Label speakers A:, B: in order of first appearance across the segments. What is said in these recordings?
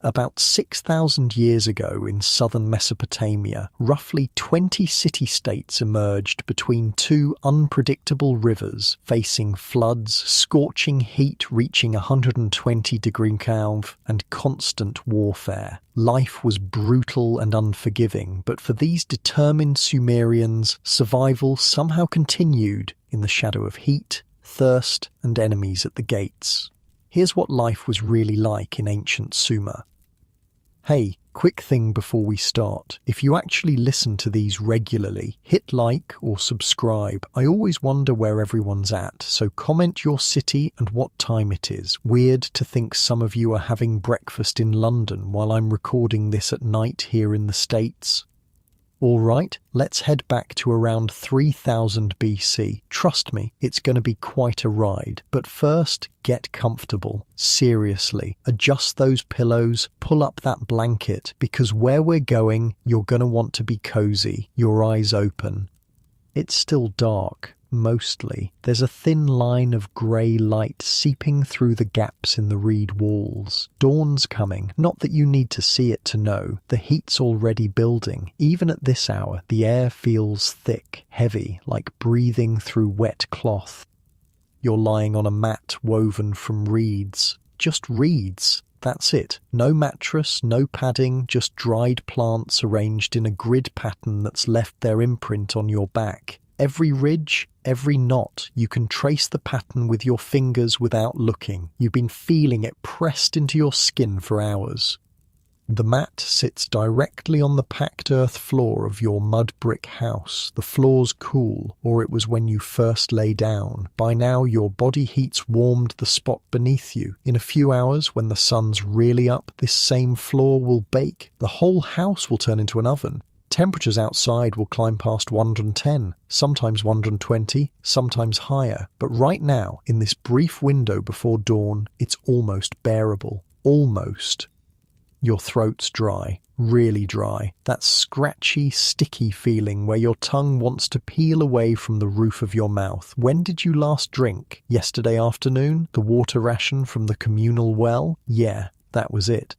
A: About 6,000 years ago in southern Mesopotamia, roughly 20 city-states emerged between two unpredictable rivers, facing floods, scorching heat reaching 120 degrees Kelvin, and constant warfare. Life was brutal and unforgiving, but for these determined Sumerians, survival somehow continued in the shadow of heat, thirst, and enemies at the gates. Here's what life was really like in ancient Sumer. Hey, quick thing before we start. If you actually listen to these regularly, hit like or subscribe. I always wonder where everyone's at, so comment your city and what time it is. Weird to think some of you are having breakfast in London while I'm recording this at night here in the States. Alright, let's head back to around 3000 BC. Trust me, it's going to be quite a ride. But first, get comfortable. Seriously, adjust those pillows, pull up that blanket, because where we're going, you're going to want to be cozy, your eyes open. It's still dark. Mostly. There's a thin line of grey light seeping through the gaps in the reed walls. Dawn's coming, not that you need to see it to know. The heat's already building. Even at this hour, the air feels thick, heavy, like breathing through wet cloth. You're lying on a mat woven from reeds. Just reeds. That's it. No mattress, no padding, just dried plants arranged in a grid pattern that's left their imprint on your back. Every ridge, every knot, you can trace the pattern with your fingers without looking. You've been feeling it pressed into your skin for hours. The mat sits directly on the packed earth floor of your mud brick house. The floor's cool, or it was when you first lay down. By now, your body heat's warmed the spot beneath you. In a few hours, when the sun's really up, this same floor will bake. The whole house will turn into an oven. Temperatures outside will climb past 110, sometimes 120, sometimes higher. But right now, in this brief window before dawn, it's almost bearable. Almost. Your throat's dry, really dry. That scratchy, sticky feeling where your tongue wants to peel away from the roof of your mouth. When did you last drink? Yesterday afternoon? The water ration from the communal well? Yeah, that was it.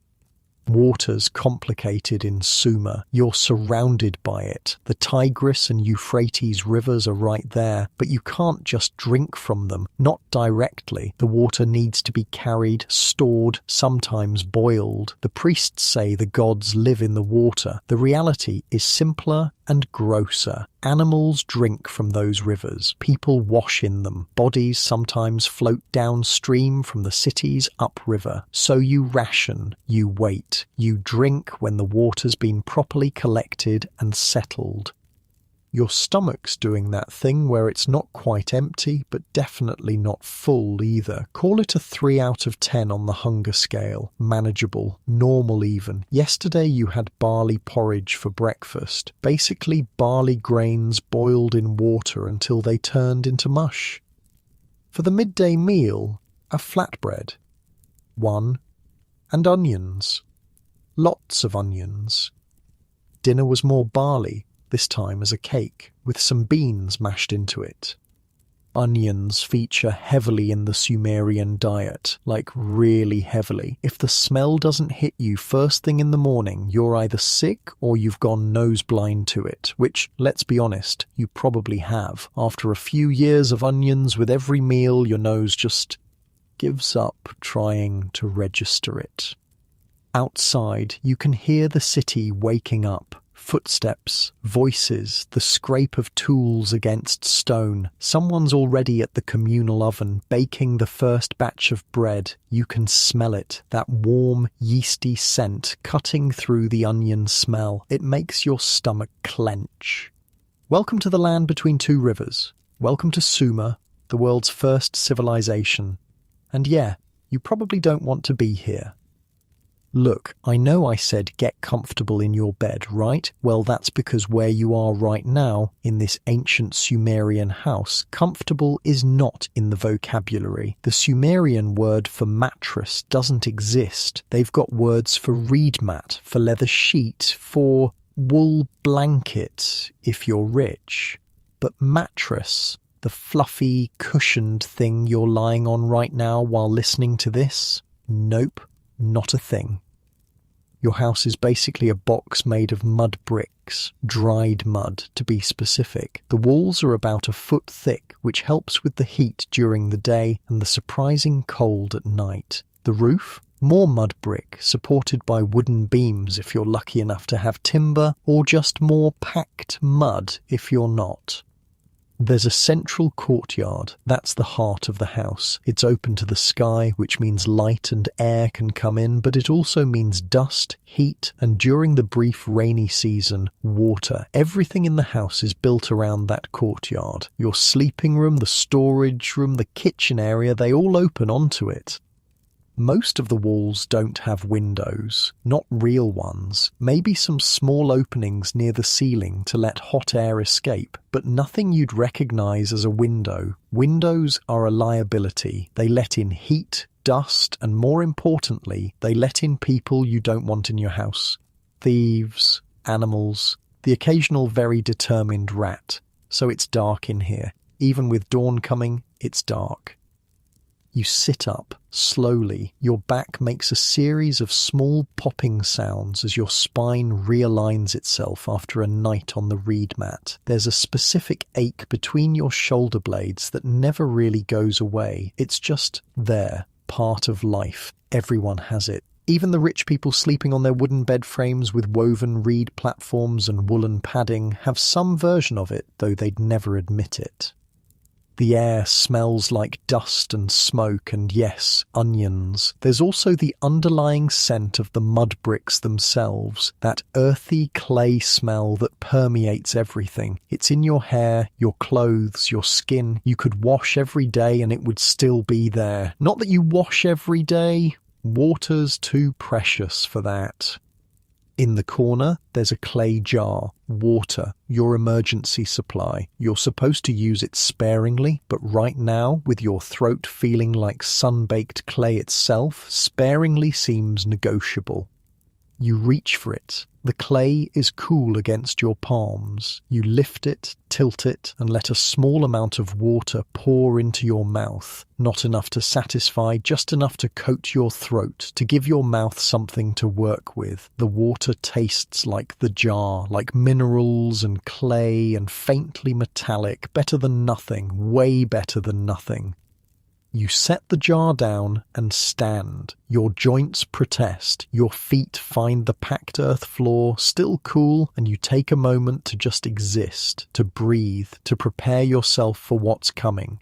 A: Water's complicated in Sumer. You're surrounded by it. The Tigris and Euphrates rivers are right there, but you can't just drink from them. Not directly. The water needs to be carried, stored, sometimes boiled. The priests say the gods live in the water. The reality is simpler and grosser. Animals drink from those rivers. People wash in them. Bodies sometimes float downstream from the cities upriver. So you ration, you wait, you drink when the water's been properly collected and settled. Your stomach's doing that thing where it's not quite empty, but definitely not full either. Call it a 3 out of 10 on the hunger scale. Manageable, normal even. Yesterday you had barley porridge for breakfast. Basically barley grains boiled in water until they turned into mush. For the midday meal, a flatbread. One. And onions. Lots of onions. Dinner was more barley. This time as a cake, with some beans mashed into it. Onions feature heavily in the Sumerian diet, like really heavily. If the smell doesn't hit you first thing in the morning, you're either sick or you've gone nose-blind to it, which, let's be honest, you probably have. After a few years of onions with every meal, your nose just gives up trying to register it. Outside, you can hear the city waking up. Footsteps, voices, the scrape of tools against stone. Someone's already at the communal oven, baking the first batch of bread. You can smell it, that warm, yeasty scent cutting through the onion smell. It makes your stomach clench. Welcome to the land between two rivers. Welcome to Sumer, the world's first civilization. And yeah, you probably don't want to be here. Look, I know I said get comfortable in your bed, right? Well, that's because where you are right now, in this ancient Sumerian house, comfortable is not in the vocabulary. The Sumerian word for mattress doesn't exist. They've got words for reed mat, for leather sheet, for wool blanket, if you're rich. But mattress, the fluffy, cushioned thing you're lying on right now while listening to this? Nope. Not a thing. Your house is basically a box made of mud bricks, dried mud to be specific. The walls are about a foot thick, which helps with the heat during the day and the surprising cold at night. The roof? More mud brick, supported by wooden beams if you're lucky enough to have timber, or just more packed mud if you're not. There's a central courtyard. That's the heart of the house. It's open to the sky, which means light and air can come in, but it also means dust, heat, and during the brief rainy season, water. Everything in the house is built around that courtyard. Your sleeping room, the storage room, the kitchen area, they all open onto it. Most of the walls don't have windows, not real ones, maybe some small openings near the ceiling to let hot air escape, but nothing you'd recognize as a window. Windows are a liability. They let in heat, dust, and more importantly, they let in people you don't want in your house. Thieves, animals, the occasional very determined rat. So it's dark in here. Even with dawn coming, it's dark. You sit up, slowly. Your back makes a series of small popping sounds as your spine realigns itself after a night on the reed mat. There's a specific ache between your shoulder blades that never really goes away. It's just there, part of life. Everyone has it. Even the rich people sleeping on their wooden bed frames with woven reed platforms and woolen padding have some version of it, though they'd never admit it. The air smells like dust and smoke and, yes, onions. There's also the underlying scent of the mud bricks themselves, that earthy clay smell that permeates everything. It's in your hair, your clothes, your skin. You could wash every day and it would still be there. Not that you wash every day. Water's too precious for that. In the corner, there's a clay jar, water, your emergency supply. You're supposed to use it sparingly, but right now, with your throat feeling like sun-baked clay itself, sparingly seems negotiable. You reach for it. The clay is cool against your palms. You lift it, tilt it, and let a small amount of water pour into your mouth. Not enough to satisfy, just enough to coat your throat, to give your mouth something to work with. The water tastes like the jar, like minerals and clay and faintly metallic, better than nothing, way better than nothing. You set the jar down and stand. Your joints protest. Your feet find the packed earth floor, still cool, and you take a moment to just exist, to breathe, to prepare yourself for what's coming.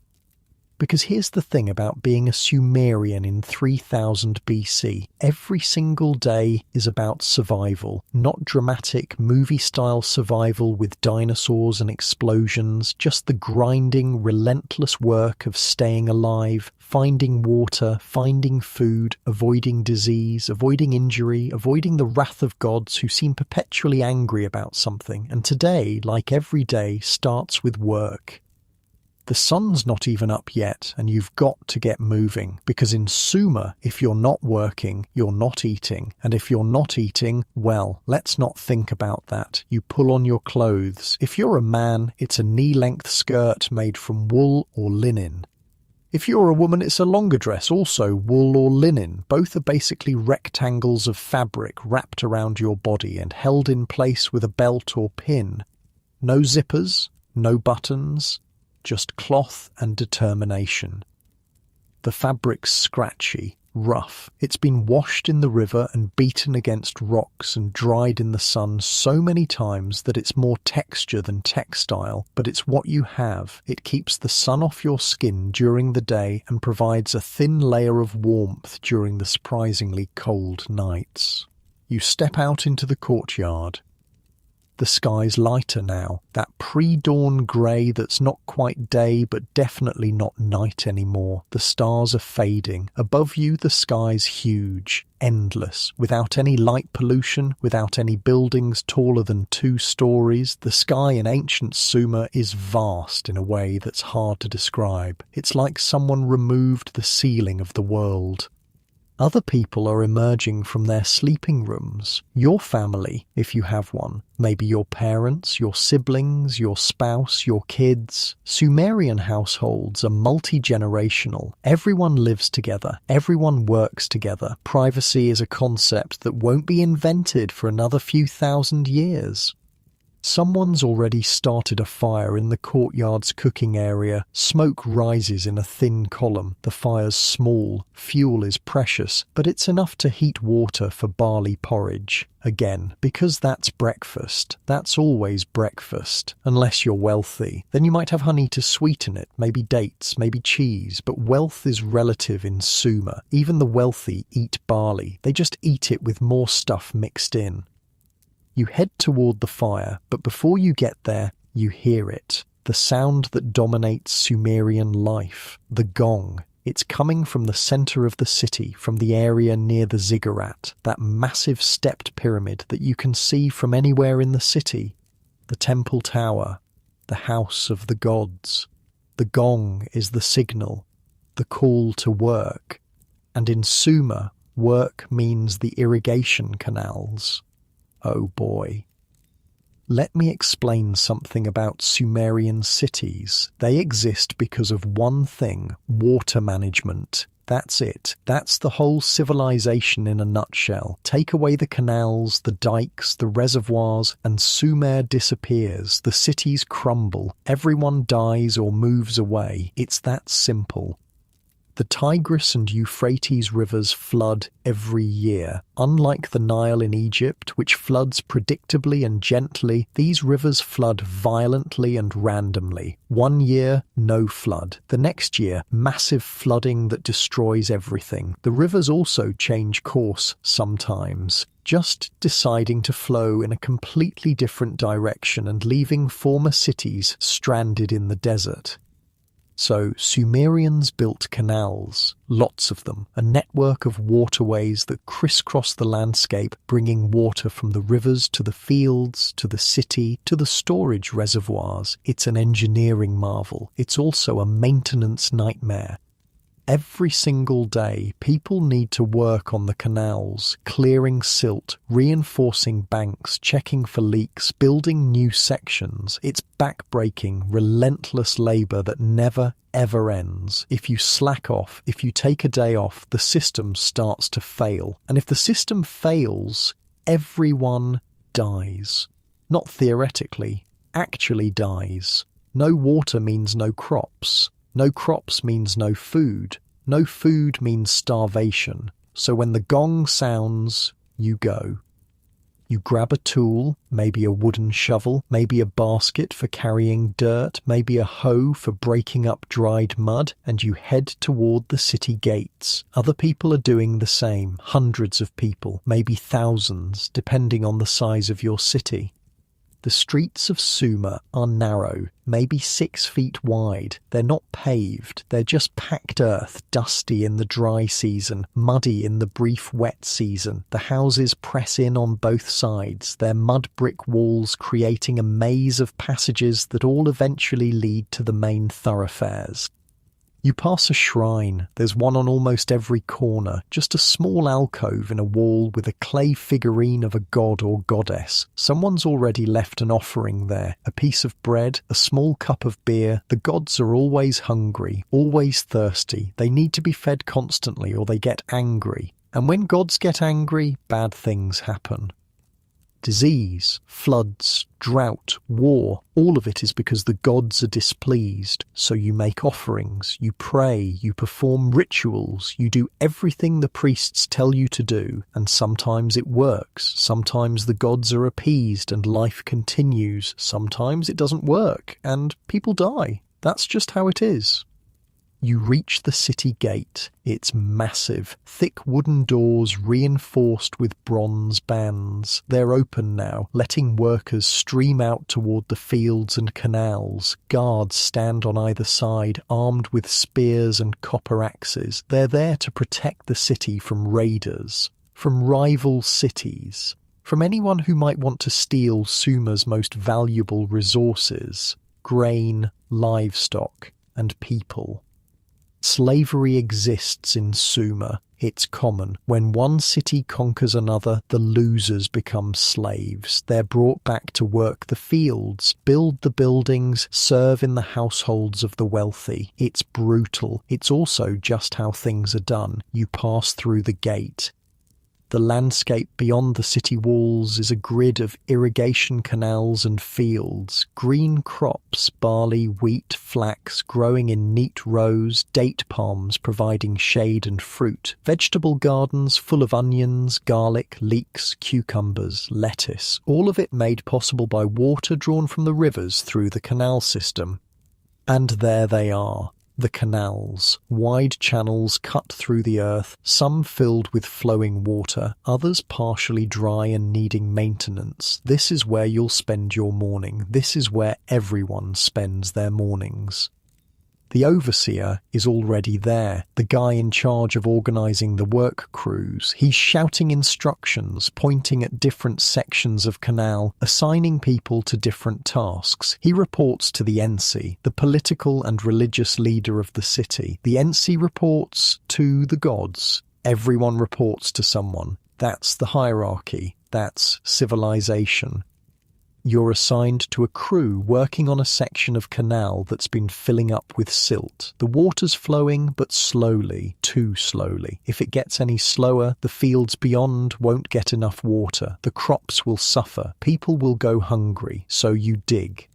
A: Because here's the thing about being a Sumerian in 3000 BC. Every single day is about survival. Not dramatic, movie-style survival with dinosaurs and explosions, just the grinding, relentless work of staying alive, finding water, finding food, avoiding disease, avoiding injury, avoiding the wrath of gods who seem perpetually angry about something. And today, like every day, starts with work. The sun's not even up yet, and you've got to get moving, because in Sumer, if you're not working, you're not eating, and if you're not eating, well, let's not think about that. You pull on your clothes. If you're a man, it's a knee-length skirt made from wool or linen. If you're a woman, it's a longer dress, also wool or linen. Both are basically rectangles of fabric wrapped around your body and held in place with a belt or pin. No zippers, no buttons, just cloth and determination. The fabric's scratchy, rough. It's been washed in the river and beaten against rocks and dried in the sun so many times that it's more texture than textile, but it's what you have. It keeps the sun off your skin during the day and provides a thin layer of warmth during the surprisingly cold nights. You step out into the courtyard. The sky's lighter now, that pre-dawn grey that's not quite day but definitely not night anymore. The stars are fading. Above you the sky's huge, endless, without any light pollution, without any buildings taller than 2 stories. The sky in ancient Sumer is vast in a way that's hard to describe. It's like someone removed the ceiling of the world. Other people are emerging from their sleeping rooms. Your family, if you have one, maybe your parents, your siblings, your spouse, your kids. Sumerian households are multi-generational. Everyone lives together. Everyone works together. Privacy is a concept that won't be invented for another few thousand years. Someone's already started a fire in the courtyard's cooking area. Smoke rises in a thin column. The fire's small. Fuel is precious, but it's enough to heat water for barley porridge. Again, because that's breakfast. That's always breakfast. Unless you're wealthy. Then you might have honey to sweeten it, maybe dates, maybe cheese. But wealth is relative in Sumer. Even the wealthy eat barley. They just eat it with more stuff mixed in. You head toward the fire, but before you get there, you hear it. The sound that dominates Sumerian life. The gong. It's coming from the center of the city, from the area near the ziggurat, that massive stepped pyramid that you can see from anywhere in the city. The temple tower. The house of the gods. The gong is the signal. The call to work. And in Sumer, work means the irrigation canals. Oh boy. Let me explain something about Sumerian cities. They exist because of one thing: water management. That's it. That's the whole civilization in a nutshell. Take away the canals, the dikes, the reservoirs, and Sumer disappears. The cities crumble. Everyone dies or moves away. It's that simple. The Tigris and Euphrates rivers flood every year. Unlike the Nile in Egypt, which floods predictably and gently, these rivers flood violently and randomly. One year, no flood. The next year, massive flooding that destroys everything. The rivers also change course sometimes, just deciding to flow in a completely different direction and leaving former cities stranded in the desert. So Sumerians built canals, lots of them, a network of waterways that crisscross the landscape, bringing water from the rivers to the fields, to the city, to the storage reservoirs. It's an engineering marvel. It's also a maintenance nightmare. Every single day, people need to work on the canals, clearing silt, reinforcing banks, checking for leaks, building new sections. It's back-breaking, relentless labour that never, ever ends. If you slack off, if you take a day off, the system starts to fail. And if the system fails, everyone dies. Not theoretically, actually dies. No water means no crops. No crops means no food. No food means starvation. So when the gong sounds, you go. You grab a tool, maybe a wooden shovel, maybe a basket for carrying dirt, maybe a hoe for breaking up dried mud, and you head toward the city gates. Other people are doing the same, hundreds of people, maybe thousands, depending on the size of your city. The streets of Sumer are narrow, maybe 6 feet wide. They're not paved, they're just packed earth, dusty in the dry season, muddy in the brief wet season. The houses press in on both sides, their mud brick walls creating a maze of passages that all eventually lead to the main thoroughfares. You pass a shrine. There's one on almost every corner, just a small alcove in a wall with a clay figurine of a god or goddess. Someone's already left an offering there, a piece of bread, a small cup of beer. The gods are always hungry, always thirsty. They need to be fed constantly or they get angry. And when gods get angry, bad things happen. Disease, floods, drought, war, all of it is because the gods are displeased. So you make offerings, you pray, you perform rituals, you do everything the priests tell you to do, and sometimes it works. Sometimes the gods are appeased and life continues. Sometimes it doesn't work and people die. That's just how it is. You reach the city gate. It's massive. Thick wooden doors reinforced with bronze bands. They're open now, letting workers stream out toward the fields and canals. Guards stand on either side, armed with spears and copper axes. They're there to protect the city from raiders, from rival cities, from anyone who might want to steal Sumer's most valuable resources: grain, livestock, and people. Slavery exists in Sumer. It's common. When one city conquers another, the losers become slaves. They're brought back to work the fields, build the buildings, serve in the households of the wealthy. It's brutal. It's also just how things are done. You pass through the gate. The landscape beyond the city walls is a grid of irrigation canals and fields, green crops, barley, wheat, flax, growing in neat rows, date palms providing shade and fruit, vegetable gardens full of onions, garlic, leeks, cucumbers, lettuce, all of it made possible by water drawn from the rivers through the canal system. And there they are. The canals, wide channels cut through the earth, some filled with flowing water, others partially dry and needing maintenance. This is where you'll spend your morning. This is where everyone spends their mornings. The overseer is already there, the guy in charge of organising the work crews. He's shouting instructions, pointing at different sections of canal, assigning people to different tasks. He reports to the Ensi, the political and religious leader of the city. The Ensi reports to the gods. Everyone reports to someone. That's the hierarchy. That's civilization. You're assigned to a crew working on a section of canal that's been filling up with silt. The water's flowing, but slowly, too slowly. If it gets any slower, the fields beyond won't get enough water. The crops will suffer. People will go hungry, so you dig.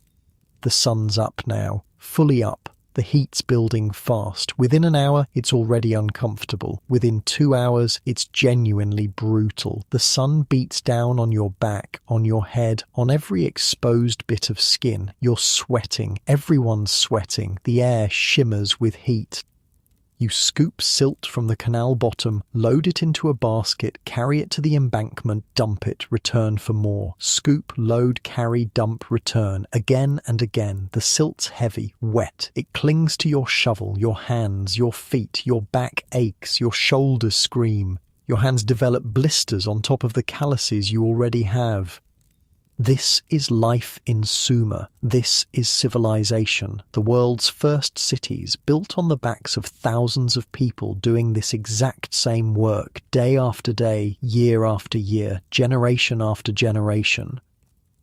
A: The sun's up now, fully up. The heat's building fast. Within an hour, it's already uncomfortable. Within 2 hours, it's genuinely brutal. The sun beats down on your back, on your head, on every exposed bit of skin. You're sweating. Everyone's sweating. The air shimmers with heat. You scoop silt from the canal bottom, load it into a basket, carry it to the embankment, dump it, return for more. Scoop, load, carry, dump, return. Again and again. The silt's heavy, wet. It clings to your shovel, your hands, your feet. Your back aches, your shoulders scream. Your hands develop blisters on top of the calluses you already have. This is life in Sumer. This is civilization, the world's first cities built on the backs of thousands of people doing this exact same work, day after day, year after year, generation after generation.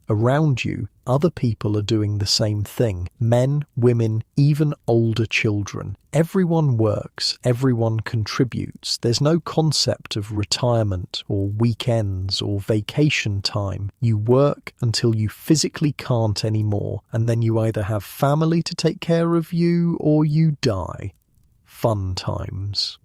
A: Around you, other people are doing the same thing. Men, women, even older children. Everyone works, everyone contributes. There's no concept of retirement or weekends or vacation time. You work until you physically can't anymore, and then you either have family to take care of you or you die. Fun times.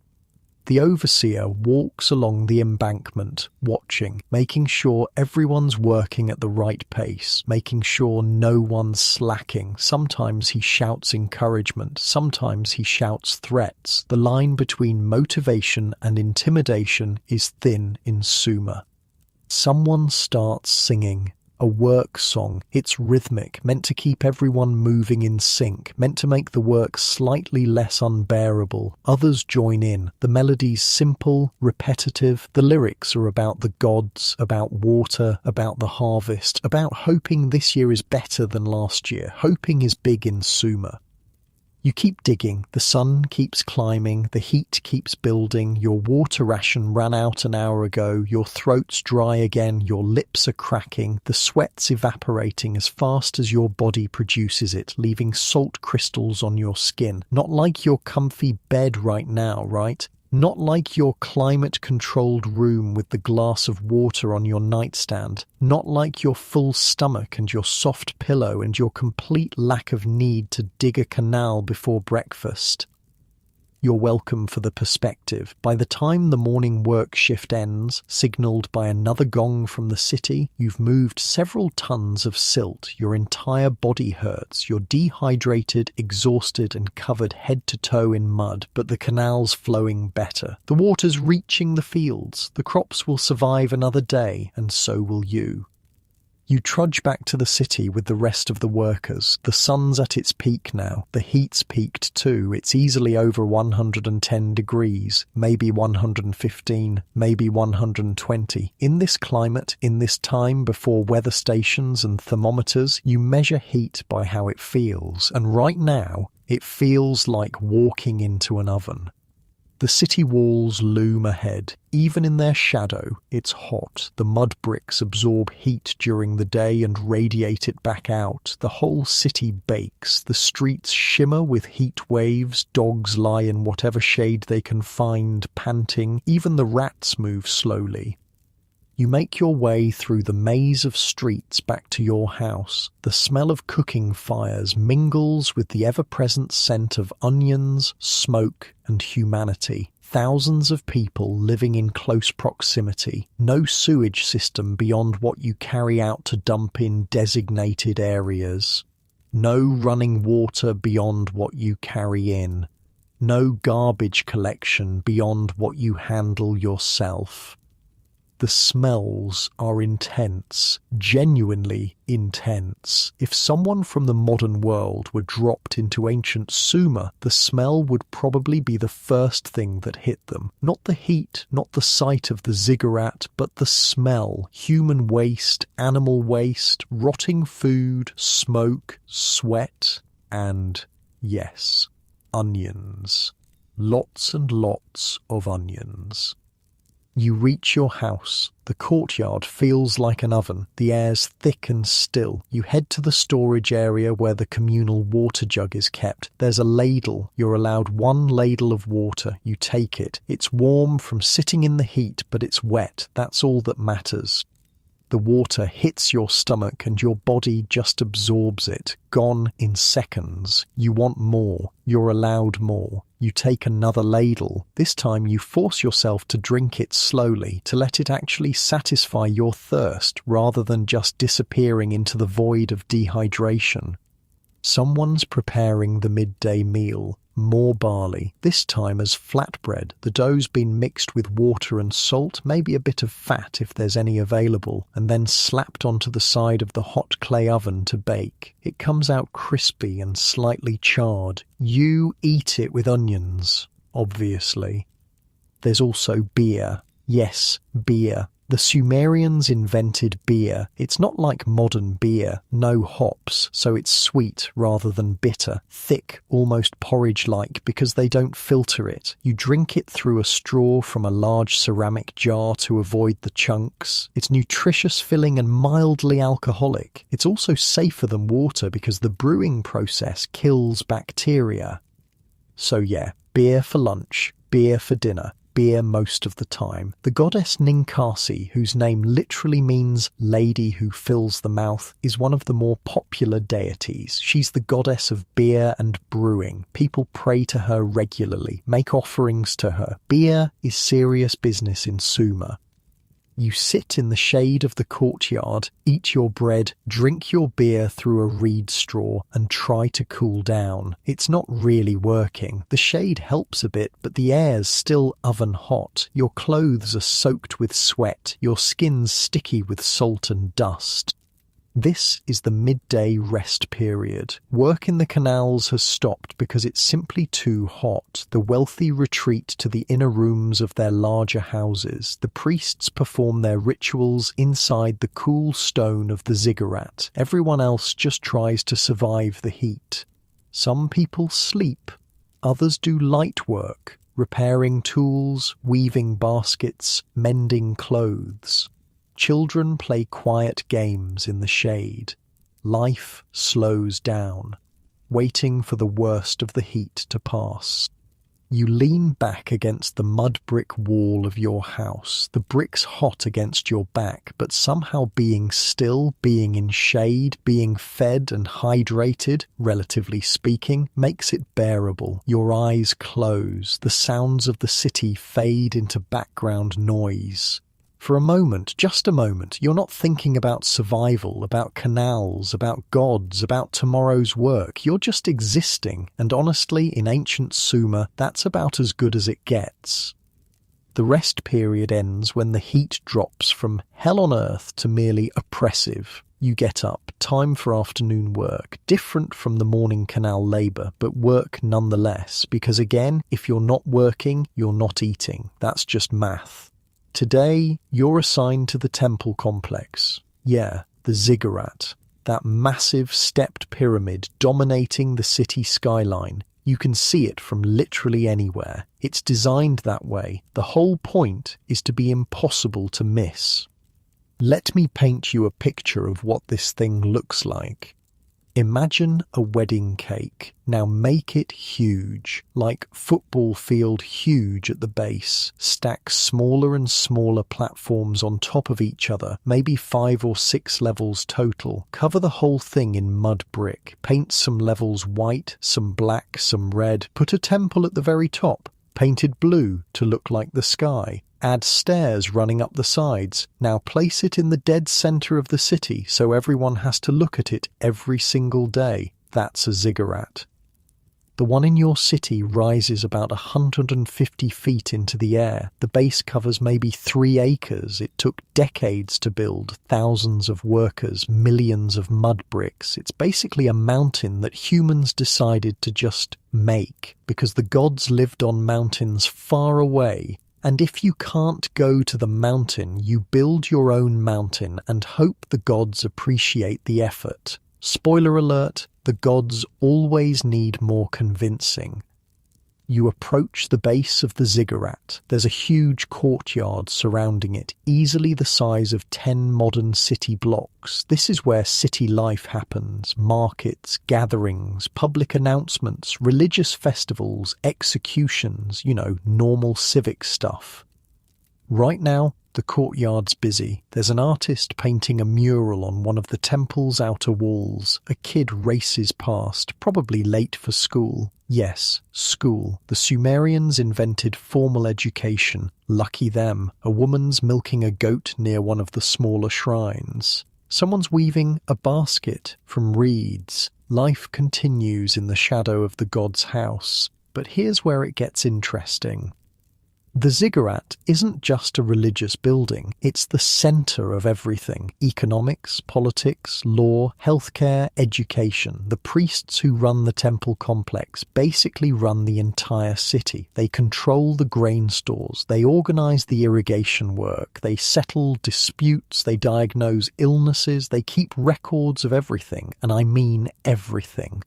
A: The overseer walks along the embankment, watching, making sure everyone's working at the right pace, making sure no one's slacking. Sometimes he shouts encouragement, sometimes he shouts threats. The line between motivation and intimidation is thin in Sumer. Someone starts singing. A work song. It's rhythmic, meant to keep everyone moving in sync, meant to make the work slightly less unbearable. Others join in. The melody's simple, repetitive. The lyrics are about the gods, about water, about the harvest, about hoping this year is better than last year. Hoping is big in Sumer. You keep digging, the sun keeps climbing, the heat keeps building, your water ration ran out an hour ago, your throat's dry again, your lips are cracking, the sweat's evaporating as fast as your body produces it, leaving salt crystals on your skin. Not like your comfy bed right now, right? Not like your climate-controlled room with the glass of water on your nightstand. Not like your full stomach and your soft pillow and your complete lack of need to dig a canal before breakfast. You're welcome for the perspective. By the time the morning work shift ends, signalled by another gong from the city, you've moved several tons of silt. Your entire body hurts. You're dehydrated, exhausted, and covered head to toe in mud, but the canal's flowing better. The water's reaching the fields. The crops will survive another day, and so will you. You trudge back to the city with the rest of the workers. The sun's at its peak now. The heat's peaked too. It's easily over 110 degrees, maybe 115, maybe 120. In this climate, in this time before weather stations and thermometers, you measure heat by how it feels. And right now, It feels like walking into an oven. The city walls loom ahead. Even in their shadow, it's hot. The mud bricks absorb heat during the day and radiate it back out. The whole city bakes. The streets shimmer with heat waves. Dogs lie in whatever shade they can find, panting. Even the rats move slowly. You make your way through the maze of streets back to your house. The smell of cooking fires mingles with the ever-present scent of onions, smoke, and humanity. Thousands of people living in close proximity. No sewage system beyond what you carry out to dump in designated areas. No running water beyond what you carry in. No garbage collection beyond what you handle yourself. The smells are intense, genuinely intense. If someone from the modern world were dropped into ancient Sumer, the smell would probably be the first thing that hit them. Not the heat, not the sight of the ziggurat, but the smell. Human waste, animal waste, rotting food, smoke, sweat, and, yes, onions. Lots and lots of onions. You reach your house. The courtyard feels like an oven. The air's thick and still. You head to the storage area where the communal water jug is kept. There's a ladle. You're allowed one ladle of water. You take it. It's warm from sitting in the heat, but it's wet. That's all that matters. The water hits your stomach and your body just absorbs it. Gone in seconds. You want more. You're allowed more. You take another ladle. This time you force yourself to drink it slowly, to let it actually satisfy your thirst rather than just disappearing into the void of dehydration. Someone's preparing the midday meal. More barley, this time as flatbread. The dough's been mixed with water and salt, maybe a bit of fat if there's any available, and then slapped onto the side of the hot clay oven to bake. It comes out crispy and slightly charred. You eat it with onions, obviously. There's also beer. Yes, beer. The Sumerians invented beer. It's not like modern beer, no hops, so it's sweet rather than bitter, thick, almost porridge-like because they don't filter it. You drink it through a straw from a large ceramic jar to avoid the chunks. It's nutritious, filling and mildly alcoholic. It's also safer than water because the brewing process kills bacteria. So yeah, beer for lunch, beer for dinner. Beer most of the time. The goddess Ninkasi, whose name literally means lady who fills the mouth, is one of the more popular deities. She's the goddess of beer and brewing. People pray to her regularly, make offerings to her. Beer is serious business in Sumer. You sit in the shade of the courtyard, eat your bread, drink your beer through a reed straw, and try to cool down. It's not really working. The shade helps a bit, but the air's still oven hot. Your clothes are soaked with sweat, your skin's sticky with salt and dust. This is the midday rest period. Work in the canals has stopped because it's simply too hot. The wealthy retreat to the inner rooms of their larger houses. The priests perform their rituals inside the cool stone of the ziggurat. Everyone else just tries to survive the heat. Some people sleep. Others do light work, repairing tools, weaving baskets, mending clothes. Children play quiet games in the shade. Life slows down, waiting for the worst of the heat to pass. You lean back against the mud brick wall of your house, the bricks hot against your back, but somehow being still, being in shade, being fed and hydrated, relatively speaking, makes it bearable. Your eyes close, the sounds of the city fade into background noise. For a moment, just a moment, you're not thinking about survival, about canals, about gods, about tomorrow's work. You're just existing, and honestly, in ancient Sumer, that's about as good as it gets. The rest period ends when the heat drops from hell on earth to merely oppressive. You get up, time for afternoon work, different from the morning canal labour, but work nonetheless, because again, if you're not working, you're not eating. That's just math. Today, you're assigned to the temple complex. Yeah, the ziggurat. that massive stepped pyramid dominating the city skyline. You can see it from literally anywhere. It's designed that way. The whole point is to be impossible to miss. Let me paint you a picture of what this thing looks like. Imagine a wedding cake. Now make it huge, like football field huge at the base. Stack smaller and smaller platforms on top of each other, maybe 5 or 6 levels total. Cover the whole thing in mud brick. Paint some levels white, some black, some red. Put a temple at the very top, painted blue to look like the sky. Add stairs running up the sides. Now place it in the dead center of the city so everyone has to look at it every single day. That's a ziggurat. The one in your city rises about 150 feet into the air. The base covers maybe 3 acres. It took decades to build, thousands of workers, millions of mud bricks. It's basically a mountain that humans decided to just make because the gods lived on mountains far away. And if you can't go to the mountain, you build your own mountain and hope the gods appreciate the effort. Spoiler alert, the gods always need more convincing. You approach the base of the ziggurat. There's a huge courtyard surrounding it, easily the size of 10 modern city blocks. This is where city life happens. Markets, gatherings, public announcements, religious festivals, executions, normal civic stuff. Right now, the courtyard's busy. There's an artist painting a mural on one of the temple's outer walls. A kid races past, probably late for school. Yes, school. The Sumerians invented formal education. Lucky them. A woman's milking a goat near one of the smaller shrines. Someone's weaving a basket from reeds. Life continues in the shadow of the god's house. But here's where it gets interesting. The ziggurat isn't just a religious building, it's the center of everything. Economics, politics, law, healthcare, education. The priests who run the temple complex basically run the entire city. They control the grain stores, they organize the irrigation work, they settle disputes, they diagnose illnesses, they keep records of everything, and I mean everything.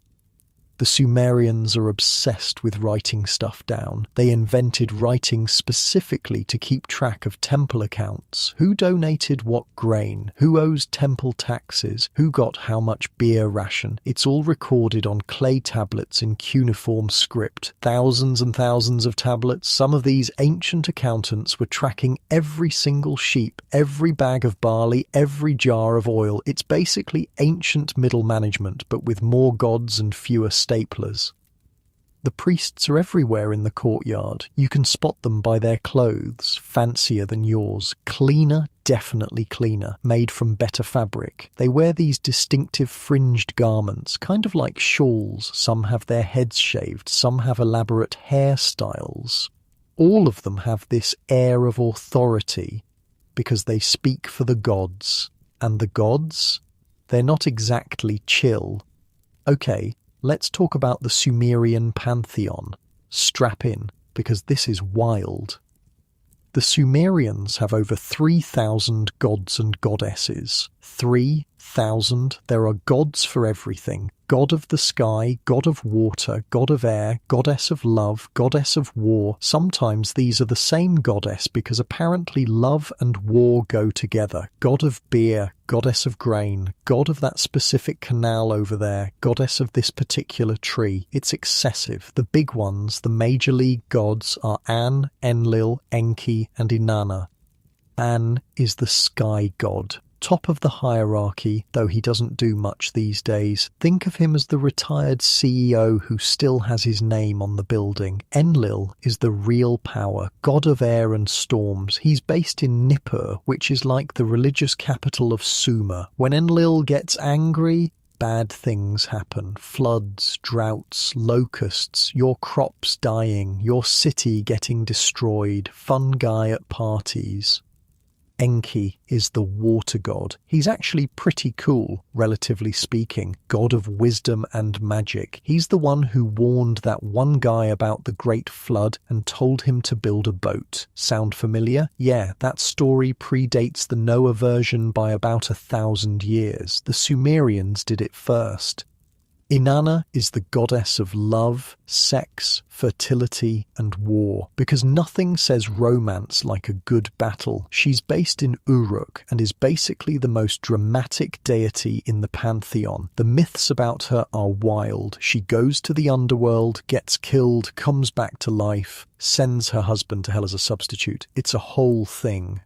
A: The Sumerians are obsessed with writing stuff down. They invented writing specifically to keep track of temple accounts. Who donated what grain? Who owes temple taxes? Who got how much beer ration? It's all recorded on clay tablets in cuneiform script. Thousands and thousands of tablets. Some of these ancient accountants were tracking every single sheep, every bag of barley, every jar of oil. It's basically ancient middle management, but with more gods and fewer staplers. The priests are everywhere in the courtyard. You can spot them by their clothes, fancier than yours. Cleaner, definitely cleaner, made from better fabric. They wear these distinctive fringed garments, kind of like shawls. Some have their heads shaved, some have elaborate hairstyles. All of them have this air of authority because they speak for the gods. And the gods? They're not exactly chill. Okay, let's talk about the Sumerian pantheon. Strap in, because this is wild. The Sumerians have over 3,000 gods and goddesses. 3,000. There are gods for everything. God of the sky, god of water, god of air, goddess of love, goddess of war. Sometimes these are the same goddess because apparently love and war go together. God of beer, goddess of grain, god of that specific canal over there, goddess of this particular tree. It's excessive. The big ones, the major league gods, are An, Enlil, Enki, and Inanna. An is the sky god. Top of the hierarchy, though he doesn't do much these days. Think of him as the retired CEO who still has his name on the building. Enlil is the real power, god of air and storms. He's based in Nippur, which is like the religious capital of Sumer. When Enlil gets angry, bad things happen. Floods, droughts, locusts, your crops dying, your city getting destroyed, fun guy at parties. Enki is the water god. He's actually pretty cool, relatively speaking, god of wisdom and magic. He's the one who warned that one guy about the great flood and told him to build a boat. Sound familiar? Yeah, that story predates the Noah version by about 1,000 years. The Sumerians did it first. Inanna is the goddess of love, sex, fertility, and war, because nothing says romance like a good battle. She's based in Uruk and is basically the most dramatic deity in the pantheon. The myths about her are wild. She goes to the underworld, gets killed, comes back to life, sends her husband to hell as a substitute. It's a whole thing.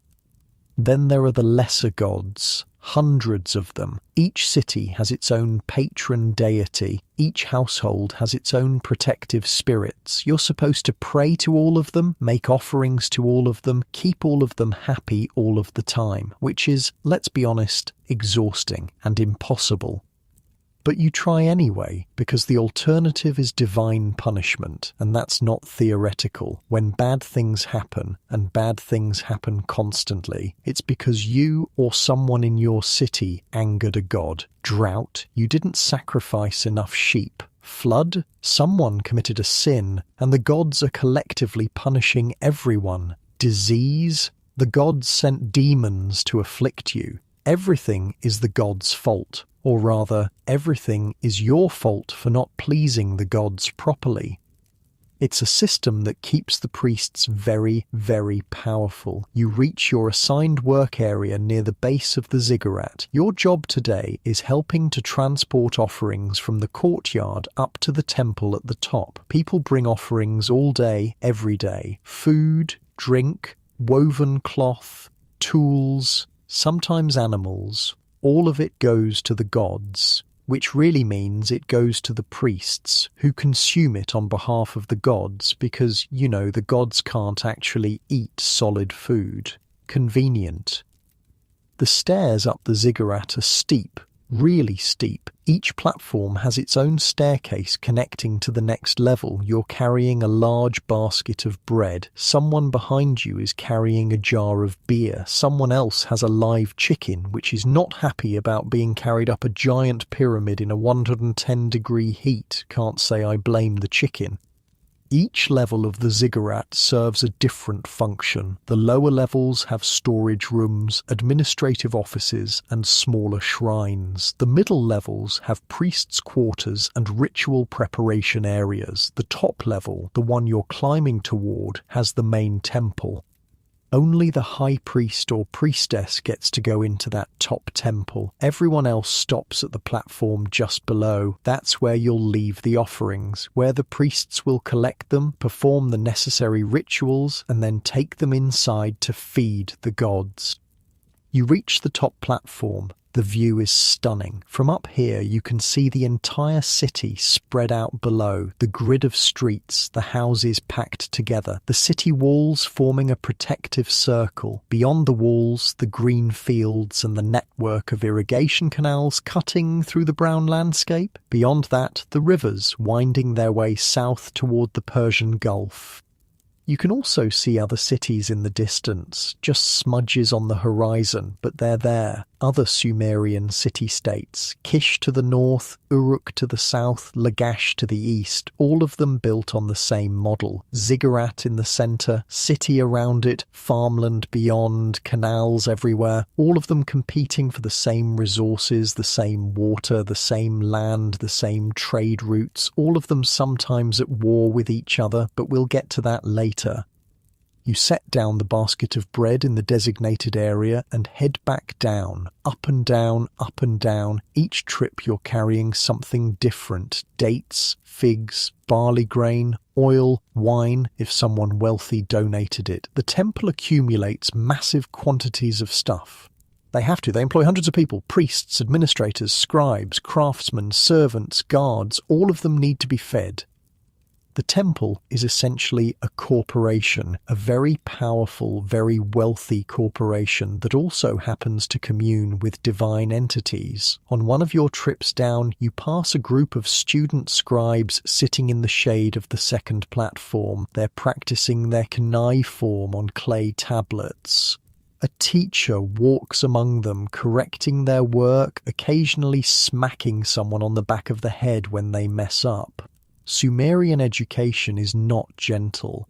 A: Then there are the lesser gods. Hundreds of them. Each city has its own patron deity. Each household has its own protective spirits. You're supposed to pray to all of them, make offerings to all of them, keep all of them happy all of the time, which is, let's be honest, exhausting and impossible. But you try anyway, because the alternative is divine punishment, and that's not theoretical. When bad things happen, and bad things happen constantly, it's because you or someone in your city angered a god. Drought, you didn't sacrifice enough sheep. Flood, someone committed a sin, and the gods are collectively punishing everyone. Disease, the gods sent demons to afflict you. Everything is the gods' fault. Or rather, everything is your fault for not pleasing the gods properly. It's a system that keeps the priests very, very powerful. You reach your assigned work area near the base of the ziggurat. Your job today is helping to transport offerings from the courtyard up to the temple at the top. People bring offerings all day, every day. Food, drink, woven cloth, tools, sometimes animals. All of it goes to the gods, which really means it goes to the priests, who consume it on behalf of the gods because, the gods can't actually eat solid food. Convenient. The stairs up the ziggurat are steep, really steep. Each platform has its own staircase connecting to the next level. You're carrying a large basket of bread. Someone behind you is carrying a jar of beer. Someone else has a live chicken, which is not happy about being carried up a giant pyramid in a 110-degree heat. Can't say I blame the chicken. Each level of the ziggurat serves a different function. The lower levels have storage rooms, administrative offices, and smaller shrines. The middle levels have priests' quarters and ritual preparation areas. The top level, the one you're climbing toward, has the main temple. Only the high priest or priestess gets to go into that top temple. Everyone else stops at the platform just below. That's where you'll leave the offerings, where the priests will collect them, perform the necessary rituals, and then take them inside to feed the gods. You reach the top platform. The view is stunning. From up here you can see the entire city spread out below, the grid of streets, the houses packed together, the city walls forming a protective circle. Beyond the walls, the green fields and the network of irrigation canals cutting through the brown landscape. Beyond that, the rivers winding their way south toward the Persian Gulf. You can also see other cities in the distance, just smudges on the horizon, but they're there. Other Sumerian city-states, Kish to the north, Uruk to the south, Lagash to the east, all of them built on the same model. Ziggurat in the centre, city around it, farmland beyond, canals everywhere, all of them competing for the same resources, the same water, the same land, the same trade routes, all of them sometimes at war with each other, but we'll get to that later. You set down the basket of bread in the designated area and head back down, up and down, up and down. Each trip you're carrying something different. Dates, figs, barley grain, oil, wine, if someone wealthy donated it. The temple accumulates massive quantities of stuff. They have to. They employ hundreds of people, priests, administrators, scribes, craftsmen, servants, guards. All of them need to be fed. The temple is essentially a corporation, a very powerful, very wealthy corporation that also happens to commune with divine entities. On one of your trips down, you pass a group of student scribes sitting in the shade of the second platform. They're practicing their cuneiform on clay tablets. A teacher walks among them, correcting their work, occasionally smacking someone on the back of the head when they mess up. Sumerian education is not gentle.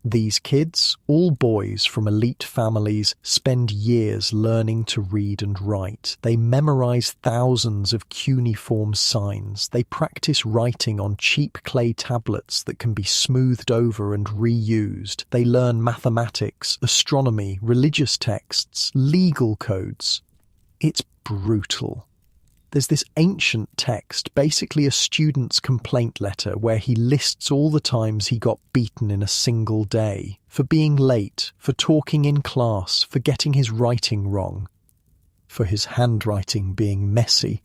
A: These kids, all boys from elite families, spend years learning to read and write. They memorize thousands of cuneiform signs. They practice writing on cheap clay tablets that can be smoothed over and reused. They learn mathematics, astronomy, religious texts, legal codes. It's brutal. There's this ancient text, basically a student's complaint letter, where he lists all the times he got beaten in a single day, for being late, for talking in class, for getting his writing wrong, for his handwriting being messy.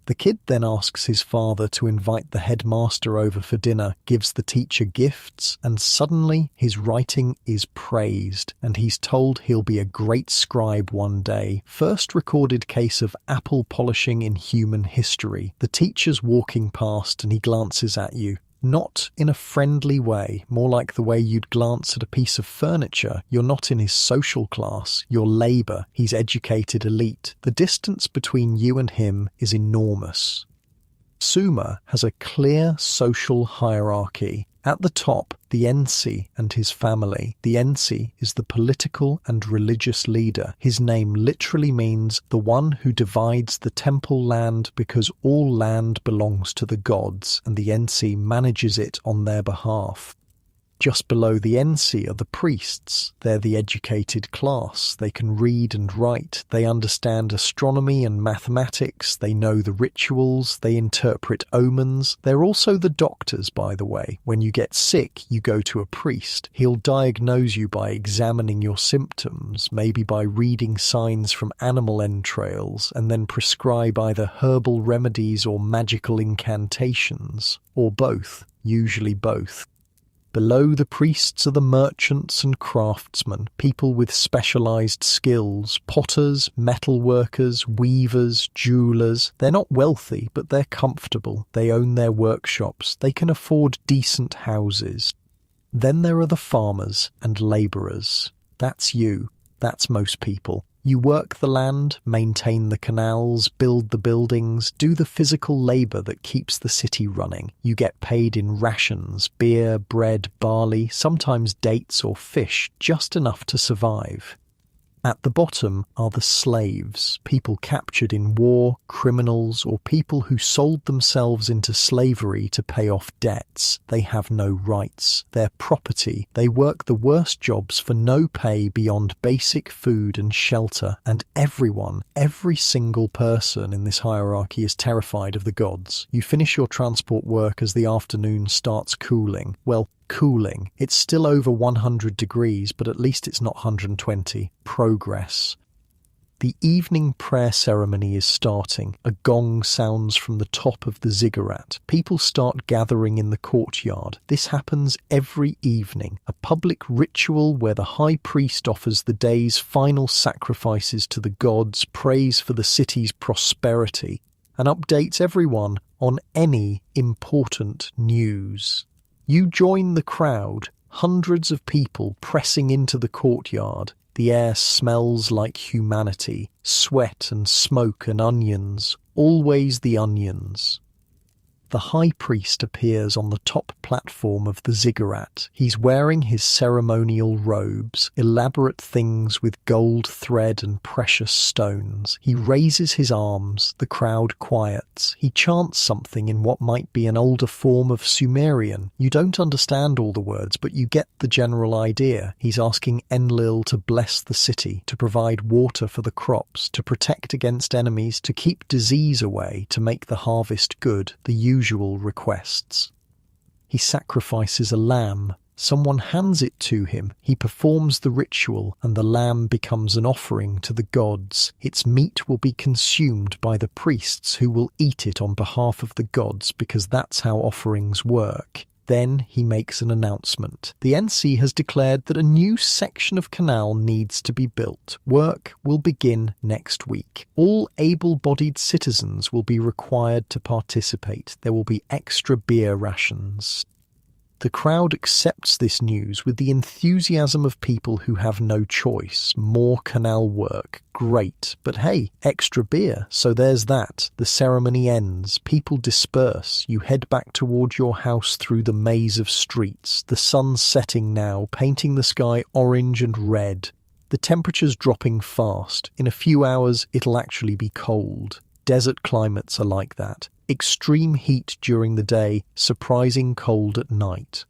A: The kid then asks his father to invite the headmaster over for dinner, gives the teacher gifts, and suddenly his writing is praised, and he's told he'll be a great scribe one day. First recorded case of apple polishing in human history. The teacher's walking past and he glances at you. Not in a friendly way, more like the way you'd glance at a piece of furniture. You're not in his social class, you're labour, he's educated elite. The distance between you and him is enormous. Sumer has a clear social hierarchy. At the top, the Ensi and his family. The Ensi is the political and religious leader. His name literally means the one who divides the temple land, because all land belongs to the gods and the Ensi manages it on their behalf. Just below the Ensi are the priests. They're the educated class. They can read and write. They understand astronomy and mathematics. They know the rituals. They interpret omens. They're also the doctors, by the way. When you get sick, you go to a priest. He'll diagnose you by examining your symptoms, maybe by reading signs from animal entrails, and then prescribe either herbal remedies or magical incantations, or both, usually both. Below the priests are the merchants and craftsmen, people with specialised skills, potters, metalworkers, weavers, jewellers. They're not wealthy, but they're comfortable. They own their workshops. They can afford decent houses. Then there are the farmers and labourers. That's you. That's most people. You work the land, maintain the canals, build the buildings, do the physical labour that keeps the city running. You get paid in rations, beer, bread, barley, sometimes dates or fish, just enough to survive. At the bottom are the slaves, people captured in war, criminals, or people who sold themselves into slavery to pay off debts. They have no rights. They're property. They work the worst jobs for no pay beyond basic food and shelter. And everyone, every single person in this hierarchy is terrified of the gods. You finish your transport work as the afternoon starts cooling. Well, cooling. It's still over 100 degrees, but at least it's not 120. Progress. The evening prayer ceremony is starting. A gong sounds from the top of the ziggurat. People start gathering in the courtyard. This happens every evening. A public ritual where the high priest offers the day's final sacrifices to the gods, prays for the city's prosperity, and updates everyone on any important news. You join the crowd, hundreds of people pressing into the courtyard. The air smells like humanity, sweat and smoke and onions, always the onions. The high priest appears on the top platform of the ziggurat. He's wearing his ceremonial robes, elaborate things with gold thread and precious stones. He raises his arms, the crowd quiets. He chants something in what might be an older form of Sumerian. You don't understand all the words, but you get the general idea. He's asking Enlil to bless the city, to provide water for the crops, to protect against enemies, to keep disease away, to make the harvest good. The usual requests. He sacrifices a lamb. Someone hands it to him. He performs the ritual, and the lamb becomes an offering to the gods. Its meat will be consumed by the priests, who will eat it on behalf of the gods, because that's how offerings work. Then he makes an announcement. The NC has declared that a new section of canal needs to be built. Work will begin next week. All able-bodied citizens will be required to participate. There will be extra beer rations. The crowd accepts this news with the enthusiasm of people who have no choice. More canal work. Great. But hey, extra beer. So there's that. The ceremony ends. People disperse. You head back toward your house through the maze of streets. The sun's setting now, painting the sky orange and red. The temperature's dropping fast. In a few hours, it'll actually be cold. Desert climates are like that. Extreme heat during the day, surprising cold at night.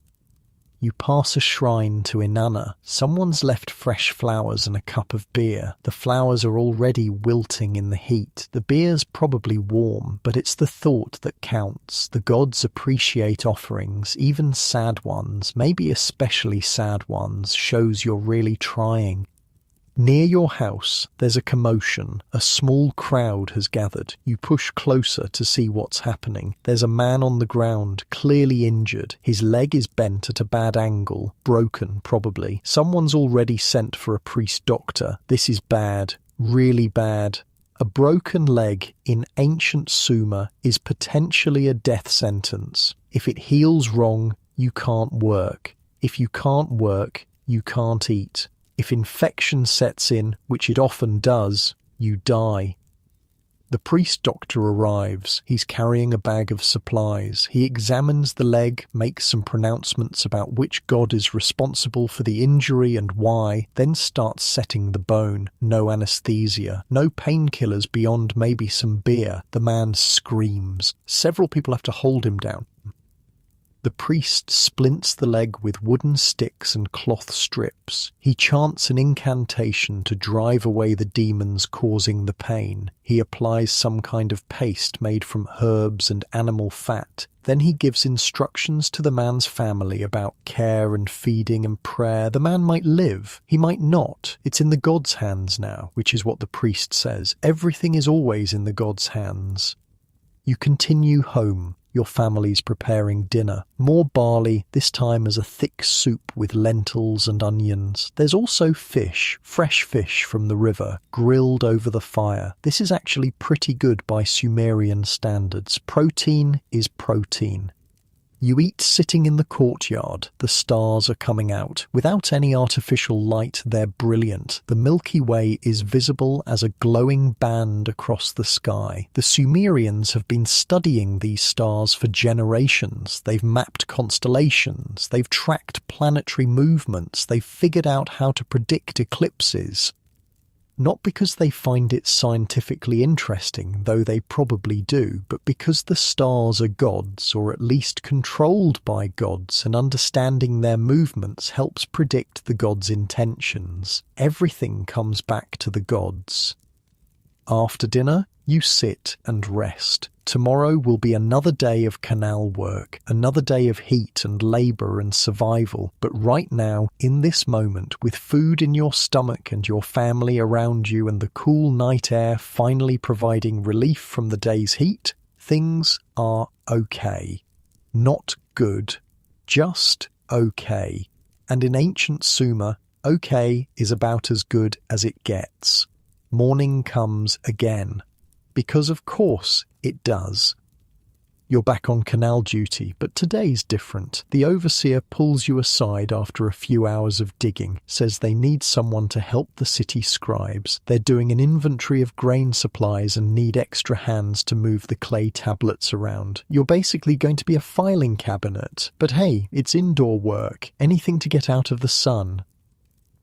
A: You pass a shrine to Inanna. Someone's left fresh flowers and a cup of beer. The flowers are already wilting in the heat. The beer's probably warm, but it's the thought that counts. The gods appreciate offerings, even sad ones, maybe especially sad ones, shows you're really trying. Near your house, there's a commotion. A small crowd has gathered. You push closer to see what's happening. There's a man on the ground, clearly injured. His leg is bent at a bad angle. Broken, probably. Someone's already sent for a priest-doctor. This is bad. Really bad. A broken leg in ancient Sumer is potentially a death sentence. If it heals wrong, you can't work. If you can't work, you can't eat. If infection sets in, which it often does, you die. The priest-doctor arrives. He's carrying a bag of supplies. He examines the leg, makes some pronouncements about which god is responsible for the injury and why, then starts setting the bone. No anesthesia, no painkillers beyond maybe some beer. The man screams. Several people have to hold him down. The priest splints the leg with wooden sticks and cloth strips. He chants an incantation to drive away the demons causing the pain. He applies some kind of paste made from herbs and animal fat. Then he gives instructions to the man's family about care and feeding and prayer. The man might live. He might not. It's in the God's hands now, which is what the priest says. Everything is always in the God's hands. You continue home. Your family's preparing dinner. More barley, this time as a thick soup with lentils and onions. There's also fish, fresh fish from the river, grilled over the fire. This is actually pretty good by Sumerian standards. Protein is protein. You eat sitting in the courtyard. The stars are coming out. Without any artificial light, they're brilliant. The Milky Way is visible as a glowing band across the sky. The Sumerians have been studying these stars for generations. They've mapped constellations. They've tracked planetary movements. They've figured out how to predict eclipses. Not because they find it scientifically interesting, though they probably do, but because the stars are gods, or at least controlled by gods, and understanding their movements helps predict the gods' intentions. Everything comes back to the gods. After dinner, you sit and rest. Tomorrow will be another day of canal work, another day of heat and labour and survival. But right now, in this moment, with food in your stomach and your family around you and the cool night air finally providing relief from the day's heat, things are okay. Not good, just okay. And in ancient Sumer, okay is about as good as it gets. Morning comes again. Because of course it does. You're back on canal duty, but today's different. The overseer pulls you aside after a few hours of digging, says they need someone to help the city scribes. They're doing an inventory of grain supplies and need extra hands to move the clay tablets around. You're basically going to be a filing cabinet. But hey, it's indoor work. Anything to get out of the sun.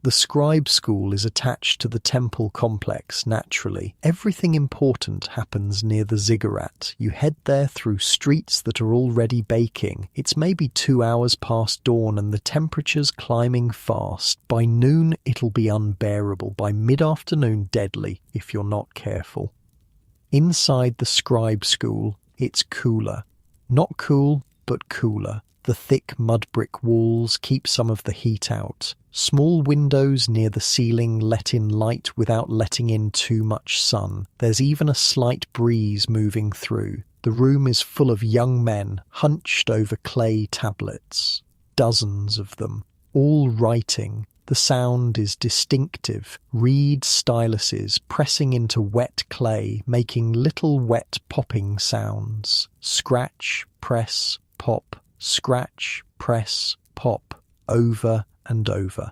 A: The scribe school is attached to the temple complex, naturally. Everything important happens near the ziggurat. You head there through streets that are already baking. It's maybe 2 hours past dawn and the temperature's climbing fast. By noon, it'll be unbearable. By mid-afternoon, deadly, if you're not careful. Inside the scribe school, it's cooler. Not cool, but cooler. The thick mud brick walls keep some of the heat out. Small windows near the ceiling let in light without letting in too much sun. There's even a slight breeze moving through. The room is full of young men hunched over clay tablets. Dozens of them, all writing. The sound is distinctive. Reed styluses pressing into wet clay, making little wet popping sounds. Scratch, press, pop. Scratch, press, pop, over and over.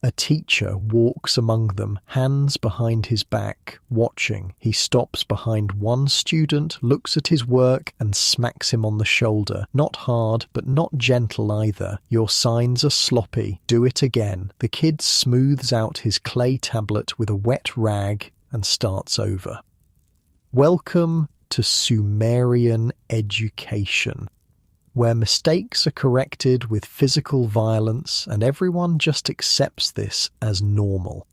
A: A teacher walks among them, hands behind his back, watching. He stops behind one student, looks at his work, and smacks him on the shoulder. Not hard, but not gentle either. Your signs are sloppy. Do it again. The kid smooths out his clay tablet with a wet rag and starts over. Welcome to Sumerian education, where mistakes are corrected with physical violence and everyone just accepts this as normal.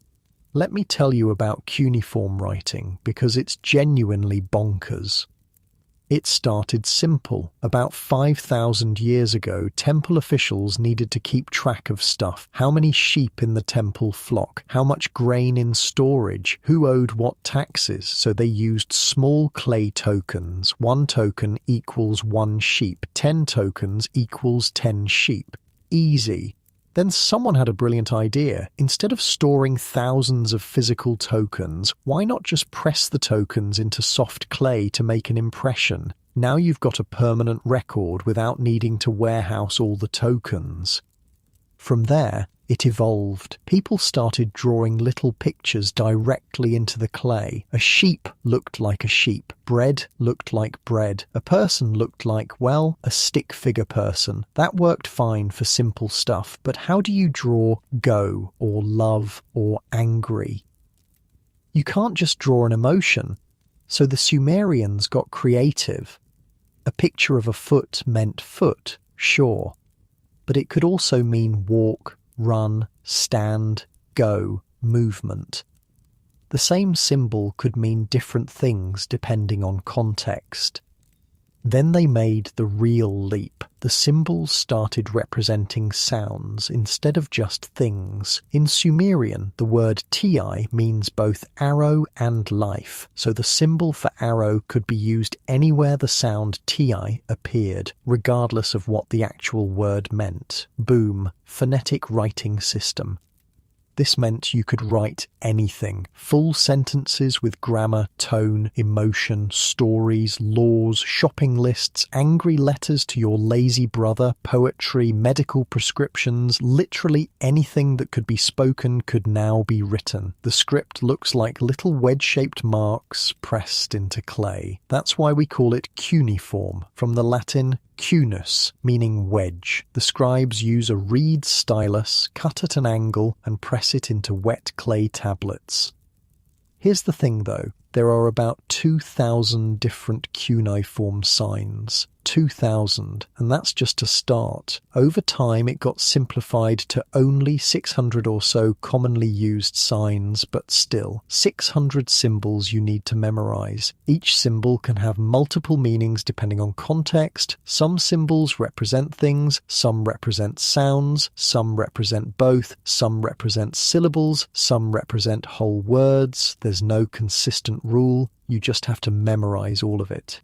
A: Let me tell you about cuneiform writing because it's genuinely bonkers. It started simple. About 5,000 years ago, temple officials needed to keep track of stuff. How many sheep in the temple flock? How much grain in storage? Who owed what taxes? So they used small clay tokens. 1 token equals 1 sheep. 10 tokens equals 10 sheep. Easy. Then someone had a brilliant idea. Instead of storing thousands of physical tokens, why not just press the tokens into soft clay to make an impression? Now you've got a permanent record without needing to warehouse all the tokens. From there, it evolved. People started drawing little pictures directly into the clay. A sheep looked like a sheep. Bread looked like bread. A person looked like, well, a stick figure person. That worked fine for simple stuff, but how do you draw go or love or angry? You can't just draw an emotion. So the Sumerians got creative. A picture of a foot meant foot, sure, but it could also mean walk, run, stand, go, movement. The same symbol could mean different things depending on context. Then they made the real leap. The symbols started representing sounds instead of just things. In Sumerian, the word ti means both arrow and life, so the symbol for arrow could be used anywhere the sound ti appeared, regardless of what the actual word meant. Boom, phonetic writing system. This meant you could write anything. Full sentences with grammar, tone, emotion, stories, laws, shopping lists, angry letters to your lazy brother, poetry, medical prescriptions, literally anything that could be spoken could now be written. The script looks like little wedge-shaped marks pressed into clay. That's why we call it cuneiform, from the Latin cunus, meaning wedge. The scribes use a reed stylus, cut at an angle, and press it into wet clay tablets. Here's the thing though, there are about 2,000 different cuneiform signs. 2,000, and that's just a start. Over time it got simplified to only 600 or so commonly used signs, but still, 600 symbols you need to memorize. Each symbol can have multiple meanings depending on context. Some symbols represent things, some represent sounds, some represent both, some represent syllables, some represent whole words. There's no consistent rule, you just have to memorize all of it.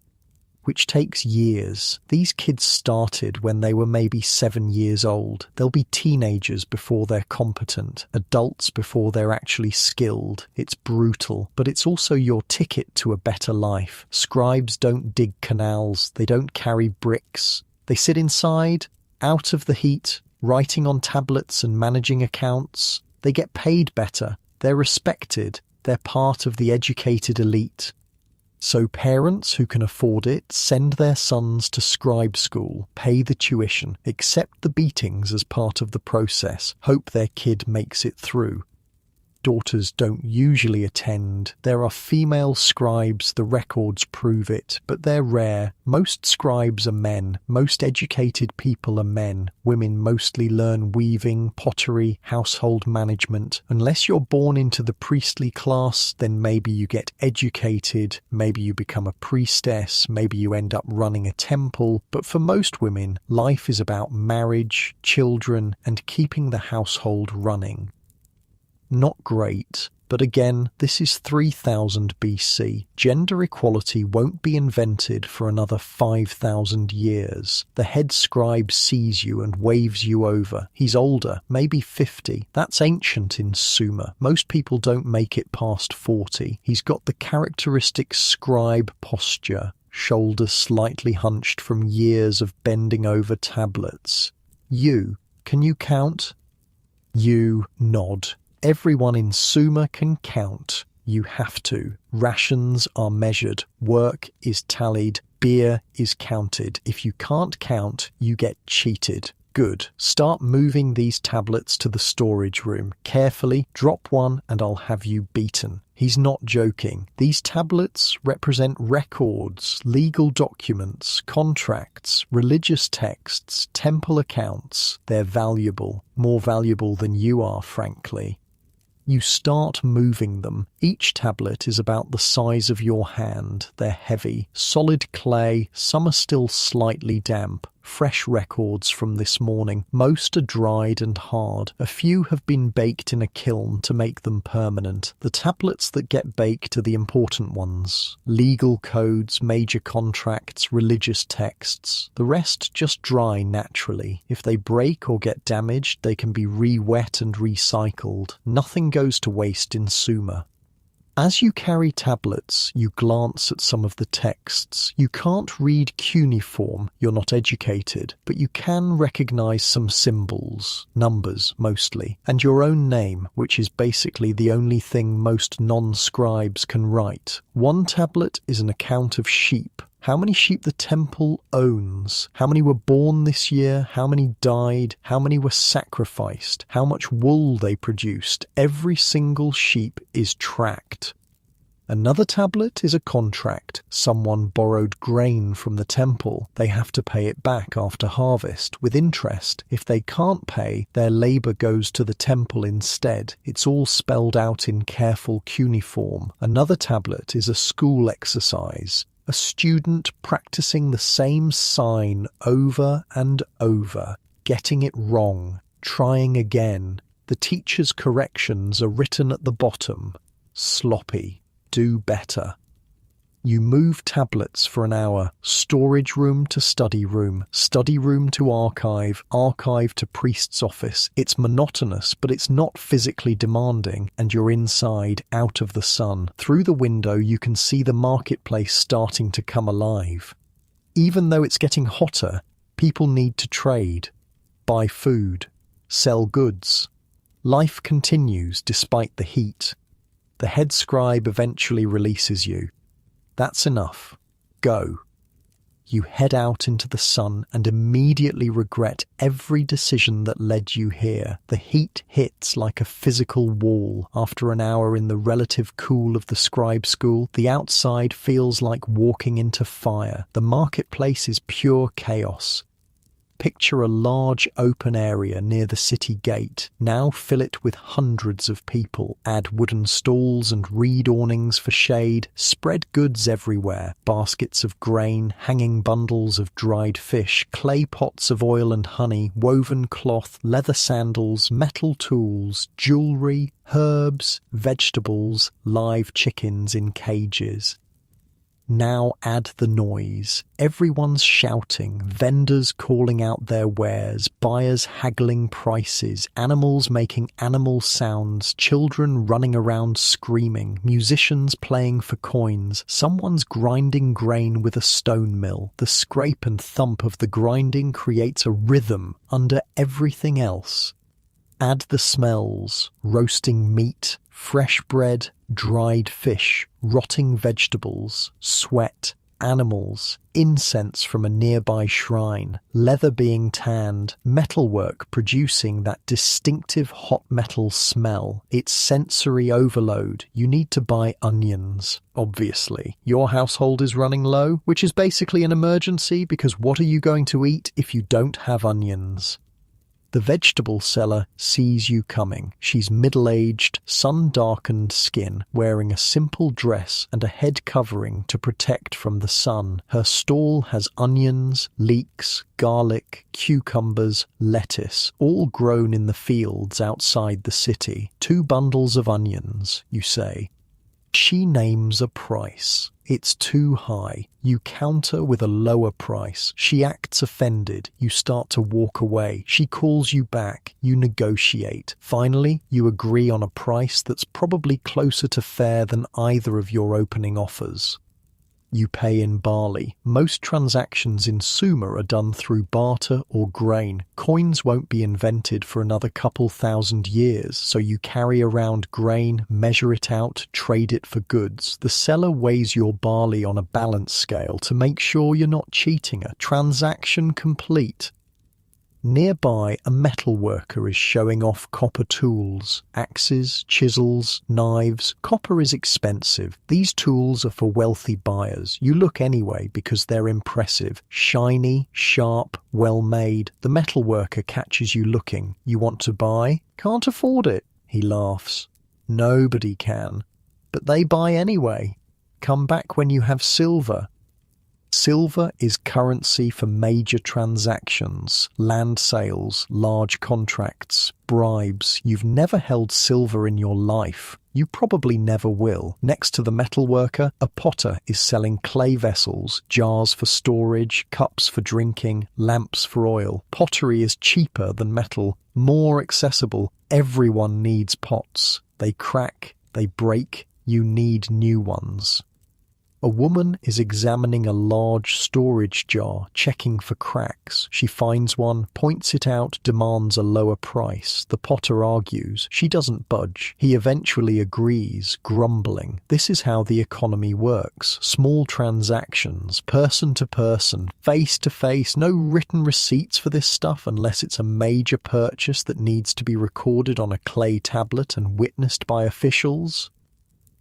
A: Which takes years. These kids started when they were maybe 7 years old. They'll be teenagers before they're competent, adults before they're actually skilled. It's brutal, but it's also your ticket to a better life. Scribes don't dig canals, they don't carry bricks. They sit inside, out of the heat, writing on tablets and managing accounts. They get paid better, they're respected, they're part of the educated elite. So parents who can afford it send their sons to scribe school, pay the tuition, accept the beatings as part of the process, hope their kid makes it through. Daughters don't usually attend. There are female scribes, the records prove it, but they're rare. Most scribes are men. Most educated people are men. Women mostly learn weaving, pottery, household management. Unless you're born into the priestly class, then maybe you get educated, maybe you become a priestess, maybe you end up running a temple. But for most women, life is about marriage, children, and keeping the household running. Not great, but again, this is 3000 BC. Gender equality won't be invented for another 5,000 years. The head scribe sees you and waves you over. He's older, maybe 50. That's ancient in Sumer. Most people don't make it past 40. He's got the characteristic scribe posture, shoulders slightly hunched from years of bending over tablets. You, can you count? You nod. Everyone in Sumer can count. You have to. Rations are measured. Work is tallied. Beer is counted. If you can't count, you get cheated. Good. Start moving these tablets to the storage room. Carefully, drop one and I'll have you beaten. He's not joking. These tablets represent records, legal documents, contracts, religious texts, temple accounts. They're valuable, more valuable than you are, frankly. You start moving them. Each tablet is about the size of your hand. They're heavy, solid clay. Some are still slightly damp. Fresh records from this morning. Most are dried and hard. A few have been baked in a kiln to make them permanent. The tablets that get baked are the important ones. Legal codes, major contracts, religious texts. The rest just dry naturally. If they break or get damaged, they can be re-wet and recycled. Nothing goes to waste in Sumer. As you carry tablets, you glance at some of the texts. You can't read cuneiform, you're not educated, but you can recognize some symbols, numbers mostly, and your own name, which is basically the only thing most non-scribes can write. One tablet is an account of sheep. How many sheep the temple owns, how many were born this year, how many died, how many were sacrificed, how much wool they produced. Every single sheep is tracked. Another tablet is a contract. Someone borrowed grain from the temple. They have to pay it back after harvest, with interest. If they can't pay, their labor goes to the temple instead. It's all spelled out in careful cuneiform. Another tablet is a school exercise. A student practicing the same sign over and over, getting it wrong, trying again. The teacher's corrections are written at the bottom. Sloppy. Do better. You move tablets for an hour. Storage room to study room to archive, archive to priest's office. It's monotonous, but it's not physically demanding, and you're inside, out of the sun. Through the window, you can see the marketplace starting to come alive. Even though it's getting hotter, people need to trade, buy food, sell goods. Life continues despite the heat. The head scribe eventually releases you. That's enough. Go. You head out into the sun and immediately regret every decision that led you here. The heat hits like a physical wall. After an hour in the relative cool of the scribe school, the outside feels like walking into fire. The marketplace is pure chaos. Picture a large open area near the city gate. Now fill it with hundreds of people. Add wooden stalls and reed awnings for shade. Spread goods everywhere. Baskets of grain, hanging bundles of dried fish, clay pots of oil and honey, woven cloth, leather sandals, metal tools, jewelry, herbs, vegetables, live chickens in cages. Now add the noise. Everyone's shouting, vendors calling out their wares, buyers haggling prices, animals making animal sounds, children running around screaming, musicians playing for coins, someone's grinding grain with a stone mill. The scrape and thump of the grinding creates a rhythm under everything else. Add the smells, roasting meat, fresh bread, dried fish, rotting vegetables, sweat, animals, incense from a nearby shrine, leather being tanned, metalwork producing that distinctive hot metal smell. It's sensory overload. You need to buy onions, obviously. Your household is running low, which is basically an emergency because what are you going to eat if you don't have onions? The vegetable seller sees you coming. She's middle-aged, sun-darkened skin, wearing a simple dress and a head covering to protect from the sun. Her stall has onions, leeks, garlic, cucumbers, lettuce, all grown in the fields outside the city. 2 bundles of onions, you say. She names a price. It's too high. You counter with a lower price. She acts offended. You start to walk away. She calls you back. You negotiate. Finally, you agree on a price that's probably closer to fair than either of your opening offers. You pay in barley. Most transactions in Sumer are done through barter or grain. Coins won't be invented for another couple thousand years, so you carry around grain, measure it out, trade it for goods. The seller weighs your barley on a balance scale to make sure you're not cheating. A transaction complete. Nearby, a metal worker is showing off copper tools, axes, chisels, knives. Copper is expensive. These tools are for wealthy buyers. You look anyway because they're impressive, shiny, sharp, well made. The metal worker catches you looking. You want to buy? Can't afford it. He laughs. Nobody can. But they buy anyway. Come back when you have silver. Silver is currency for major transactions, land sales, large contracts, bribes. You've never held silver in your life. You probably never will. Next to the metalworker, a potter is selling clay vessels, jars for storage, cups for drinking, lamps for oil. Pottery is cheaper than metal, more accessible. Everyone needs pots. They crack, they break. You need new ones. A woman is examining a large storage jar, checking for cracks. She finds one, points it out, demands a lower price. The potter argues. She doesn't budge. He eventually agrees, grumbling. This is how the economy works. Small transactions, person to person, face to face. No written receipts for this stuff unless it's a major purchase that needs to be recorded on a clay tablet and witnessed by officials.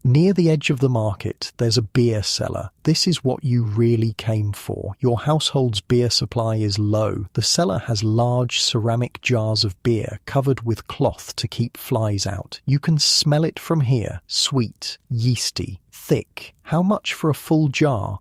A: Near the edge of the market, there's a beer cellar. This is what you really came for. Your household's beer supply is low. The cellar has large ceramic jars of beer covered with cloth to keep flies out. You can smell it from here. Sweet, yeasty, thick. How much for a full jar?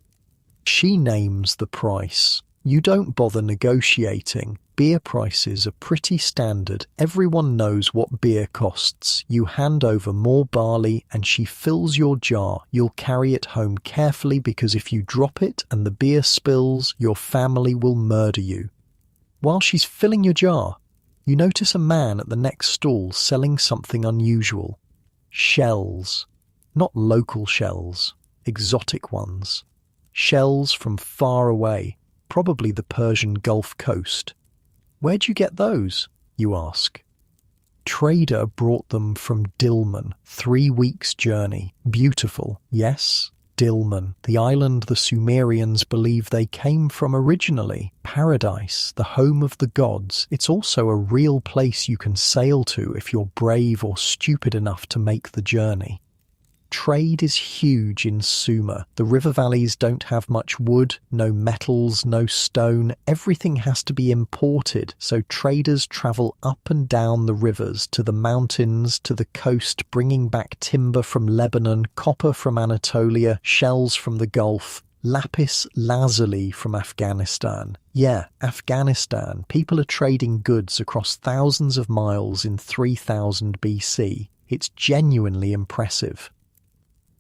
A: She names the price. You don't bother negotiating. Beer prices are pretty standard. Everyone knows what beer costs. You hand over more barley and she fills your jar. You'll carry it home carefully because if you drop it and the beer spills, your family will murder you. While she's filling your jar, you notice a man at the next stall selling something unusual. Shells. Not local shells, exotic ones. Shells from far away. Probably the Persian Gulf coast. Where'd you get those? You ask. Trader brought them from Dilmun, 3 weeks' journey. Beautiful, yes, Dilmun, the island the Sumerians believe they came from originally. Paradise, the home of the gods. It's also a real place you can sail to if you're brave or stupid enough to make the journey. Trade is huge in Sumer. The river valleys don't have much wood, no metals, no stone. Everything has to be imported, so traders travel up and down the rivers to the mountains, to the coast, bringing back timber from Lebanon, copper from Anatolia, shells from the Gulf, lapis lazuli from Afghanistan. Yeah, Afghanistan. People are trading goods across thousands of miles in 3000 BC. It's genuinely impressive.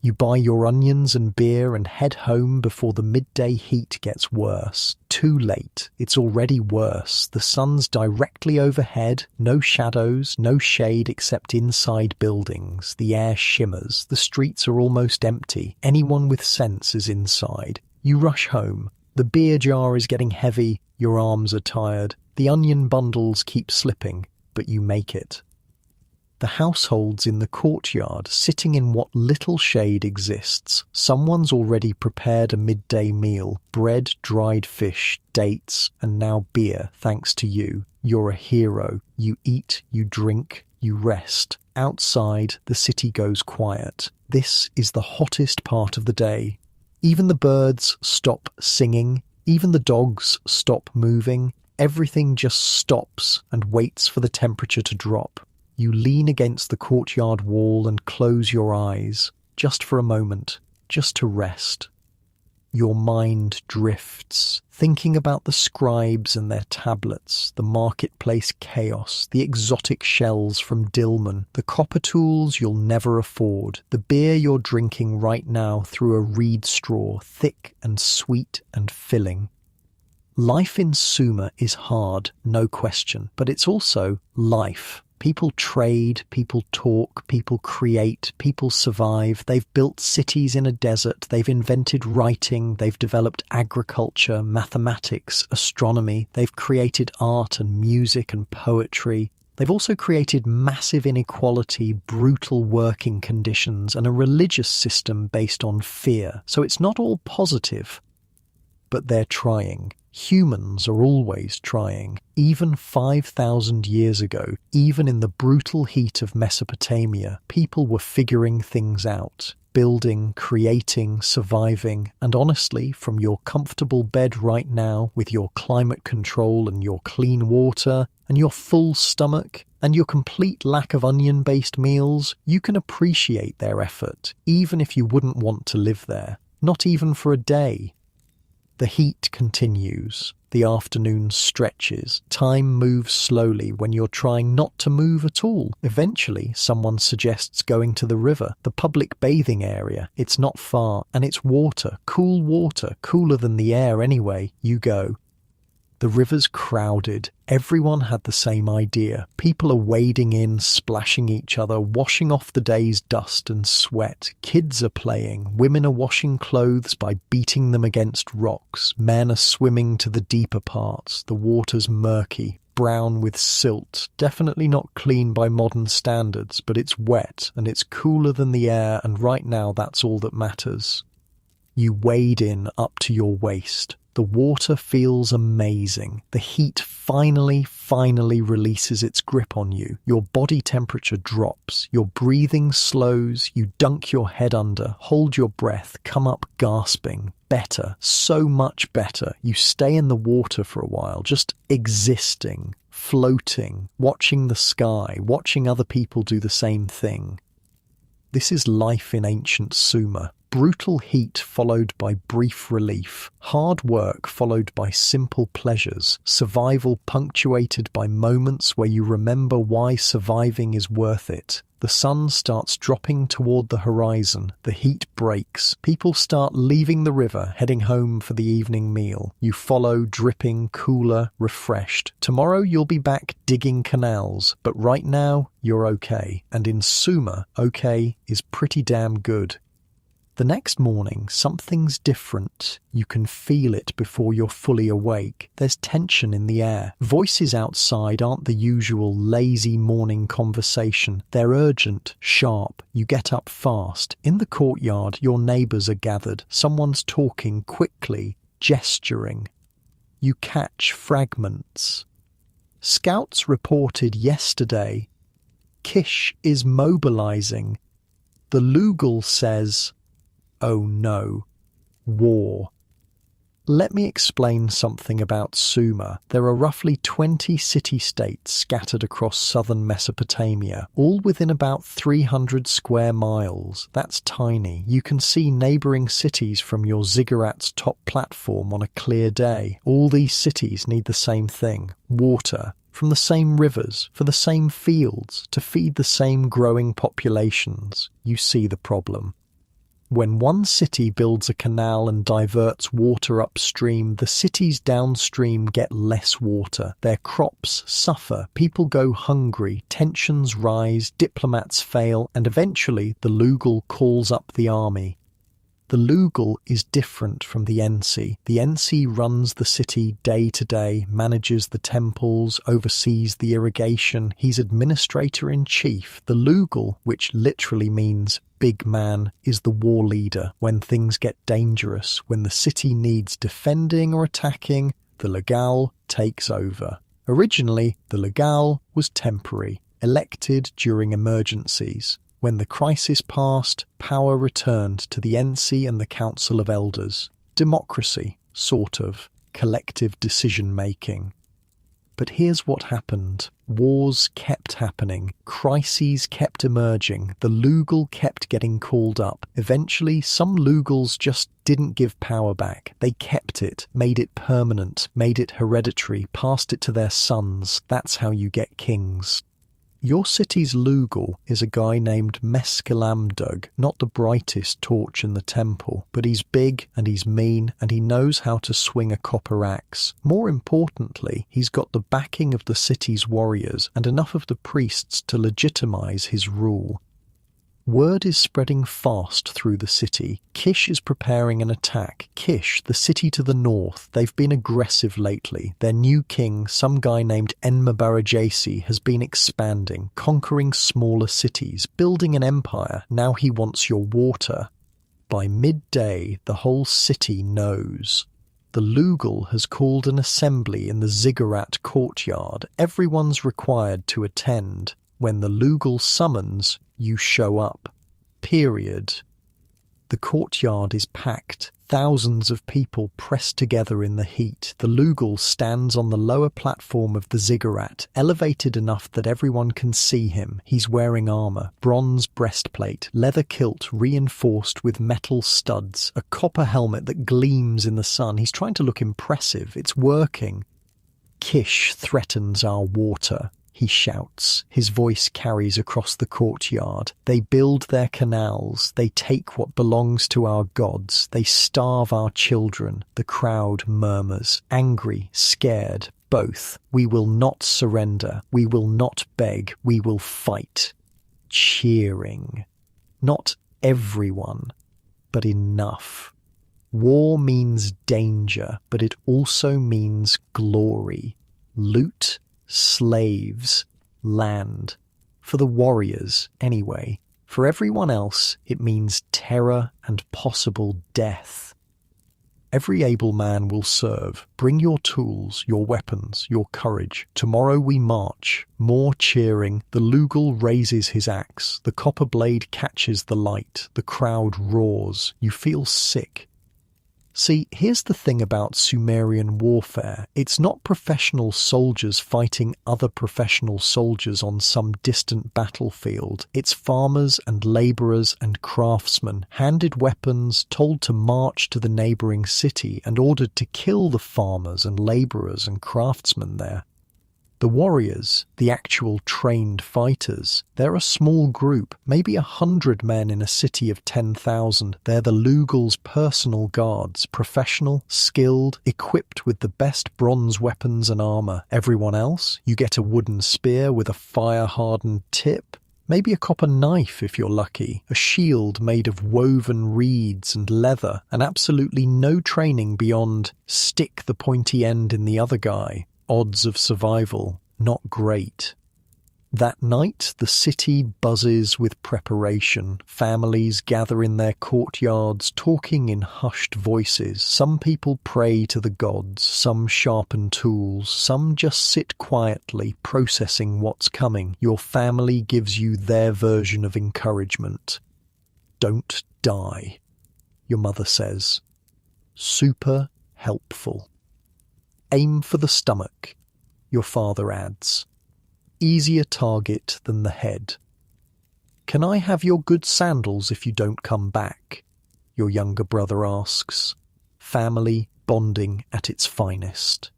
A: You buy your onions and beer and head home before the midday heat gets worse. Too late. It's already worse. The sun's directly overhead, no shadows, no shade except inside buildings. The air shimmers. The streets are almost empty. Anyone with sense is inside. You rush home. The beer jar is getting heavy. Your arms are tired. The onion bundles keep slipping, but you make it. The households in the courtyard, sitting in what little shade exists. Someone's already prepared a midday meal. Bread, dried fish, dates, and now beer, thanks to you. You're a hero. You eat, you drink, you rest. Outside, the city goes quiet. This is the hottest part of the day. Even the birds stop singing. Even the dogs stop moving. Everything just stops and waits for the temperature to drop. You lean against the courtyard wall and close your eyes, just for a moment, just to rest. Your mind drifts, thinking about the scribes and their tablets, the marketplace chaos, the exotic shells from Dilmun, the copper tools you'll never afford, the beer you're drinking right now through a reed straw, thick and sweet and filling. Life in Sumer is hard, no question, but it's also life. People trade, people talk, people create, people survive. They've built cities in a desert. They've invented writing. They've developed agriculture, mathematics, astronomy. They've created art and music and poetry. They've also created massive inequality, brutal working conditions, and a religious system based on fear. So it's not all positive. But they're trying. Humans are always trying. Even 5,000 years ago, even in the brutal heat of Mesopotamia, people were figuring things out. Building, creating, surviving, and honestly, from your comfortable bed right now with your climate control and your clean water and your full stomach and your complete lack of onion-based meals, you can appreciate their effort, even if you wouldn't want to live there, not even for a day. The heat continues. The afternoon stretches. Time moves slowly when you're trying not to move at all. Eventually, someone suggests going to the river, the public bathing area. It's not far, and it's water, cooler than the air anyway. You go. The river's crowded. Everyone had the same idea. People are wading in, splashing each other, washing off the day's dust and sweat. Kids are playing. Women are washing clothes by beating them against rocks. Men are swimming to the deeper parts. The water's murky, brown with silt. Definitely not clean by modern standards, but it's wet and it's cooler than the air, and right now that's all that matters. You wade in up to your waist. The water feels amazing. The heat finally releases its grip on you. Your body temperature drops. Your breathing slows. You dunk your head under, hold your breath, come up gasping. Better, so much better. You stay in the water for a while, just existing, floating, watching the sky, watching other people do the same thing. This is life in ancient Sumer. Brutal heat followed by brief relief, hard work followed by simple pleasures, survival punctuated by moments where you remember why surviving is worth it. The sun starts dropping toward the horizon, the heat breaks, people start leaving the river, heading home for the evening meal. You follow, dripping, cooler, refreshed. Tomorrow you'll be back digging canals, but right now you're okay. And in Sumer, okay is pretty damn good. The next morning, something's different. You can feel it before you're fully awake. There's tension in the air. Voices outside aren't the usual lazy morning conversation. They're urgent, sharp. You get up fast. In the courtyard, your neighbours are gathered. Someone's talking quickly, gesturing. You catch fragments. Scouts reported yesterday. Kish is mobilizing. The Lugal says, "Oh no, war." Let me explain something about Sumer. There are roughly 20 city-states scattered across southern Mesopotamia, all within about 300 square miles. That's tiny. You can see neighbouring cities from your ziggurat's top platform on a clear day. All these cities need the same thing: water. From the same rivers, for the same fields, to feed the same growing populations. You see the problem. When one city builds a canal and diverts water upstream, the cities downstream get less water. Their crops suffer, people go hungry, tensions rise, diplomats fail, and eventually the Lugal calls up the army. The Lugal is different from the Ensi. The Ensi runs the city day to day, manages the temples, oversees the irrigation. He's administrator-in-chief. The Lugal, which literally means big man, is the war leader. When things get dangerous, when the city needs defending or attacking, the Lugal takes over. Originally, the Lugal was temporary, elected during emergencies. When the crisis passed, power returned to the Ensi and the Council of Elders. Democracy, sort of. Collective decision-making. But here's what happened. Wars kept happening. Crises kept emerging. The Lugal kept getting called up. Eventually, some Lugals just didn't give power back. They kept it, made it permanent, made it hereditary, passed it to their sons. That's how you get kings. Your city's Lugal is a guy named Mescalamdug, not the brightest torch in the temple, but he's big and he's mean and he knows how to swing a copper axe. More importantly, he's got the backing of the city's warriors and enough of the priests to legitimize his rule. Word is spreading fast through the city. Kish is preparing an attack. Kish, the city to the north, they've been aggressive lately. Their new king, some guy named Enmabarajesi, has been expanding, conquering smaller cities, building an empire. Now he wants your water. By midday, the whole city knows. The Lugal has called an assembly in the ziggurat courtyard. Everyone's required to attend. When the Lugal summons, you show up. Period. The courtyard is packed. Thousands of people press together in the heat. The Lugal stands on the lower platform of the ziggurat, elevated enough that everyone can see him. He's wearing armor, bronze breastplate, leather kilt reinforced with metal studs, a copper helmet that gleams in the sun. He's trying to look impressive. It's working. Kish threatens our water. He shouts. His voice carries across the courtyard. They build their canals. They take what belongs to our gods. They starve our children. The crowd murmurs. Angry, scared, both. We will not surrender. We will not beg. We will fight. Cheering. Not everyone, but enough. War means danger, but it also means glory. Loot, slaves, land. For the warriors, anyway. For everyone else, it means terror and possible death. Every able man will serve. Bring your tools, your weapons, your courage. Tomorrow we march. More cheering. The Lugal raises his axe. The copper blade catches the light. The crowd roars. You feel sick. See, here's the thing about Sumerian warfare. It's not professional soldiers fighting other professional soldiers on some distant battlefield. It's farmers and labourers and craftsmen, handed weapons, told to march to the neighbouring city and ordered to kill the farmers and labourers and craftsmen there. The warriors, the actual trained fighters, they're a small group, maybe 100 men in a city of 10,000. They're the Lugal's personal guards, professional, skilled, equipped with the best bronze weapons and armour. Everyone else, you get a wooden spear with a fire-hardened tip. Maybe a copper knife if you're lucky, a shield made of woven reeds and leather, and absolutely no training beyond stick the pointy end in the other guy. Odds of survival, not great. That night, the city buzzes with preparation. Families gather in their courtyards, talking in hushed voices. Some people pray to the gods, some sharpen tools, some just sit quietly, processing what's coming. Your family gives you their version of encouragement. Don't die, your mother says. Super helpful. Aim for the stomach, your father adds. Easier target than the head. Can I have your good sandals if you don't come back? Your younger brother asks. Family bonding at its finest.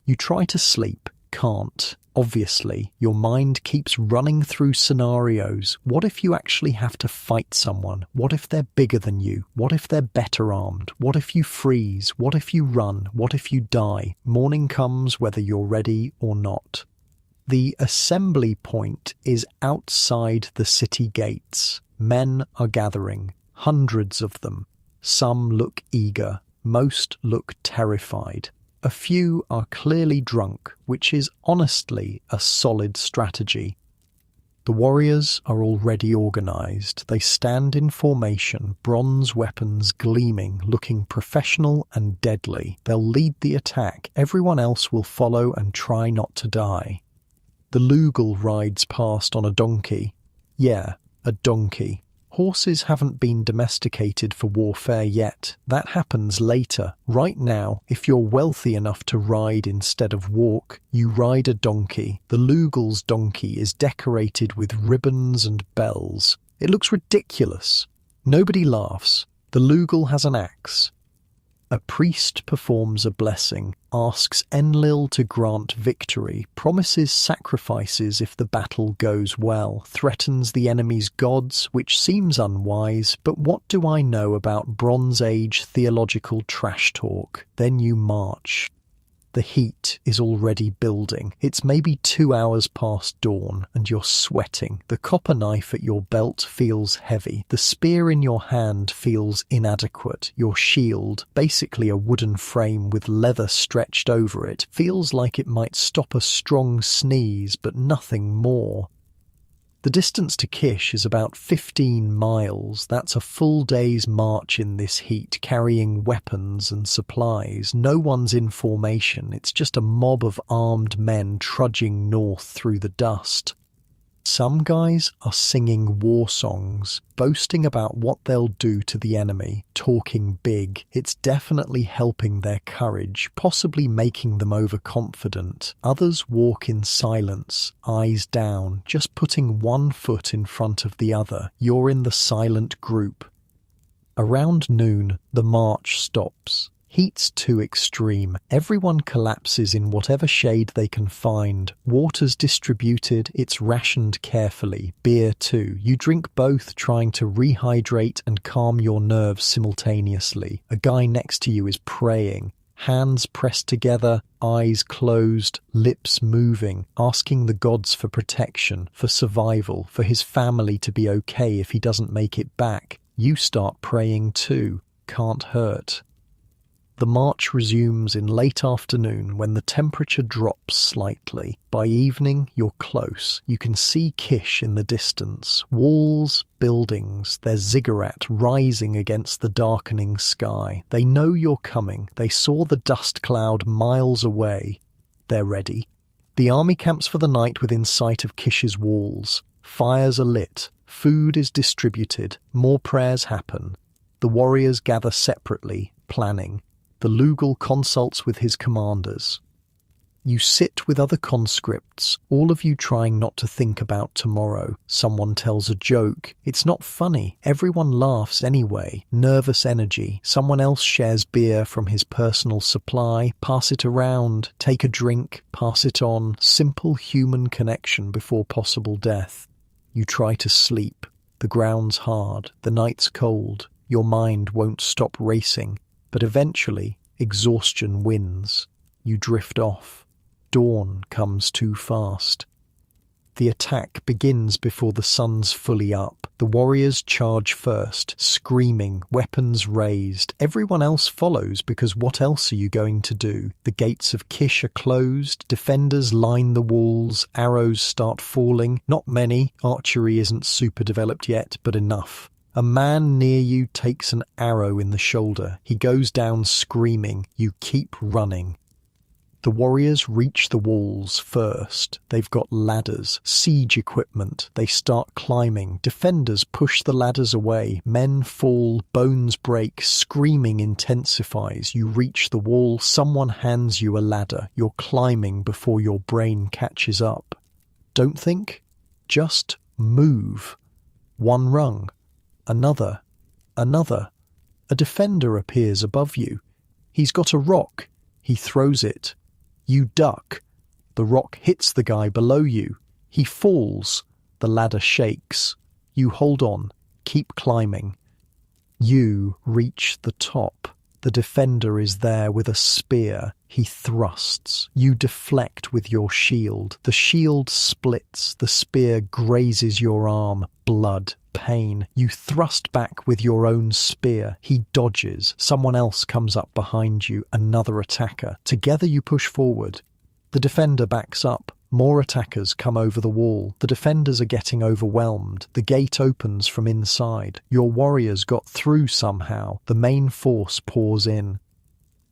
A: You try to sleep, can't. Obviously, your mind keeps running through scenarios. What if you actually have to fight someone? What if they're bigger than you? What if they're better armed? What if you freeze? What if you run? What if you die? Morning comes whether you're ready or not. The assembly point is outside the city gates. Men are gathering, hundreds of them. Some look eager, most look terrified. A few are clearly drunk, which is honestly a solid strategy. The warriors are already organised. They stand in formation, bronze weapons gleaming, looking professional and deadly. They'll lead the attack. Everyone else will follow and try not to die. The Lugal rides past on a donkey. Yeah, a donkey. Horses haven't been domesticated for warfare yet. That happens later. Right now, if you're wealthy enough to ride instead of walk, you ride a donkey. The Lugal's donkey is decorated with ribbons and bells. It looks ridiculous. Nobody laughs. The Lugal has an axe. A priest performs a blessing, asks Enlil to grant victory, promises sacrifices if the battle goes well, threatens the enemy's gods, which seems unwise, but what do I know about Bronze Age theological trash talk? Then you march. The heat is already building. It's maybe 2 hours past dawn, and you're sweating. The copper knife at your belt feels heavy. The spear in your hand feels inadequate. Your shield, basically a wooden frame with leather stretched over it, feels like it might stop a strong sneeze, but nothing more. The distance to Kish is about 15 miles. That's a full day's march in this heat, carrying weapons and supplies. No one's in formation. It's just a mob of armed men trudging north through the dust. Some guys are singing war songs, boasting about what they'll do to the enemy, talking big. It's definitely helping their courage, possibly making them overconfident. Others walk in silence, eyes down, just putting one foot in front of the other. You're in the silent group. Around noon, the march stops. Heat's too extreme. Everyone collapses in whatever shade they can find. Water's distributed, it's rationed carefully. Beer too. You drink both, trying to rehydrate and calm your nerves simultaneously. A guy next to you is praying. Hands pressed together, eyes closed, lips moving, asking the gods for protection, for survival, for his family to be okay if he doesn't make it back. You start praying too. Can't hurt. The march resumes in late afternoon when the temperature drops slightly. By evening, you're close. You can see Kish in the distance. Walls, buildings, their ziggurat rising against the darkening sky. They know you're coming. They saw the dust cloud miles away. They're ready. The army camps for the night within sight of Kish's walls. Fires are lit. Food is distributed. More prayers happen. The warriors gather separately, planning. The Lugal consults with his commanders. You sit with other conscripts, all of you trying not to think about tomorrow. Someone tells a joke. It's not funny. Everyone laughs anyway. Nervous energy. Someone else shares beer from his personal supply. Pass it around. Take a drink. Pass it on. Simple human connection before possible death. You try to sleep. The ground's hard. The night's cold. Your mind won't stop racing. But eventually, exhaustion wins. You drift off. Dawn comes too fast. The attack begins before the sun's fully up. The warriors charge first, screaming, weapons raised. Everyone else follows because what else are you going to do? The gates of Kish are closed. Defenders line the walls. Arrows start falling. Not many. Archery isn't super developed yet, but enough. A man near you takes an arrow in the shoulder. He goes down screaming. You keep running. The warriors reach the walls first. They've got ladders, siege equipment. They start climbing. Defenders push the ladders away. Men fall, bones break. Screaming intensifies. You reach the wall. Someone hands you a ladder. You're climbing before your brain catches up. Don't think. Just move. One rung. Another. A defender appears above you. He's got a rock. He throws it. You duck. The rock hits the guy below you. He falls. The ladder shakes. You hold on. Keep climbing. You reach the top. The defender is there with a spear. He thrusts. You deflect with your shield. The shield splits. The spear grazes your arm. Blood. Pain. You thrust back with your own spear. He dodges. Someone else comes up behind you. Another attacker. Together you push forward. The defender backs up. More attackers come over the wall. The defenders are getting overwhelmed. The gate opens from inside. Your warriors got through somehow. The main force pours in.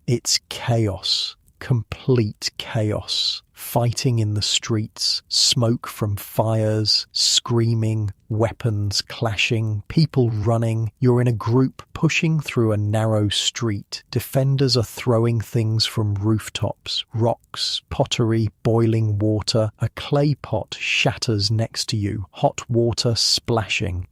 A: It's chaos. Complete chaos. Fighting in the streets, smoke from fires, screaming, weapons clashing, people running. You're in a group pushing through a narrow street. Defenders are throwing things from rooftops, rocks, pottery, boiling water. A clay pot shatters next to you, hot water splashing.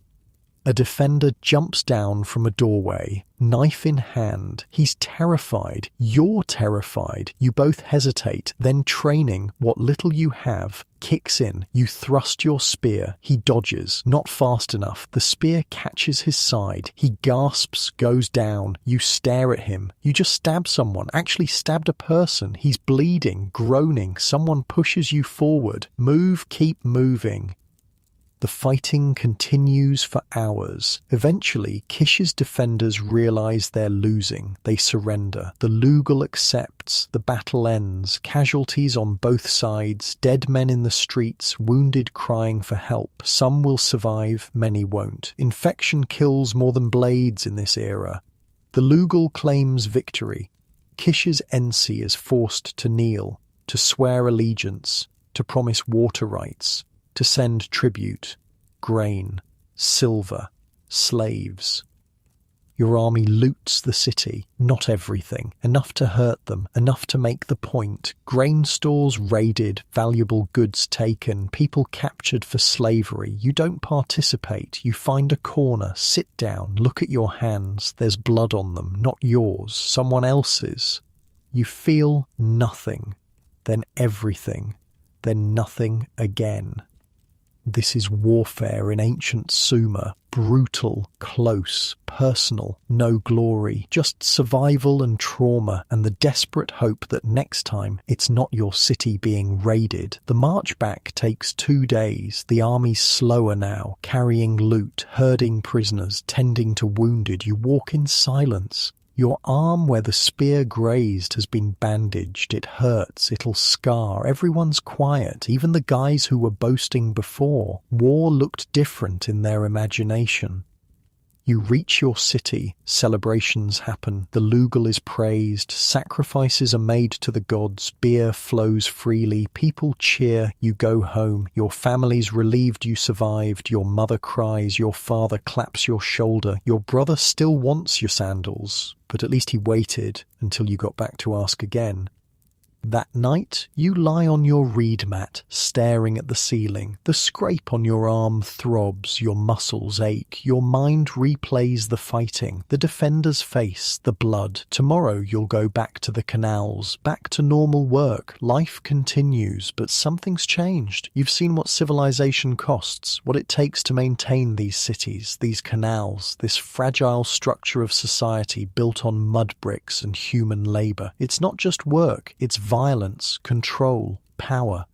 A: A defender jumps down from a doorway, knife in hand. He's terrified. You're terrified. You both hesitate. Then training, what little you have, kicks in. You thrust your spear. He dodges. Not fast enough. The spear catches his side. He gasps, goes down. You stare at him. You just stabbed someone. Actually stabbed a person. He's bleeding, groaning. Someone pushes you forward. Move, keep moving. The fighting continues for hours. Eventually, Kish's defenders realize they're losing. They surrender. The Lugal accepts. The battle ends. Casualties on both sides. Dead men in the streets. Wounded crying for help. Some will survive, many won't. Infection kills more than blades in this era. The Lugal claims victory. Kish's Ensi is forced to kneel, to swear allegiance, to promise water rights, to send tribute, grain, silver, slaves. Your army loots the city, not everything, enough to hurt them, enough to make the point. Grain stores raided, valuable goods taken, people captured for slavery. You don't participate. You find a corner, sit down, look at your hands. There's blood on them, not yours, someone else's. You feel nothing, then everything, then nothing again. This is warfare in ancient Sumer, brutal, close, personal, no glory, just survival and trauma and the desperate hope that next time it's not your city being raided. The march back takes 2 days. The army's slower now, carrying loot, herding prisoners, tending to wounded. You walk in silence. Your arm where the spear grazed has been bandaged. It hurts. It'll scar. Everyone's quiet, even the guys who were boasting before. War looked different in their imagination. You reach your city, celebrations happen, the Lugal is praised, sacrifices are made to the gods, beer flows freely, people cheer, you go home, your family's relieved you survived, your mother cries, your father claps your shoulder, your brother still wants your sandals, but at least he waited until you got back to ask again. That night, you lie on your reed mat, staring at the ceiling. The scrape on your arm throbs, your muscles ache, your mind replays the fighting, the defender's face, the blood. Tomorrow you'll go back to the canals, back to normal work. Life continues, but something's changed. You've seen what civilization costs, what it takes to maintain these cities, these canals, this fragile structure of society built on mud bricks and human labor. It's not just work, it's violence, control, power.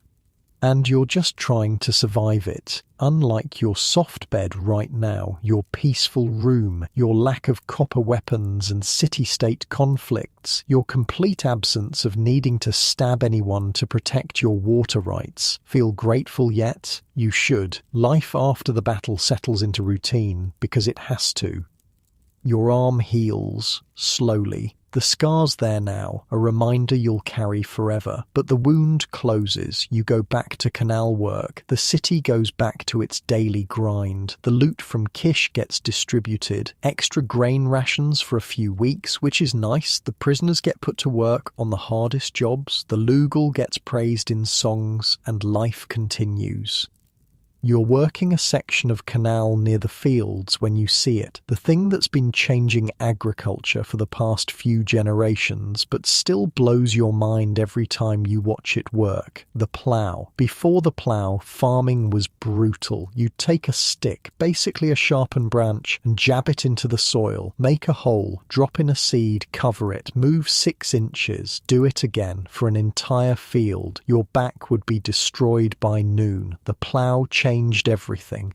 A: And you're just trying to survive it. Unlike your soft bed right now, your peaceful room, your lack of copper weapons and city-state conflicts, your complete absence of needing to stab anyone to protect your water rights. Feel grateful yet? You should. Life after the battle settles into routine, because it has to. Your arm heals, slowly. The scar's there now, a reminder you'll carry forever. But the wound closes, you go back to canal work, the city goes back to its daily grind, the loot from Kish gets distributed, extra grain rations for a few weeks, which is nice, the prisoners get put to work on the hardest jobs, the Lugal gets praised in songs, and life continues. You're working a section of canal near the fields when you see it, the thing that's been changing agriculture for the past few generations, but still blows your mind every time you watch it work. The plough. Before the plough, farming was brutal. You'd take a stick, basically a sharpened branch, and jab it into the soil, make a hole, drop in a seed, cover it, move 6 inches, do it again for an entire field. Your back would be destroyed by noon. The plough changed everything.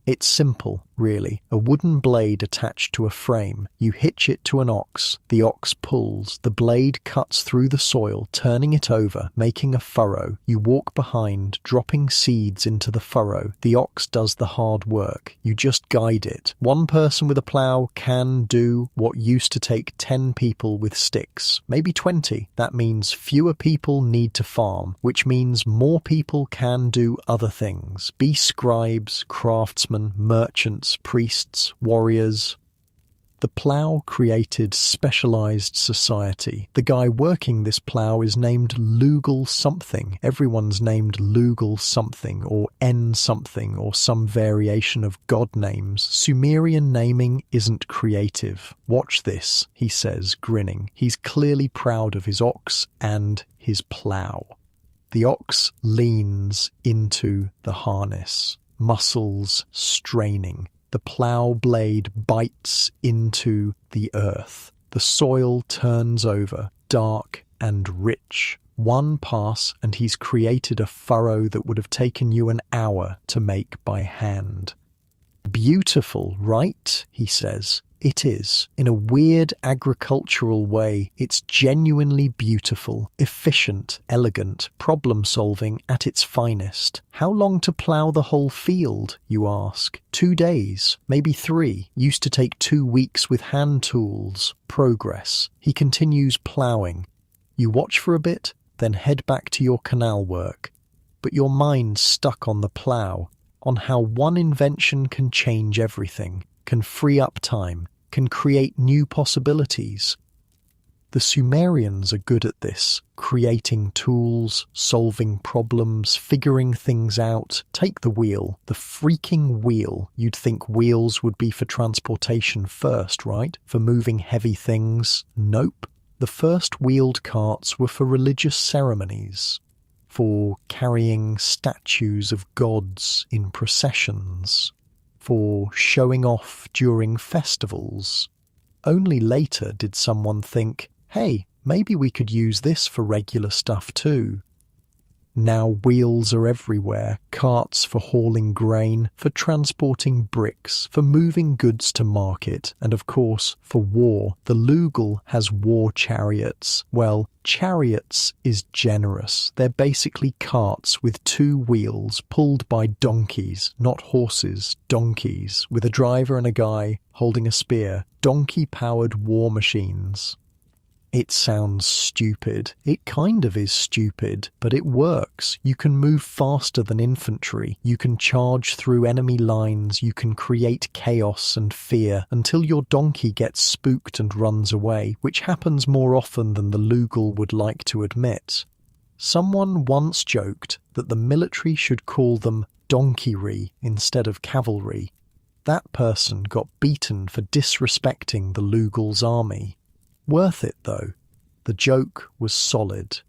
A: It's simple, really. A wooden blade attached to a frame. You hitch it to an ox. The ox pulls. The blade cuts through the soil, turning it over, making a furrow. You walk behind, dropping seeds into the furrow. The ox does the hard work. You just guide it. One person with a plough can do what used to take 10 people with sticks. Maybe 20. That means fewer people need to farm, which means more people can do other things. Be scribes, craftsmen, merchants, priests, warriors. The plough created specialized society. The guy working this plough is named Lugal something. Everyone's named Lugal something or N something or some variation of god names. Sumerian naming isn't creative. Watch this, he says, grinning. He's clearly proud of his ox and his plough. The ox leans into the harness, muscles straining. The plough blade bites into the earth. The soil turns over, dark and rich. One pass and he's created a furrow that would have taken you an hour to make by hand. Beautiful, right? He says. It is. In a weird agricultural way, it's genuinely beautiful, efficient, elegant, problem-solving at its finest. How long to plough the whole field, you ask? 2 days, maybe 3. Used to take 2 weeks with hand tools. Progress. He continues ploughing. You watch for a bit, then head back to your canal work. But your mind's stuck on the plough, on how one invention can change everything, can free up time, can create new possibilities. The Sumerians are good at this, creating tools, solving problems, figuring things out. Take the wheel, the freaking wheel. You'd think wheels would be for transportation first, right? For moving heavy things. Nope. The first wheeled carts were for religious ceremonies, for carrying statues of gods in processions, for showing off during festivals. Only later did someone think, hey, maybe we could use this for regular stuff too. Now wheels are everywhere, carts for hauling grain, for transporting bricks, for moving goods to market, and of course, for war. The Lugal has war chariots. Well, chariots is generous. They're basically carts with 2 wheels pulled by donkeys, not horses, donkeys, with a driver and a guy holding a spear. Donkey-powered war machines. It sounds stupid. It kind of is stupid, but it works. You can move faster than infantry. You can charge through enemy lines. You can create chaos and fear until your donkey gets spooked and runs away, which happens more often than the Lugal would like to admit. Someone once joked that the military should call them donkeyry instead of cavalry. That person got beaten for disrespecting the Lugal's army. Worth it, though. The joke was solid.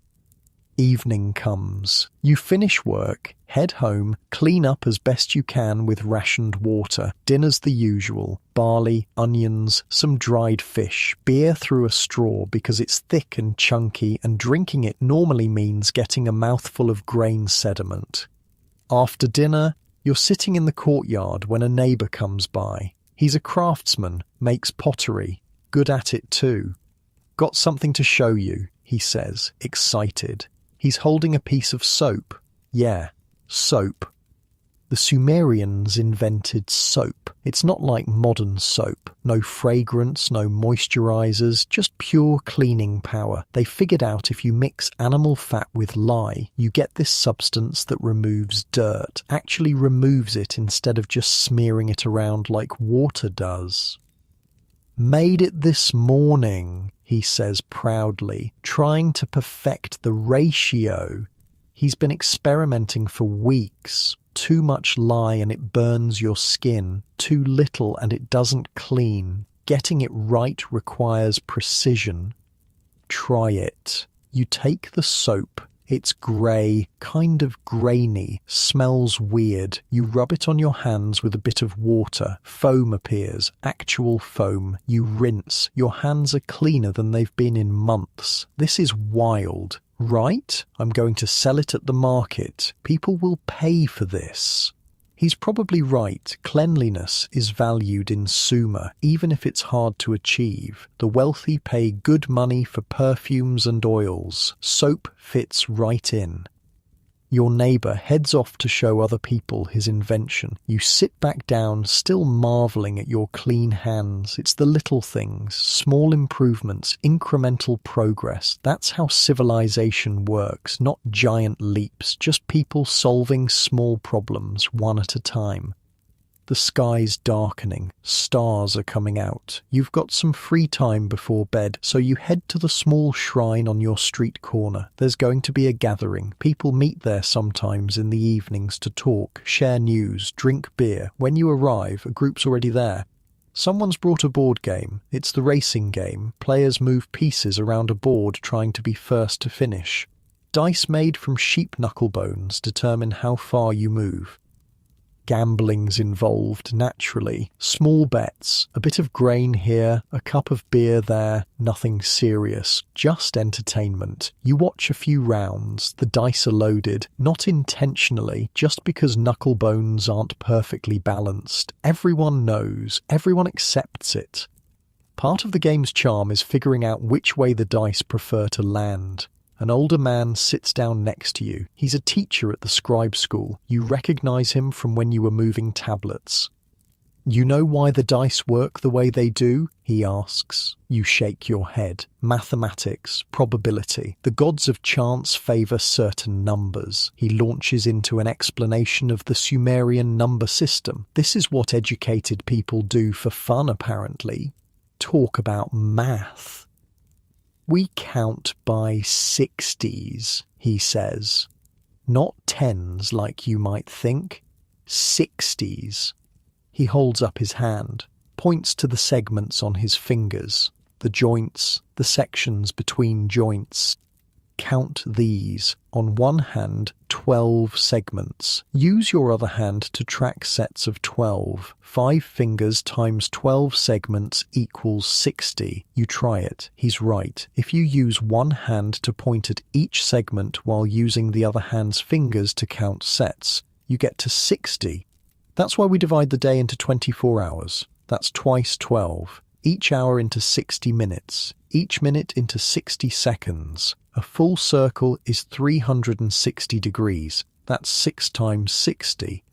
A: Evening comes. You finish work, head home, clean up as best you can with rationed water. Dinner's the usual. Barley, onions, some dried fish, beer through a straw because it's thick and chunky, and drinking it normally means getting a mouthful of grain sediment. After dinner, you're sitting in the courtyard when a neighbour comes by. He's a craftsman, makes pottery. Good at it too. Got something to show you, he says, excited. He's holding a piece of soap. Yeah, soap. The Sumerians invented soap. It's not like modern soap. No fragrance, no moisturizers, just pure cleaning power. They figured out if you mix animal fat with lye, you get this substance that removes dirt, actually removes it instead of just smearing it around like water does. Made it this morning, he says proudly, trying to perfect the ratio. He's been experimenting for weeks. Too much lye and it burns your skin. Too little and it doesn't clean. Getting it right requires precision. Try it. You take the soap. It's grey, kind of grainy, smells weird. You rub it on your hands with a bit of water. Foam appears, actual foam. You rinse. Your hands are cleaner than they've been in months. This is wild, right? I'm going to sell it at the market. People will pay for this. He's probably right. Cleanliness is valued in Sumer, even if it's hard to achieve. The wealthy pay good money for perfumes and oils. Soap fits right in. Your neighbour heads off to show other people his invention. You sit back down, still marvelling at your clean hands. It's the little things, small improvements, incremental progress. That's how civilization works, not giant leaps, just people solving small problems one at a time. The sky's darkening, stars are coming out. You've got some free time before bed, so you head to the small shrine on your street corner. There's going to be a gathering. People meet there sometimes in the evenings to talk, share news, drink beer. When you arrive, a group's already there. Someone's brought a board game. It's the racing game. Players move pieces around a board trying to be first to finish. Dice made from sheep knuckle bones determine how far you move. Gambling's involved, naturally. Small bets, a bit of grain here, a cup of beer there, nothing serious, just entertainment. You watch a few rounds, the dice are loaded, not intentionally, just because knuckle bones aren't perfectly balanced. Everyone knows, everyone accepts it. Part of the game's charm is figuring out which way the dice prefer to land. An older man sits down next to you. He's a teacher at the scribe school. You recognize him from when you were moving tablets. You know why the dice work the way they do? He asks. You shake your head. Mathematics, probability. The gods of chance favor certain numbers. He launches into an explanation of the Sumerian number system. This is what educated people do for fun, apparently. Talk about math. We count by 60s, he says. Not tens like you might think. 60s. He holds up his hand, points to the segments on his fingers, the joints, the sections between joints. Count these. On one hand, 12 segments. Use your other hand to track sets of 12. 5 fingers times 12 segments equals 60. You try it. He's right. If you use one hand to point at each segment while using the other hand's fingers to count sets, you get to 60. That's why we divide the day into 24 hours. That's twice 12. Each hour into 60 minutes. Each minute into 60 seconds. A full circle is 360 degrees. That's 6 times 60.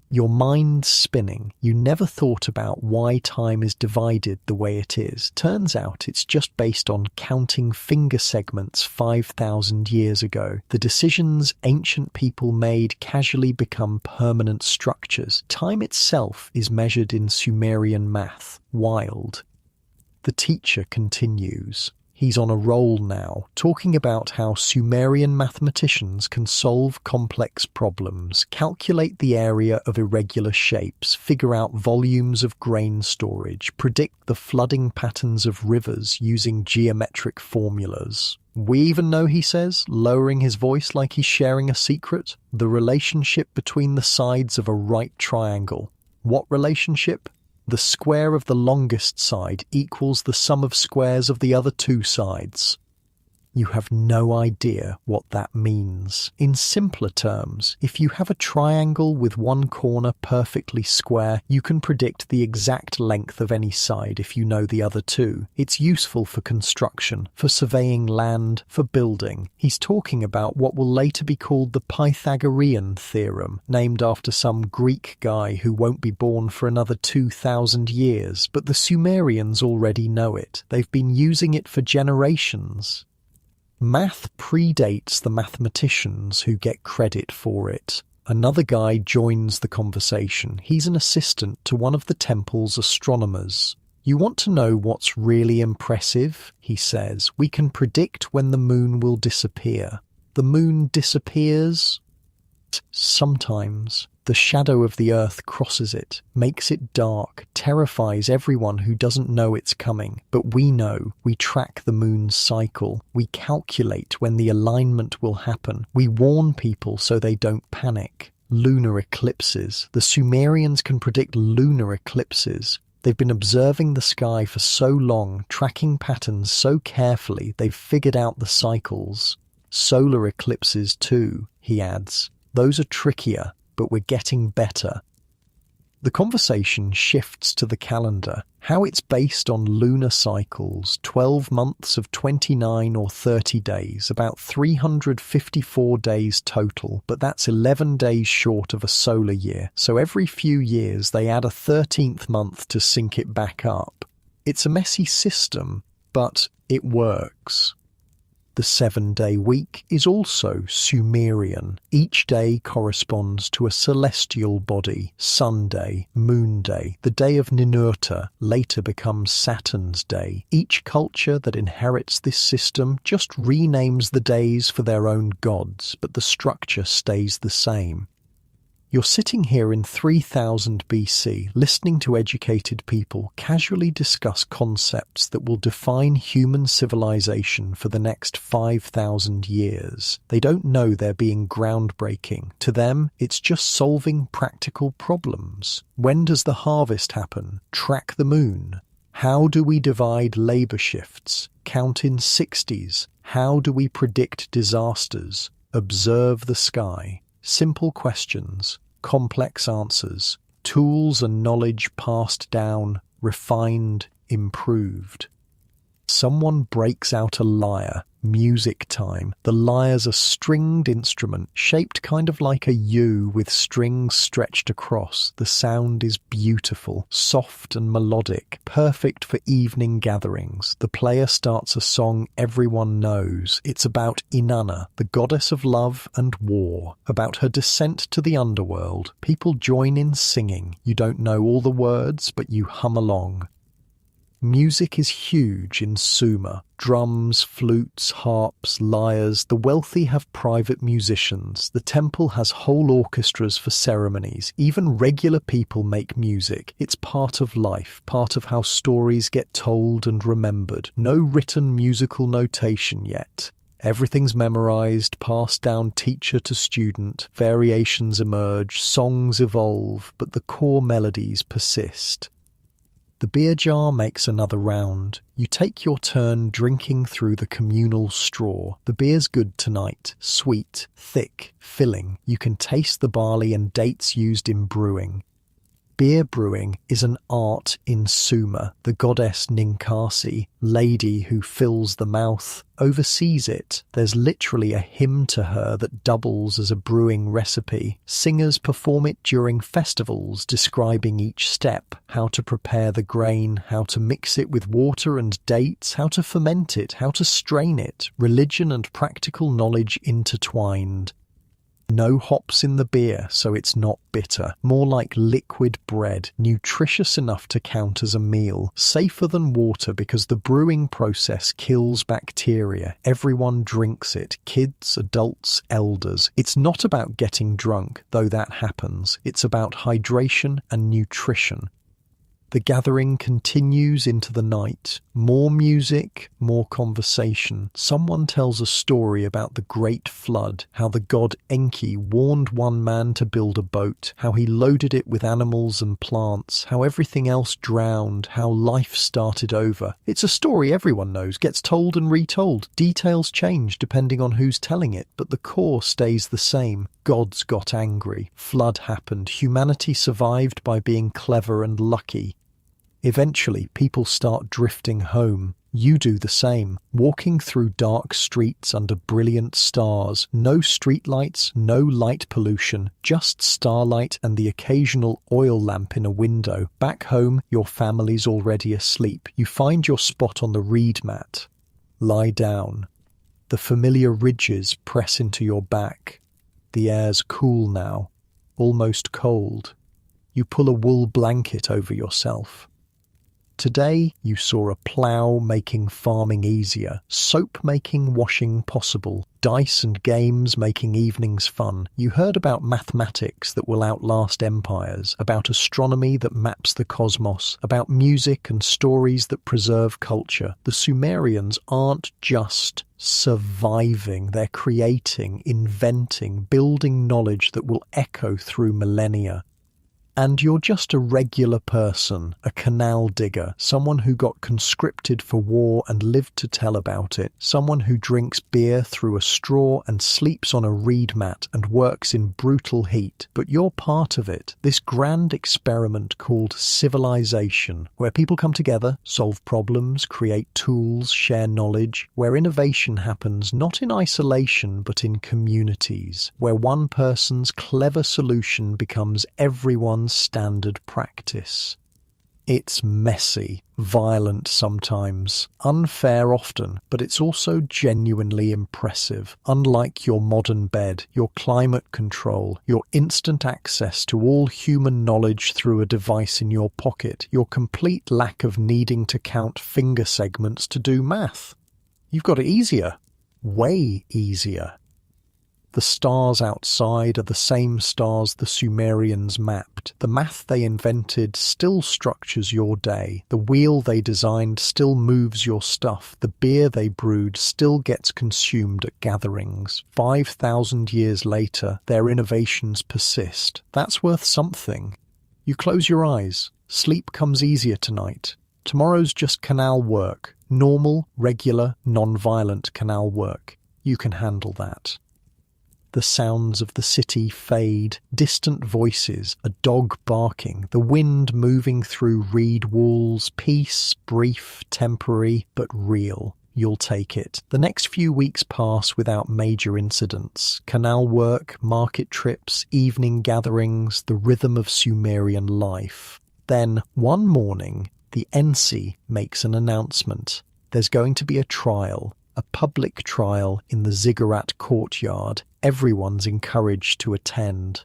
A: Your mind's spinning. You never thought about why time is divided the way it is. Turns out it's just based on counting finger segments 5,000 years ago. The decisions ancient people made casually become permanent structures. Time itself is measured in Sumerian math. Wild. The teacher continues. He's on a roll now, talking about how Sumerian mathematicians can solve complex problems, calculate the area of irregular shapes, figure out volumes of grain storage, predict the flooding patterns of rivers using geometric formulas. We even know, he says, lowering his voice like he's sharing a secret, the relationship between the sides of a right triangle. What relationship? The square of the longest side equals the sum of squares of the other two sides. You have no idea what that means. In simpler terms, if you have a triangle with one corner perfectly square, you can predict the exact length of any side if you know the other two. It's useful for construction, for surveying land, for building. He's talking about what will later be called the Pythagorean theorem, named after some Greek guy who won't be born for another 2,000 years. But the Sumerians already know it. They've been using it for generations. Math predates the mathematicians who get credit for it. Another guy joins the conversation. He's an assistant to one of the temple's astronomers. You want to know what's really impressive? He says. We can predict when the moon will disappear. The moon disappears? Sometimes. The shadow of the earth crosses it, makes it dark, terrifies everyone who doesn't know it's coming. But we know. We track the moon's cycle. We calculate when the alignment will happen. We warn people so they don't panic. Lunar eclipses. The Sumerians can predict lunar eclipses. They've been observing the sky for so long, tracking patterns so carefully, they've figured out the cycles. Solar eclipses too, he adds. Those are trickier, but we're getting better. The conversation shifts to the calendar, how it's based on lunar cycles, 12 months of 29 or 30 days, about 354 days total, but that's 11 days short of a solar year, so every few years they add a 13th month to sync it back up. It's a messy system, but it works. The 7-day week is also Sumerian. Each day corresponds to a celestial body. Sunday, moon day. The day of Ninurta later becomes Saturn's day. Each culture that inherits this system just renames the days for their own gods, but the structure stays the same. You're sitting here in 3000 BC, listening to educated people casually discuss concepts that will define human civilization for the next 5,000 years. They don't know they're being groundbreaking. To them, it's just solving practical problems. When does the harvest happen? Track the moon. How do we divide labor shifts? Count in 60s. How do we predict disasters? Observe the sky. Simple questions, complex answers, tools and knowledge passed down, refined, improved. Someone breaks out a lyre. Music time. The lyre's a stringed instrument, shaped kind of like a U with strings stretched across. The sound is beautiful, soft and melodic, perfect for evening gatherings. The player starts a song everyone knows. It's about Inanna, the goddess of love and war, about her descent to the underworld. People join in singing. You don't know all the words, but you hum along. Music is huge in Sumer. Drums, flutes, harps, lyres. The wealthy have private musicians. The temple has whole orchestras for ceremonies. Even regular people make music. It's part of life, part of how stories get told and remembered. No written musical notation yet. Everything's memorized, passed down teacher to student. Variations emerge, songs evolve, but the core melodies persist. The beer jar makes another round. You take your turn drinking through the communal straw. The beer's good tonight. Sweet, thick, filling. You can taste the barley and dates used in brewing. Beer brewing is an art in Sumer. The goddess Ninkasi, lady who fills the mouth, oversees it. There's literally a hymn to her that doubles as a brewing recipe. Singers perform it during festivals, describing each step, how to prepare the grain, how to mix it with water and dates, how to ferment it, how to strain it. Religion and practical knowledge intertwined. No hops in the beer, so it's not bitter. More like liquid bread, nutritious enough to count as a meal. Safer than water because the brewing process kills bacteria. Everyone drinks it, kids, adults, elders. It's not about getting drunk, though that happens. It's about hydration and nutrition. The gathering continues into the night. More music, more conversation. Someone tells a story about the Great Flood, how the god Enki warned one man to build a boat, how he loaded it with animals and plants, how everything else drowned, how life started over. It's a story everyone knows, gets told and retold. Details change depending on who's telling it, but the core stays the same. Gods got angry. Flood happened. Humanity survived by being clever and lucky. Eventually, people start drifting home. You do the same, walking through dark streets under brilliant stars. No streetlights, no light pollution, just starlight and the occasional oil lamp in a window. Back home, your family's already asleep. You find your spot on the reed mat. Lie down. The familiar ridges press into your back. The air's cool now, almost cold. You pull a wool blanket over yourself. Today, you saw a plough making farming easier, soap making washing possible, dice and games making evenings fun. You heard about mathematics that will outlast empires, about astronomy that maps the cosmos, about music and stories that preserve culture. The Sumerians aren't just surviving, they're creating, inventing, building knowledge that will echo through millennia. And you're just a regular person, a canal digger, someone who got conscripted for war and lived to tell about it, someone who drinks beer through a straw and sleeps on a reed mat and works in brutal heat. But you're part of it, this grand experiment called civilization, where people come together, solve problems, create tools, share knowledge, where innovation happens not in isolation but in communities, where one person's clever solution becomes everyone's standard practice. It's messy, violent sometimes, unfair often, but it's also genuinely impressive. Unlike your modern bed, your climate control, your instant access to all human knowledge through a device in your pocket, your complete lack of needing to count finger segments to do math. You've got it easier. Way easier. The stars outside are the same stars the Sumerians mapped. The math they invented still structures your day. The wheel they designed still moves your stuff. The beer they brewed still gets consumed at gatherings. 5,000 years later, their innovations persist. That's worth something. You close your eyes. Sleep comes easier tonight. Tomorrow's just canal work. Normal, regular, non-violent canal work. You can handle that. The sounds of the city fade, distant voices, a dog barking, the wind moving through reed walls, peace, brief, temporary, but real. You'll take it. The next few weeks pass without major incidents. Canal work, market trips, evening gatherings, the rhythm of Sumerian life. Then, one morning, the Ensi makes an announcement. There's going to be a trial. A public trial in the ziggurat courtyard. Everyone's encouraged to attend.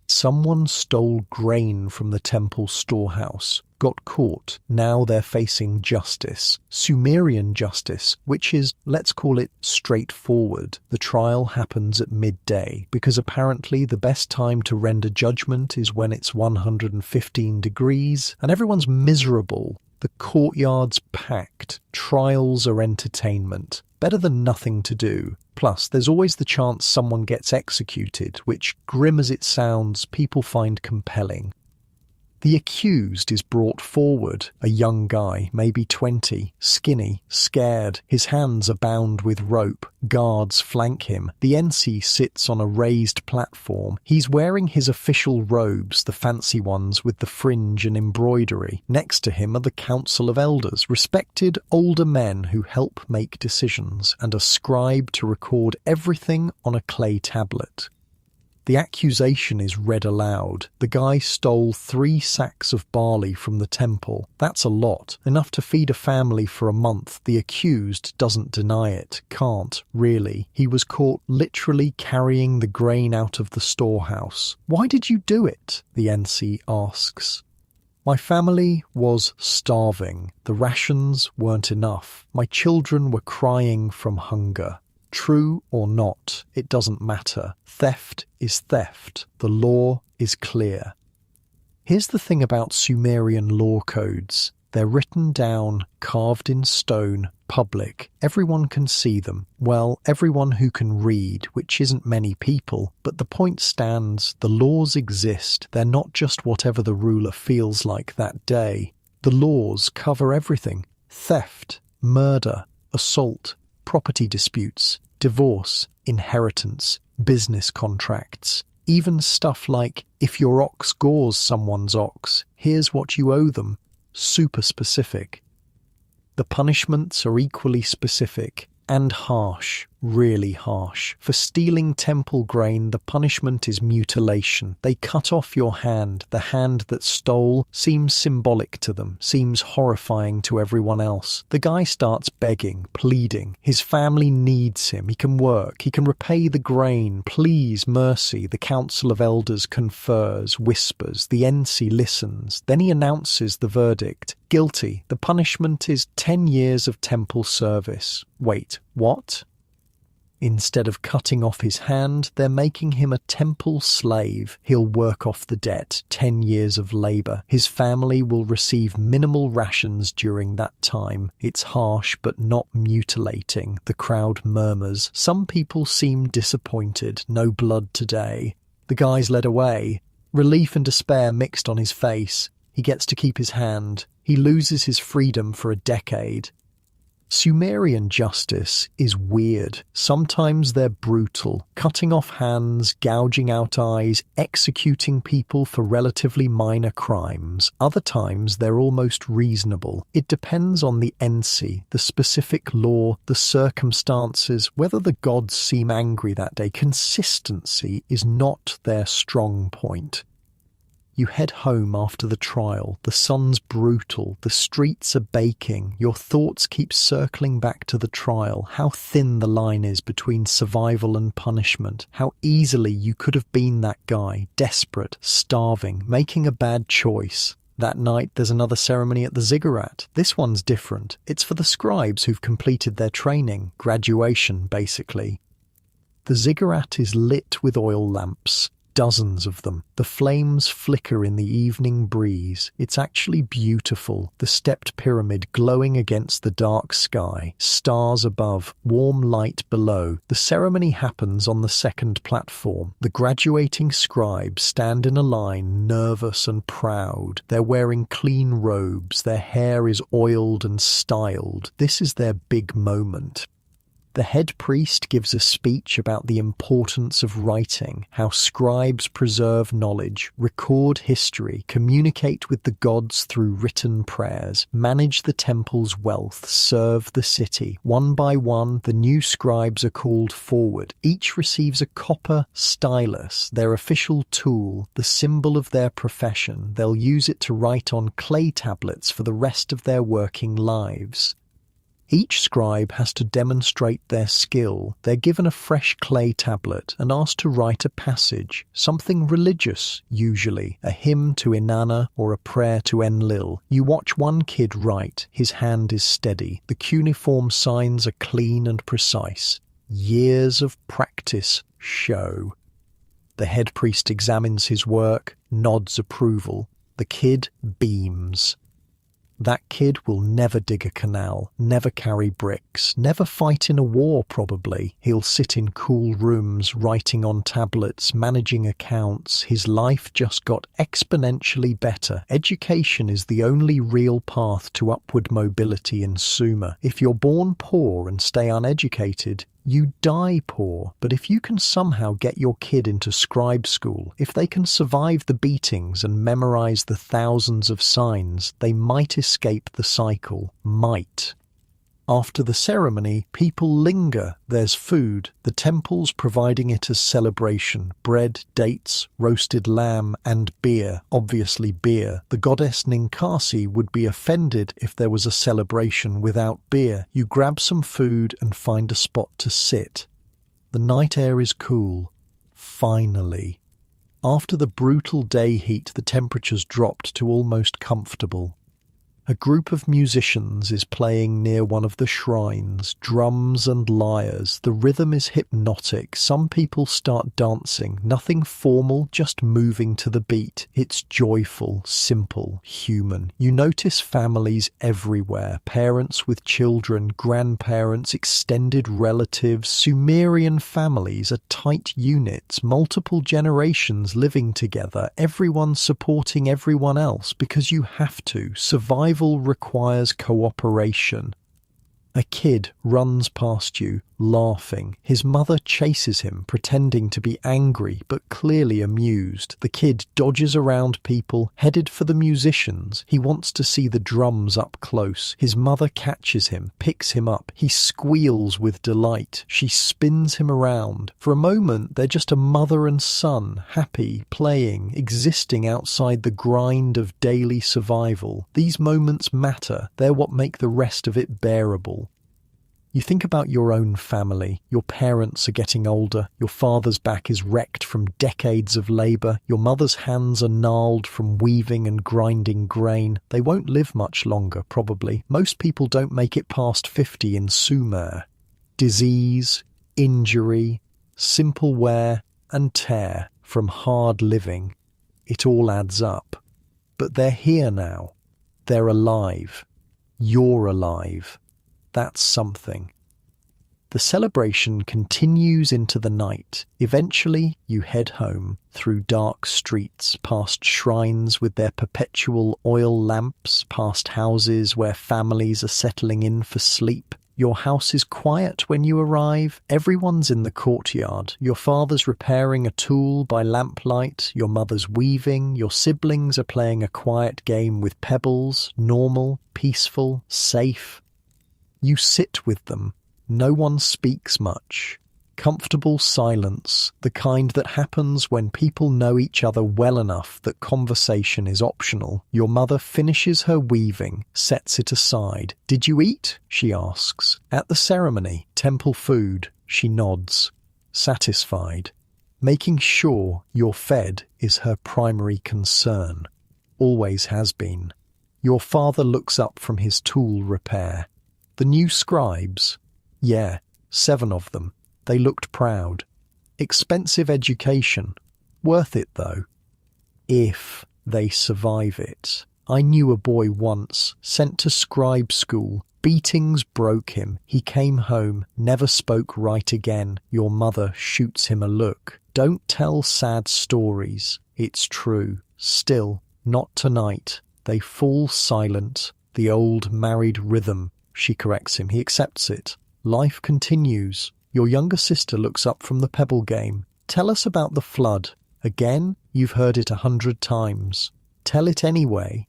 A: Someone stole grain from the temple storehouse, got caught. Now they're facing justice. Sumerian justice, which is, let's call it, straightforward. The trial happens at midday, because apparently the best time to render judgment is when it's 115 degrees, and everyone's miserable. The courtyard's packed. Trials are entertainment. Better than nothing to do. Plus, there's always the chance someone gets executed, which, grim as it sounds, people find compelling. The accused is brought forward, a young guy, maybe 20, skinny, scared. His hands are bound with rope. Guards flank him. The Ensi sits on a raised platform. He's wearing his official robes, the fancy ones with the fringe and embroidery. Next to him are the Council of Elders, respected older men who help make decisions, and a scribe to record everything on a clay tablet. The accusation is read aloud. The guy stole 3 sacks of barley from the temple. That's a lot, enough to feed a family for a month. The accused doesn't deny it, can't, really. He was caught literally carrying the grain out of the storehouse. Why did you do it? The Ensi asks. My family was starving. The rations weren't enough. My children were crying from hunger. True or not, it doesn't matter. Theft is theft. The law is clear. Here's the thing about Sumerian law codes. They're written down, carved in stone, public. Everyone can see them. Well, everyone who can read, which isn't many people. But the point stands. The laws exist. They're not just whatever the ruler feels like that day. The laws cover everything. Theft, murder, assault, property disputes, divorce, inheritance, business contracts, even stuff like, if your ox gores someone's ox, here's what you owe them. Super specific. The punishments are equally specific and harsh, really harsh. For stealing temple grain, the punishment is mutilation. They cut off your hand. The hand that stole seems symbolic to them, seems horrifying to everyone else. The guy starts begging, pleading. His family needs him. He can work. He can repay the grain. Please, mercy. The Council of Elders confers, whispers. The Ensi listens. Then he announces the verdict. Guilty. The punishment is 10 years of temple service. Wait, what? Instead of cutting off his hand, they're making him a temple slave. He'll work off the debt, 10 years of labour. His family will receive minimal rations during that time. It's harsh but not mutilating. The crowd murmurs. Some people seem disappointed. No blood today. The guy's led away. Relief and despair mixed on his face. He gets to keep his hand. He loses his freedom for a decade. Sumerian justice is weird. Sometimes they're brutal, cutting off hands, gouging out eyes, executing people for relatively minor crimes. Other times they're almost reasonable. It depends on the Ensi, the specific law, the circumstances, whether the gods seem angry that day. Consistency is not their strong point. You head home after the trial. The sun's brutal. The streets are baking. Your thoughts keep circling back to the trial. How thin the line is between survival and punishment. How easily you could have been that guy, desperate, starving, making a bad choice. That night, there's another ceremony at the ziggurat. This one's different. It's for the scribes who've completed their training. Graduation, basically. The ziggurat is lit with oil lamps. Dozens of them. The flames flicker in the evening breeze. It's actually beautiful. The stepped pyramid glowing against the dark sky. Stars above, warm light below. The ceremony happens on the second platform. The graduating scribes stand in a line, nervous and proud. They're wearing clean robes. Their hair is oiled and styled. This is their big moment. The head priest gives a speech about the importance of writing, how scribes preserve knowledge, record history, communicate with the gods through written prayers, manage the temple's wealth, serve the city. One by one, the new scribes are called forward. Each receives a copper stylus, their official tool, the symbol of their profession. They'll use it to write on clay tablets for the rest of their working lives. Each scribe has to demonstrate their skill. They're given a fresh clay tablet and asked to write a passage, something religious, usually, a hymn to Inanna or a prayer to Enlil. You watch one kid write. His hand is steady. The cuneiform signs are clean and precise. Years of practice show. The head priest examines his work, nods approval. The kid beams. That kid will never dig a canal, never carry bricks, never fight in a war probably. He'll sit in cool rooms, writing on tablets, managing accounts. His life just got exponentially better. Education is the only real path to upward mobility in Sumer. If you're born poor and stay uneducated, you die poor. But if you can somehow get your kid into scribe school, if they can survive the beatings and memorize the thousands of signs, they might escape the cycle. Might. After the ceremony, people linger. There's food, the temples providing it as celebration. Bread, dates, roasted lamb, and beer. Obviously beer. The goddess Ninkasi would be offended if there was a celebration without beer. You grab some food and find a spot to sit. The night air is cool. Finally. After the brutal day heat, the temperature's dropped to almost comfortable. A group of musicians is playing near one of the shrines, drums and lyres. The rhythm is hypnotic. Some people start dancing. Nothing formal, just moving to the beat. It's joyful, simple, human. You notice families everywhere. Parents with children, grandparents, extended relatives. Sumerian families are tight units, multiple generations living together. Everyone supporting everyone else because you have to. Survival requires cooperation. A kid runs past you, laughing. His mother chases him, pretending to be angry but clearly amused. The kid dodges around people, headed for the musicians. He wants to see the drums up close. His mother catches him, picks him up. He squeals with delight. She spins him around. For a moment, they're just a mother and son, happy, playing, existing outside the grind of daily survival. These moments matter. They're what make the rest of it bearable. You think about your own family. Your parents are getting older. Your father's back is wrecked from decades of labour. Your mother's hands are gnarled from weaving and grinding grain. They won't live much longer, probably. Most people don't make it past 50 in Sumer. Disease, injury, simple wear and tear from hard living. It all adds up. But they're here now. They're alive. You're alive. That's something. The celebration continues into the night. Eventually, you head home, through dark streets, past shrines with their perpetual oil lamps, past houses where families are settling in for sleep. Your house is quiet when you arrive. Everyone's in the courtyard. Your father's repairing a tool by lamplight. Your mother's weaving. Your siblings are playing a quiet game with pebbles. Normal, peaceful, safe. You sit with them. No one speaks much. Comfortable silence, the kind that happens when people know each other well enough that conversation is optional. Your mother finishes her weaving, sets it aside. "Did you eat?" she asks. "At the ceremony, temple food." She nods, satisfied. Making sure you're fed is her primary concern. Always has been. Your father looks up from his tool repair. "The new scribes?" "Yeah, 7 of them. They looked proud. Expensive education. Worth it, though. If they survive it. I knew a boy once, sent to scribe school. Beatings broke him. He came home, never spoke right again. Your mother shoots him a look. Don't tell sad stories. It's true. Still, not tonight. They fall silent. The old married rhythm. She corrects him. He accepts it. Life continues. Your younger sister looks up from the pebble game. "Tell us about the flood." Again, you've heard it 100 times. Tell it anyway.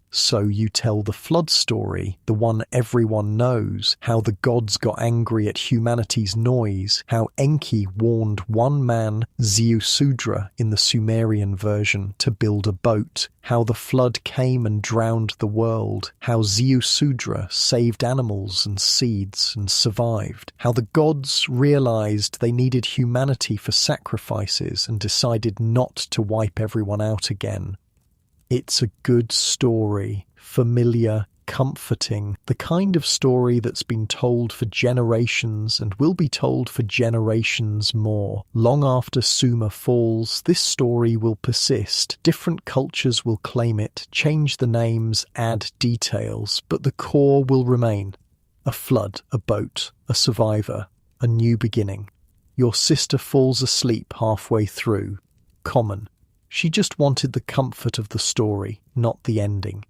A: So you tell the flood story, the one everyone knows, how the gods got angry at humanity's noise, how Enki warned one man, Ziusudra in the Sumerian version, to build a boat, how the flood came and drowned the world, how Ziusudra saved animals and seeds and survived, how the gods realized they needed humanity for sacrifices and decided not to wipe everyone out again. It's a good story, familiar, comforting, the kind of story that's been told for generations and will be told for generations more. Long after Sumer falls, this story will persist. Different cultures will claim it, change the names, add details, but the core will remain. A flood, a boat, a survivor, a new beginning. Your sister falls asleep halfway through. Common. She just wanted the comfort of the story, not the ending.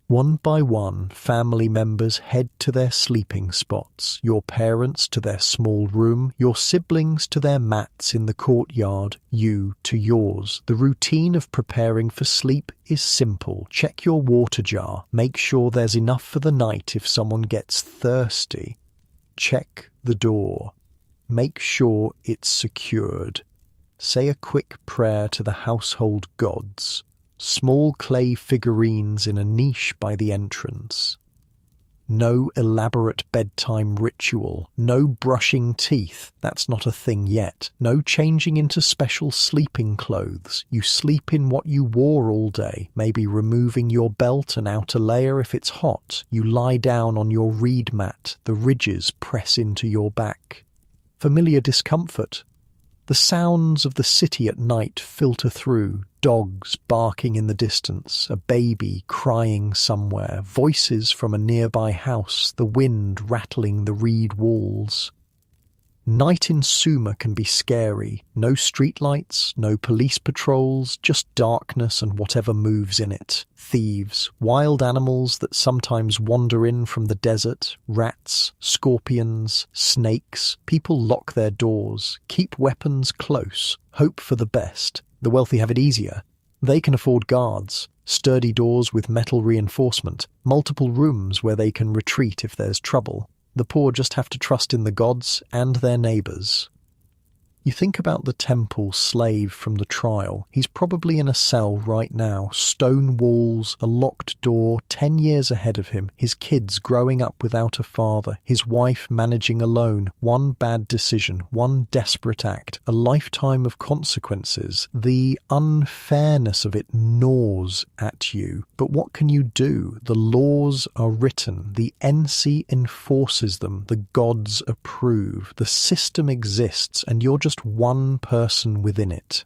A: One by one, family members head to their sleeping spots, your parents to their small room, your siblings to their mats in the courtyard, you to yours. The routine of preparing for sleep is simple. Check your water jar. Make sure there's enough for the night if someone gets thirsty. Check the door. Make sure it's secured. Say a quick prayer to the household gods. Small clay figurines in a niche by the entrance. No elaborate bedtime ritual. No brushing teeth. That's not a thing yet. No changing into special sleeping clothes. You sleep in what you wore all day, maybe removing your belt and outer layer if it's hot. You lie down on your reed mat. The ridges press into your back. Familiar discomfort. The sounds of the city at night filter through, dogs barking in the distance, a baby crying somewhere, voices from a nearby house, the wind rattling the reed walls. Night in Sumer can be scary. No streetlights, no police patrols, just darkness and whatever moves in it. Thieves, wild animals that sometimes wander in from the desert, rats, scorpions, snakes. People lock their doors, keep weapons close, hope for the best. The wealthy have it easier. They can afford guards, sturdy doors with metal reinforcement, multiple rooms where they can retreat if there's trouble. The poor just have to trust in the gods and their neighbours. You think about the temple slave from the trial. He's probably in a cell right now, stone walls, a locked door, 10 years ahead of him, his kids growing up without a father, his wife managing alone, one bad decision, one desperate act, a lifetime of consequences. The unfairness of it gnaws at you. But what can you do? The laws are written, the NC enforces them, the gods approve, the system exists, and you're just one person within it.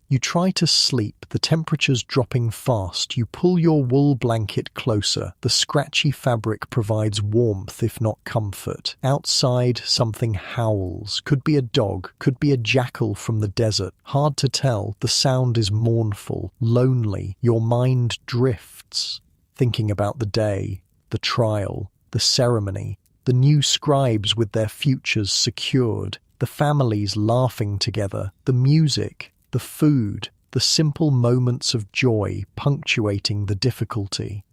A: You try to sleep, the temperature's dropping fast. You pull your wool blanket closer. The scratchy fabric provides warmth, if not comfort. Outside, something howls. Could be a dog, could be a jackal from the desert. Hard to tell. The sound is mournful, lonely. Your mind drifts, thinking about the day, the trial, the ceremony, the new scribes with their futures secured, the families laughing together, the music, the food, the simple moments of joy punctuating the difficulty.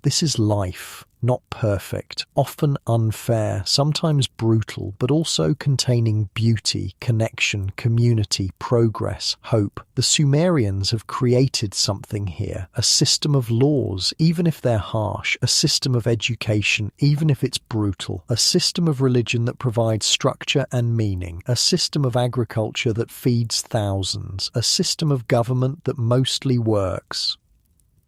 A: This is life. not perfect, often unfair, sometimes brutal, but also containing beauty, connection, community, progress, hope. The Sumerians have created something here, a system of laws, even if they're harsh, a system of education, even if it's brutal, a system of religion that provides structure and meaning, a system of agriculture that feeds thousands, a system of government that mostly works.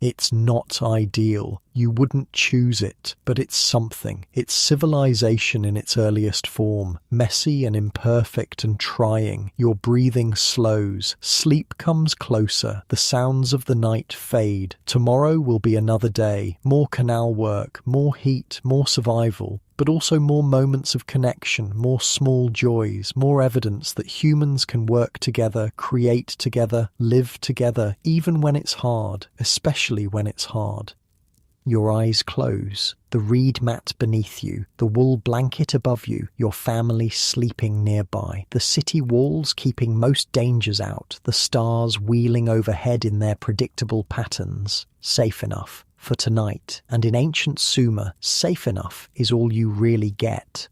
A: It's not ideal. You wouldn't choose it, but it's something. It's civilization in its earliest form, messy and imperfect and trying. Your breathing slows. Sleep comes closer. The sounds of the night fade. Tomorrow will be another day. More canal work, more heat, more survival. But also more moments of connection, more small joys, more evidence that humans can work together, create together, live together, even when it's hard, especially when it's hard. Your eyes close, the reed mat beneath you, the wool blanket above you, your family sleeping nearby, the city walls keeping most dangers out, the stars wheeling overhead in their predictable patterns. Safe enough. For tonight, and in ancient Sumer, safe enough is all you really get.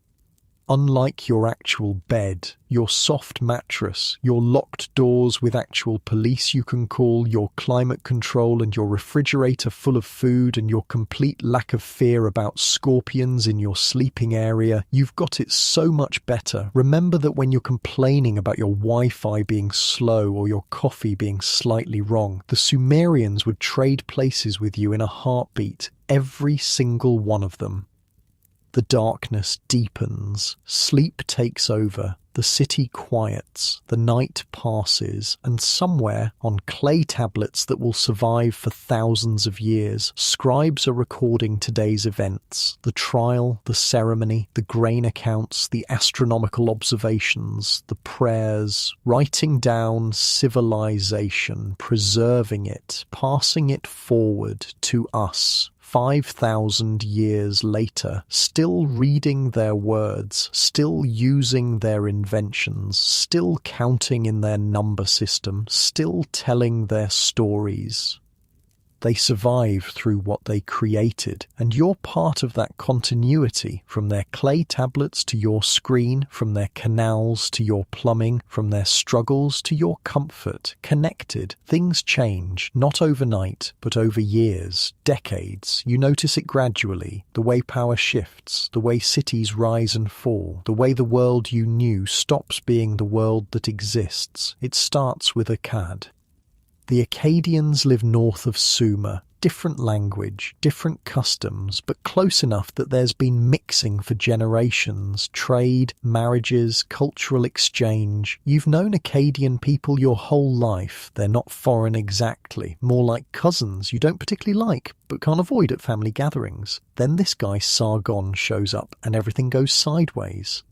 A: Unlike your actual bed, your soft mattress, your locked doors with actual police you can call, your climate control and your refrigerator full of food and your complete lack of fear about scorpions in your sleeping area, you've got it so much better. Remember that when you're complaining about your Wi-Fi being slow or your coffee being slightly wrong, the Sumerians would trade places with you in a heartbeat, every single one of them. The darkness deepens, sleep takes over, the city quiets, the night passes, and somewhere, on clay tablets that will survive for thousands of years, scribes are recording today's events, the trial, the ceremony, the grain accounts, the astronomical observations, the prayers, writing down civilization, preserving it, passing it forward to us. 5,000 years later, still reading their words, still using their inventions, still counting in their number system, still telling their stories. They survive through what they created, and you're part of that continuity, from their clay tablets to your screen, from their canals to your plumbing, from their struggles to your comfort, connected. Things change, not overnight, but over years, decades. You notice it gradually, the way power shifts, the way cities rise and fall, the way the world you knew stops being the world that exists. It starts with Akkad. The Akkadians live north of Sumer, different language, different customs, but close enough that there's been mixing for generations, trade, marriages, cultural exchange. You've known Akkadian people your whole life. They're not foreign exactly, more like cousins you don't particularly like, but can't avoid at family gatherings. Then this guy Sargon shows up and everything goes sideways.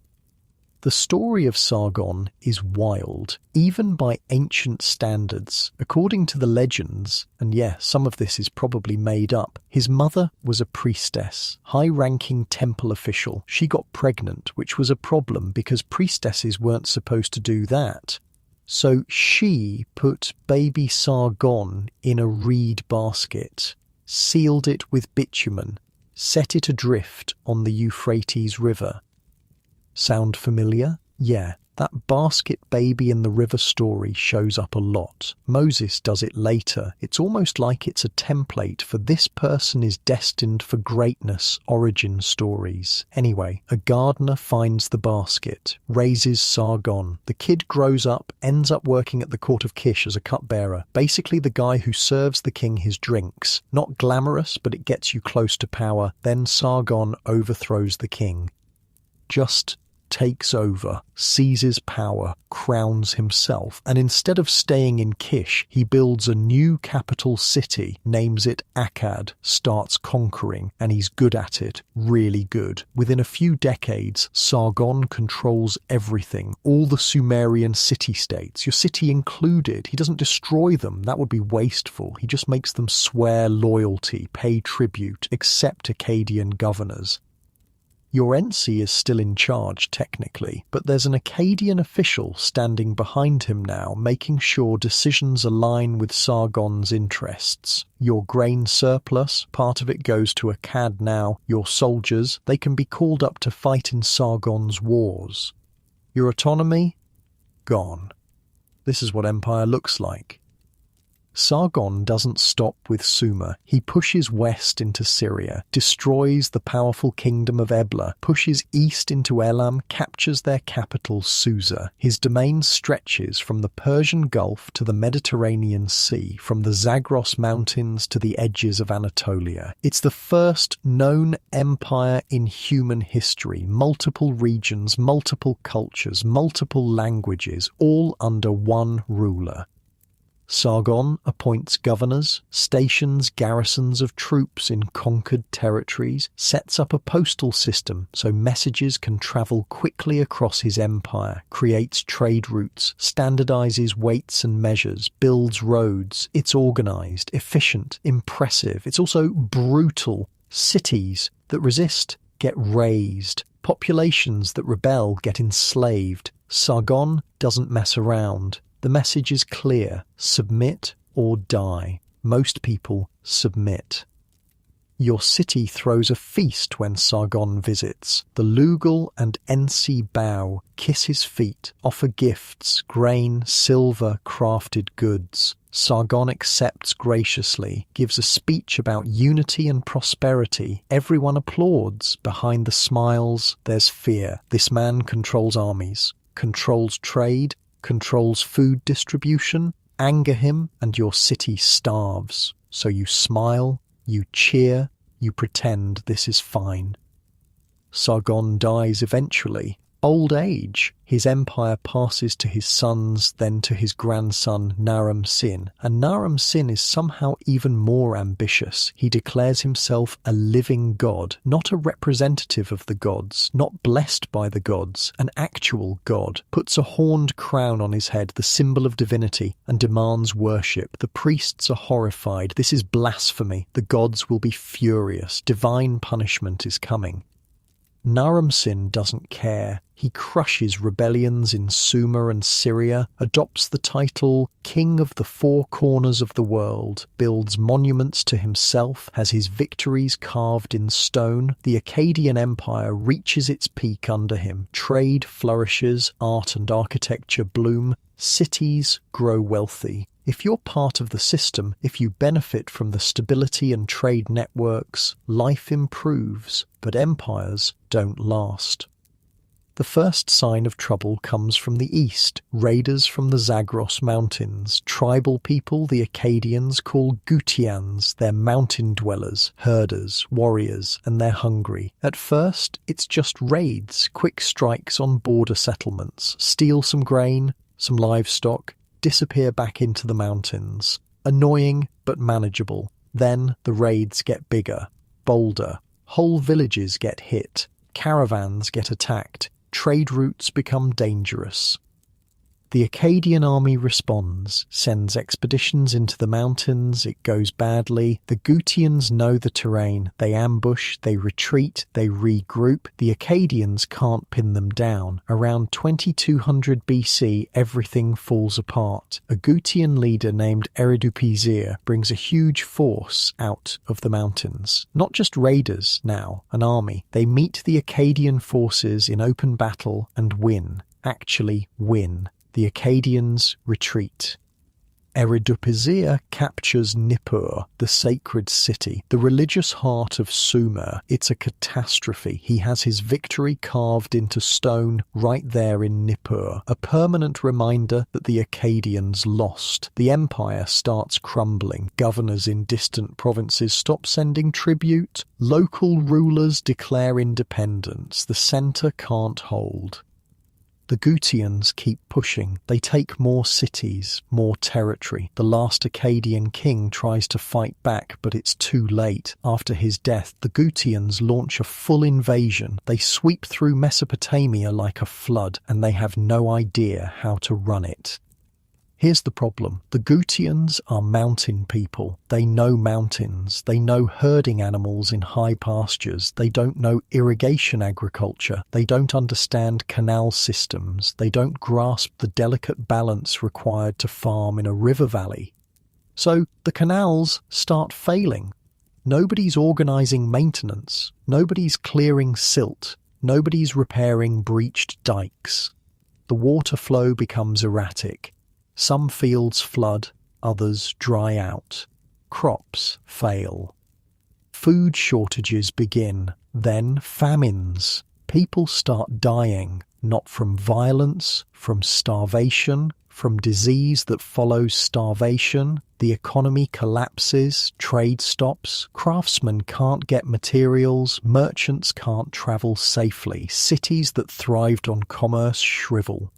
A: The story of Sargon is wild, even by ancient standards. According to the legends, and yeah, some of this is probably made up, his mother was a priestess, high-ranking temple official. She got pregnant, which was a problem because priestesses weren't supposed to do that. So she put baby Sargon in a reed basket, sealed it with bitumen, set it adrift on the Euphrates River. Sound familiar? Yeah, that basket baby in the river story shows up a lot. Moses does it later. It's almost like it's a template for this person is destined for greatness origin stories. Anyway, a gardener finds the basket, raises Sargon. The kid grows up, ends up working at the court of Kish as a cupbearer. Basically the guy who serves the king his drinks. Not glamorous, but it gets you close to power. Then Sargon overthrows the king. Just takes over, seizes power, crowns himself, and instead of staying in Kish, he builds a new capital city, names it Akkad, starts conquering, and he's good at it, really good. Within a few decades, Sargon controls everything, all the Sumerian city-states, your city included. He doesn't destroy them, that would be wasteful. He just makes them swear loyalty, pay tribute, accept Akkadian governors. Your Ensi is still in charge, technically, but there's an Akkadian official standing behind him now, making sure decisions align with Sargon's interests. Your grain surplus, part of it goes to Akkad now. Your soldiers, they can be called up to fight in Sargon's wars. Your autonomy? Gone. This is what empire looks like. Sargon doesn't stop with Sumer. He pushes west into Syria, destroys the powerful kingdom of Ebla, pushes east into Elam, captures their capital Susa. His domain stretches from the Persian Gulf to the Mediterranean Sea, from the Zagros Mountains to the edges of Anatolia. It's the first known empire in human history. Multiple regions, multiple cultures, multiple languages, all under one ruler. Sargon appoints governors, stations garrisons of troops in conquered territories, sets up a postal system so messages can travel quickly across his empire, creates trade routes, standardizes weights and measures, builds roads. It's organized, efficient, impressive. It's also brutal. Cities that resist get razed. Populations that rebel get enslaved. Sargon doesn't mess around. The message is clear: submit or die. Most people submit. Your city throws a feast when Sargon visits. The Lugal and Ensi bow, kiss his feet, offer gifts, grain, silver, crafted goods. Sargon accepts graciously, gives a speech about unity and prosperity. Everyone applauds. Behind the smiles, there's fear. This man controls armies, controls trade, controls food distribution. Anger him and your city starves. So you smile, you cheer, you pretend this is fine. Sargon dies eventually. Old age. His empire passes to his sons, then to his grandson Naram-Sin. And Naram-Sin is somehow even more ambitious. He declares himself a living god, not a representative of the gods, not blessed by the gods, an actual god. Puts a horned crown on his head, the symbol of divinity, and demands worship. The priests are horrified. This is blasphemy. The gods will be furious. Divine punishment is coming. Naram-Sin doesn't care. He crushes rebellions in Sumer and Syria, adopts the title King of the Four Corners of the World, builds monuments to himself, has his victories carved in stone. The Akkadian Empire reaches its peak under him. Trade flourishes, art and architecture bloom, cities grow wealthy. If you're part of the system, if you benefit from the stability and trade networks, life improves, but empires don't last. The first sign of trouble comes from the east. Raiders from the Zagros Mountains. Tribal people the Akkadians call Gutians. They're mountain dwellers, herders, warriors, and they're hungry. At first, it's just raids, quick strikes on border settlements. Steal some grain, some livestock, disappear back into the mountains. Annoying, but manageable. Then the raids get bigger, bolder. Whole villages get hit. Caravans get attacked. Trade routes become dangerous. The Akkadian army responds, sends expeditions into the mountains. It goes badly. The Gutians know the terrain. They ambush, they retreat, they regroup. The Akkadians can't pin them down. Around 2200 BC, everything falls apart. A Gutian leader named Eridupizir brings a huge force out of the mountains. Not just raiders now, an army. They meet the Akkadian forces in open battle and win. Actually win. The Akkadians retreat. Eridupizir captures Nippur, the sacred city, the religious heart of Sumer. It's a catastrophe. He has his victory carved into stone right there in Nippur, a permanent reminder that the Akkadians lost. The empire starts crumbling. Governors in distant provinces stop sending tribute. Local rulers declare independence. The center can't hold. The Gutians keep pushing. They take more cities, more territory. The last Akkadian king tries to fight back, but it's too late. After his death, the Gutians launch a full invasion. They sweep through Mesopotamia like a flood, and they have no idea how to run it. Here's the problem. The Gutians are mountain people. They know mountains. They know herding animals in high pastures. They don't know irrigation agriculture. They don't understand canal systems. They don't grasp the delicate balance required to farm in a river valley. So the canals start failing. Nobody's organising maintenance. Nobody's clearing silt. Nobody's repairing breached dikes. The water flow becomes erratic. Some fields flood, others dry out. Crops fail. Food shortages begin, then famines. People start dying, not from violence, from starvation, from disease that follows starvation. The economy collapses, trade stops, craftsmen can't get materials, merchants can't travel safely, cities that thrived on commerce shrivel.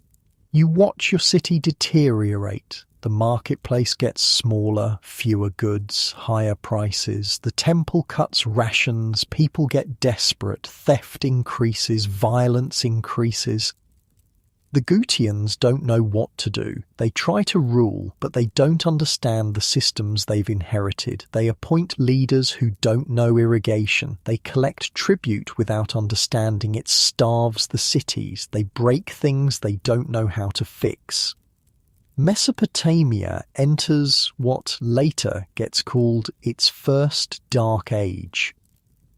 A: You watch your city deteriorate. The marketplace gets smaller, fewer goods, higher prices. The temple cuts rations, people get desperate, theft increases, violence increases. The Gutians don't know what to do. They try to rule, but they don't understand the systems they've inherited. They appoint leaders who don't know irrigation. They collect tribute without understanding it starves the cities. They break things they don't know how to fix. Mesopotamia enters what later gets called its first dark age.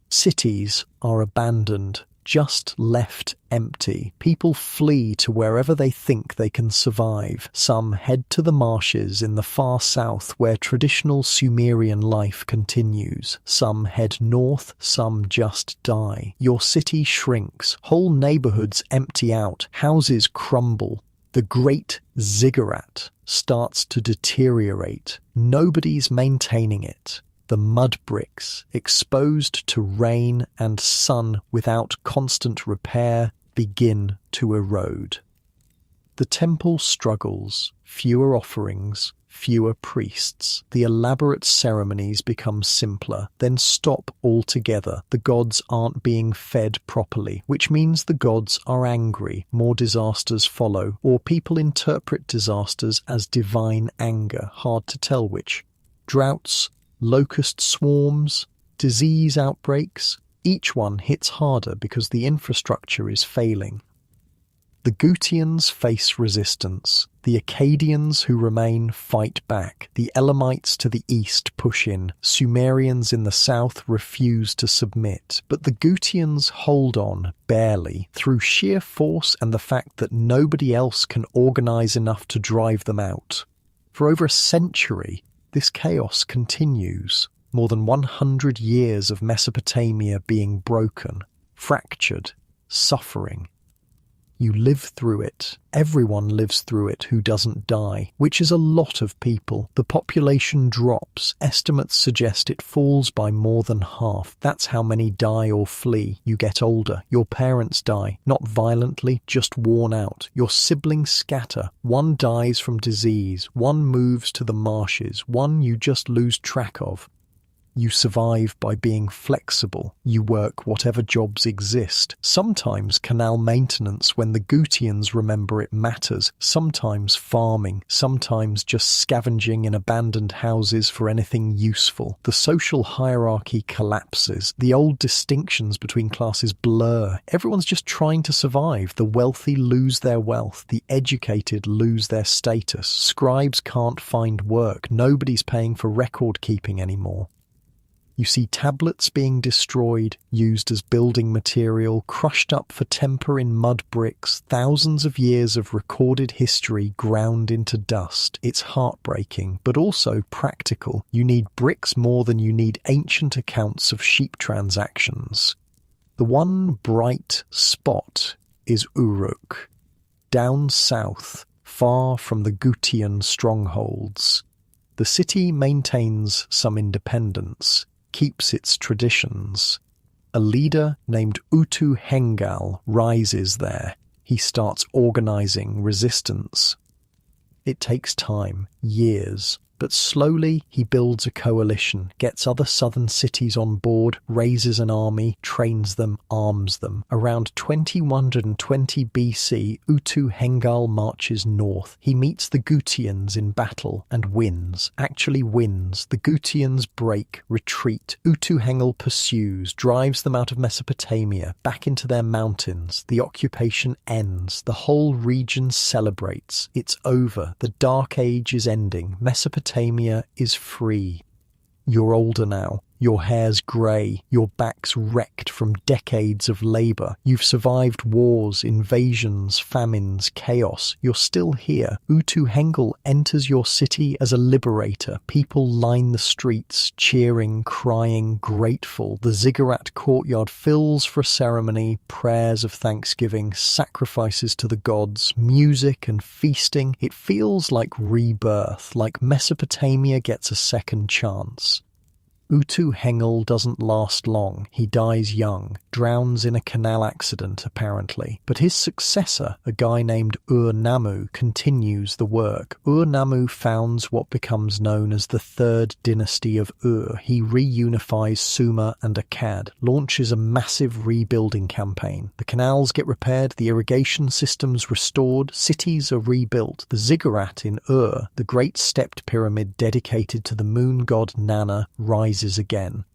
A: Cities are abandoned, just left empty. People flee to wherever they think they can survive. Some head to the marshes in the far south where traditional Sumerian life continues. Some head north, some just die. Your city shrinks. Whole neighborhoods empty out. Houses crumble. The great ziggurat starts to deteriorate. Nobody's maintaining it. The mud bricks, exposed to rain and sun without constant repair, begin to erode. The temple struggles, fewer offerings, fewer priests. The elaborate ceremonies become simpler, then stop altogether. The gods aren't being fed properly, which means the gods are angry. More disasters follow, or people interpret disasters as divine anger, hard to tell which. Droughts, locust swarms, disease outbreaks, each one hits harder because the infrastructure is failing. The Gutians face resistance. The Akkadians who remain fight back. The Elamites to the east push in. Sumerians in the south refuse to submit. But the Gutians hold on, barely, through sheer force and the fact that nobody else can organize enough to drive them out. For over a century, this chaos continues. More than 100 years of Mesopotamia being broken, fractured, suffering. You live through it. Everyone lives through it who doesn't die, which is a lot of people. The population drops. Estimates suggest it falls by more than half. That's how many die or flee. You get older. Your parents die. Not violently, just worn out. Your siblings scatter. One dies from disease. One moves to the marshes. One you just lose track of. You survive by being flexible. You work whatever jobs exist. Sometimes canal maintenance when the Gutians remember it matters. Sometimes farming. Sometimes just scavenging in abandoned houses for anything useful. The social hierarchy collapses. The old distinctions between classes blur. Everyone's just trying to survive. The wealthy lose their wealth. The educated lose their status. Scribes can't find work. Nobody's paying for record keeping anymore. You see tablets being destroyed, used as building material, crushed up for temper in mud bricks, thousands of years of recorded history ground into dust. It's heartbreaking, but also practical. You need bricks more than you need ancient accounts of sheep transactions. The one bright spot is Uruk, down south, far from the Gutian strongholds. The city maintains some independence, keeps its traditions. A leader named Utu Hengal rises there. He starts organizing resistance. It takes time, years, But slowly he builds a coalition, gets other southern cities on board, raises an army, trains them, arms them. Around 2120 BC, Utu-Hengal marches north. He meets the Gutians in battle and wins. Actually wins. The Gutians break, retreat. Utu-Hengal pursues, drives them out of Mesopotamia, back into their mountains. The occupation ends. The whole region celebrates. It's over. The Dark Age is ending. Mesopotamia is free. You're older now. Your hair's grey, your back's wrecked from decades of labour. You've survived wars, invasions, famines, chaos. You're still here. Utu-Hengal enters your city as a liberator. People line the streets, cheering, crying, grateful. The ziggurat courtyard fills for a ceremony, prayers of thanksgiving, sacrifices to the gods, music and feasting. It feels like rebirth, like Mesopotamia gets a second chance. Utu-Hengal doesn't last long. He dies young, drowns in a canal accident apparently. But his successor, a guy named Ur-Nammu, continues the work. Ur-Nammu founds what becomes known as the Third Dynasty of Ur. He reunifies Sumer and Akkad, launches a massive rebuilding campaign. The canals get repaired, the irrigation systems restored, cities are rebuilt. The ziggurat in Ur, the great stepped pyramid dedicated to the moon god Nana, rises again.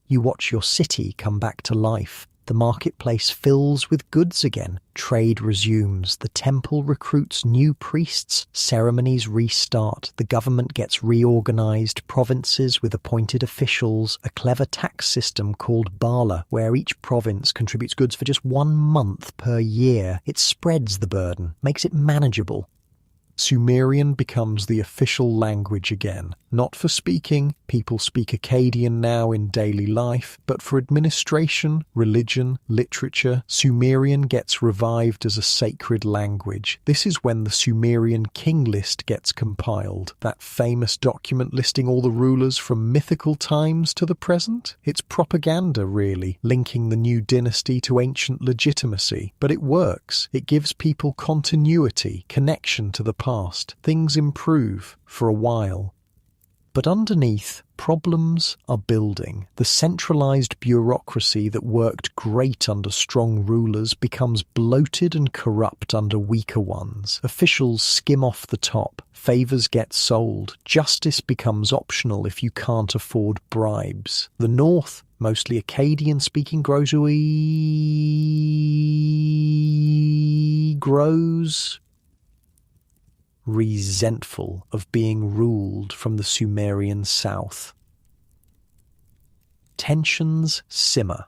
A: You watch your city come back to life. The marketplace fills with goods again. Trade resumes. The temple recruits new priests. Ceremonies restart. The government gets reorganized. Provinces with appointed officials. A clever tax system called Bala, where each province contributes goods for just 1 month per year. It spreads the burden, makes it manageable. Sumerian becomes the official language again. Not for speaking, people speak Akkadian now in daily life, but for administration, religion, literature, Sumerian gets revived as a sacred language. This is when the Sumerian king list gets compiled, that famous document listing all the rulers from mythical times to the present. It's propaganda, really, linking the new dynasty to ancient legitimacy. But it works. It gives people continuity, connection to the past. Things improve for a while. But underneath, problems are building. The centralized bureaucracy that worked great under strong rulers becomes bloated and corrupt under weaker ones. Officials skim off the top. Favors get sold. Justice becomes optional if you can't afford bribes. The north, mostly Akkadian-speaking, grows resentful of being ruled from the Sumerian south. Tensions simmer.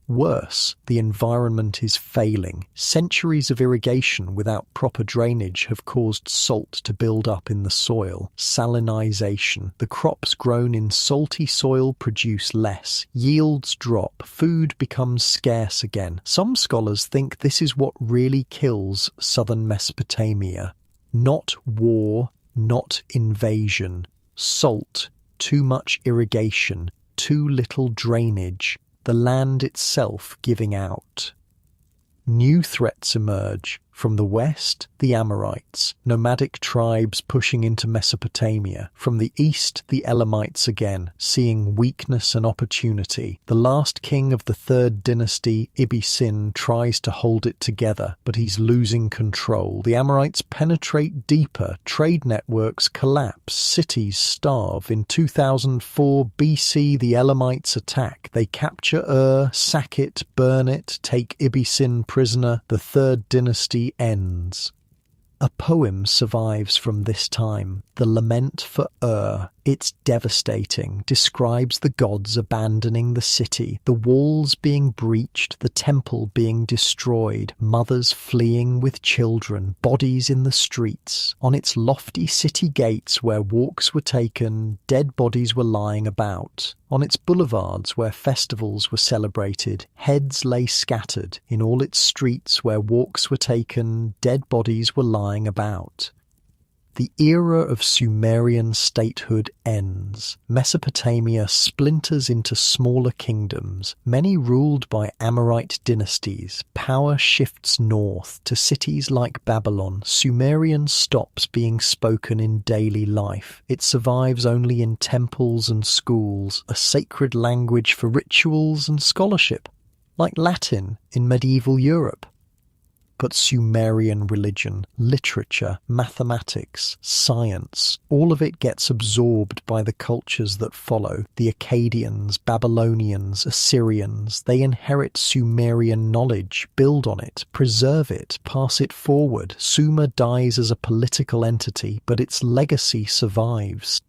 A: Worse, the environment is failing. Centuries of irrigation without proper drainage have caused salt to build up in the soil. Salinization. The crops grown in salty soil produce less. Yields drop. Food becomes scarce again. Some scholars think this is what really kills southern Mesopotamia. Not war, not invasion. Salt, too much irrigation, too little drainage, the land itself giving out. New threats emerge. From the west, the Amorites, nomadic tribes pushing into Mesopotamia. From the east, the Elamites again, seeing weakness and opportunity. The last king of the Third Dynasty, Ibbi-Sin, tries to hold it together, but he's losing control. The Amorites penetrate deeper. Trade networks collapse. Cities starve. In 2004 BC, the Elamites attack. They capture Ur, sack it, burn it, take Ibbi-Sin prisoner. The Third Dynasty ends. A poem survives from this time, The Lament for Ur. It's devastating, describes the gods abandoning the city, the walls being breached, the temple being destroyed, mothers fleeing with children, bodies in the streets. On its lofty city gates where walks were taken, dead bodies were lying about. On its boulevards where festivals were celebrated, heads lay scattered. In all its streets where walks were taken, dead bodies were lying about. The era of Sumerian statehood ends. Mesopotamia splinters into smaller kingdoms, many ruled by Amorite dynasties. Power shifts north to cities like Babylon. Sumerian stops being spoken in daily life. It survives only in temples and schools, a sacred language for rituals and scholarship, like Latin in medieval Europe. But Sumerian religion, literature, mathematics, science, all of it gets absorbed by the cultures that follow. The Akkadians, Babylonians, Assyrians, they inherit Sumerian knowledge, build on it, preserve it, pass it forward. Sumer dies as a political entity, but its legacy survives.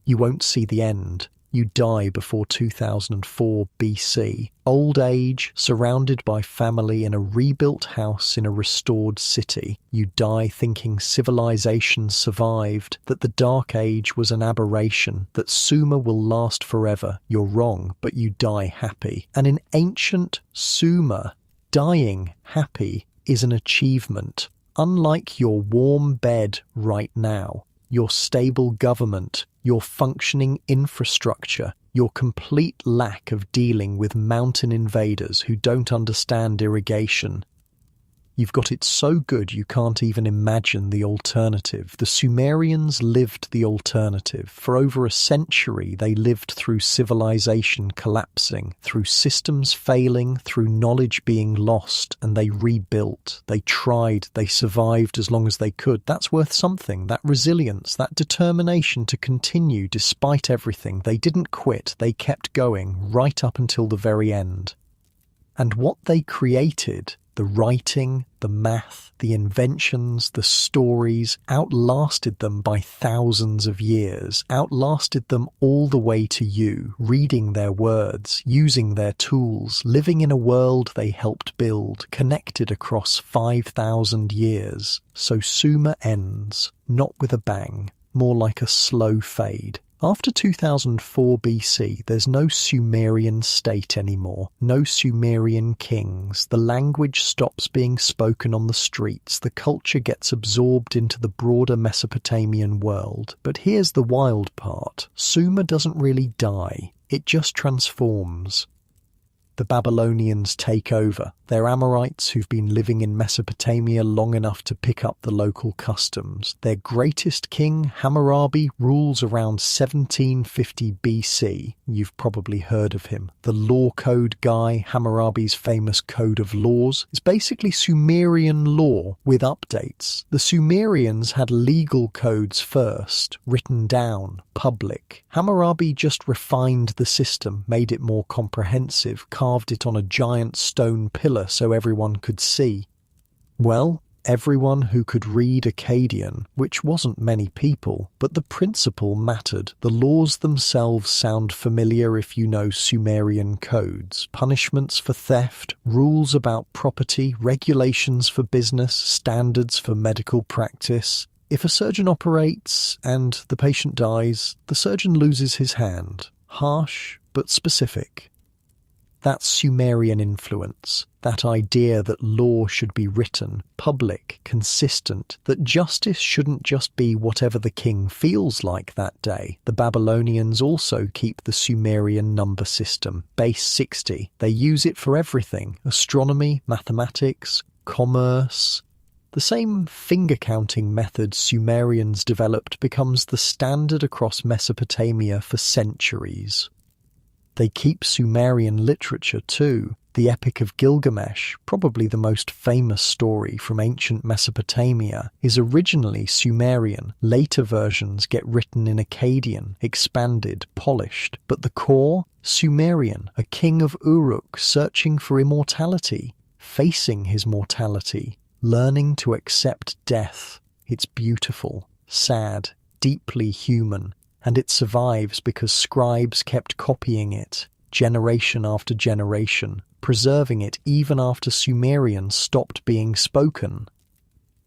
A: You won't see the end. You die before 2004 BC. Old age, surrounded by family in a rebuilt house in a restored city. You die thinking civilization survived, that the Dark Age was an aberration, that Sumer will last forever. You're wrong, but you die happy. And in ancient Sumer, dying happy is an achievement. Unlike your warm bed right now, your stable government, your functioning infrastructure, your complete lack of dealing with mountain invaders who don't understand irrigation. You've got it so good you can't even imagine the alternative. The Sumerians lived the alternative. For over a century, they lived through civilization collapsing, through systems failing, through knowledge being lost, and they rebuilt. They tried, they survived as long as they could. That's worth something. That resilience, that determination to continue despite everything. They didn't quit. They kept going right up until the very end. And what they created, the writing, the math, the inventions, the stories, outlasted them by thousands of years, outlasted them all the way to you, reading their words, using their tools, living in a world they helped build, connected across 5,000 years. So Sumer ends, not with a bang, more like a slow fade. After 2004 BC, there's no Sumerian state anymore, no Sumerian kings. The language stops being spoken on the streets. The culture gets absorbed into the broader Mesopotamian world. But here's the wild part. Sumer doesn't really die. It just transforms. The Babylonians take over. They're Amorites who've been living in Mesopotamia long enough to pick up the local customs. Their greatest king, Hammurabi, rules around 1750 BC. You've probably heard of him. The law code guy, Hammurabi's famous Code of Laws, is basically Sumerian law with updates. The Sumerians had legal codes first, written down, public. Hammurabi just refined the system, made it more comprehensive, carved it on a giant stone pillar so everyone could see. Well, everyone who could read Akkadian, which wasn't many people, but the principle mattered. The laws themselves sound familiar if you know Sumerian codes. Punishments for theft, rules about property, regulations for business, standards for medical practice. If a surgeon operates and the patient dies, the surgeon loses his hand. Harsh, but specific. That's Sumerian influence, that idea that law should be written, public, consistent, that justice shouldn't just be whatever the king feels like that day. The Babylonians also keep the Sumerian number system, base 60. They use it for everything: astronomy, mathematics, commerce. The same finger-counting method Sumerians developed becomes the standard across Mesopotamia for centuries. They keep Sumerian literature too. The Epic of Gilgamesh, probably the most famous story from ancient Mesopotamia, is originally Sumerian. Later versions get written in Akkadian, expanded, polished. But the core? Sumerian, a king of Uruk searching for immortality, facing his mortality, learning to accept death. It's beautiful, sad, deeply human. And it survives because scribes kept copying it, generation after generation, preserving it even after Sumerian stopped being spoken.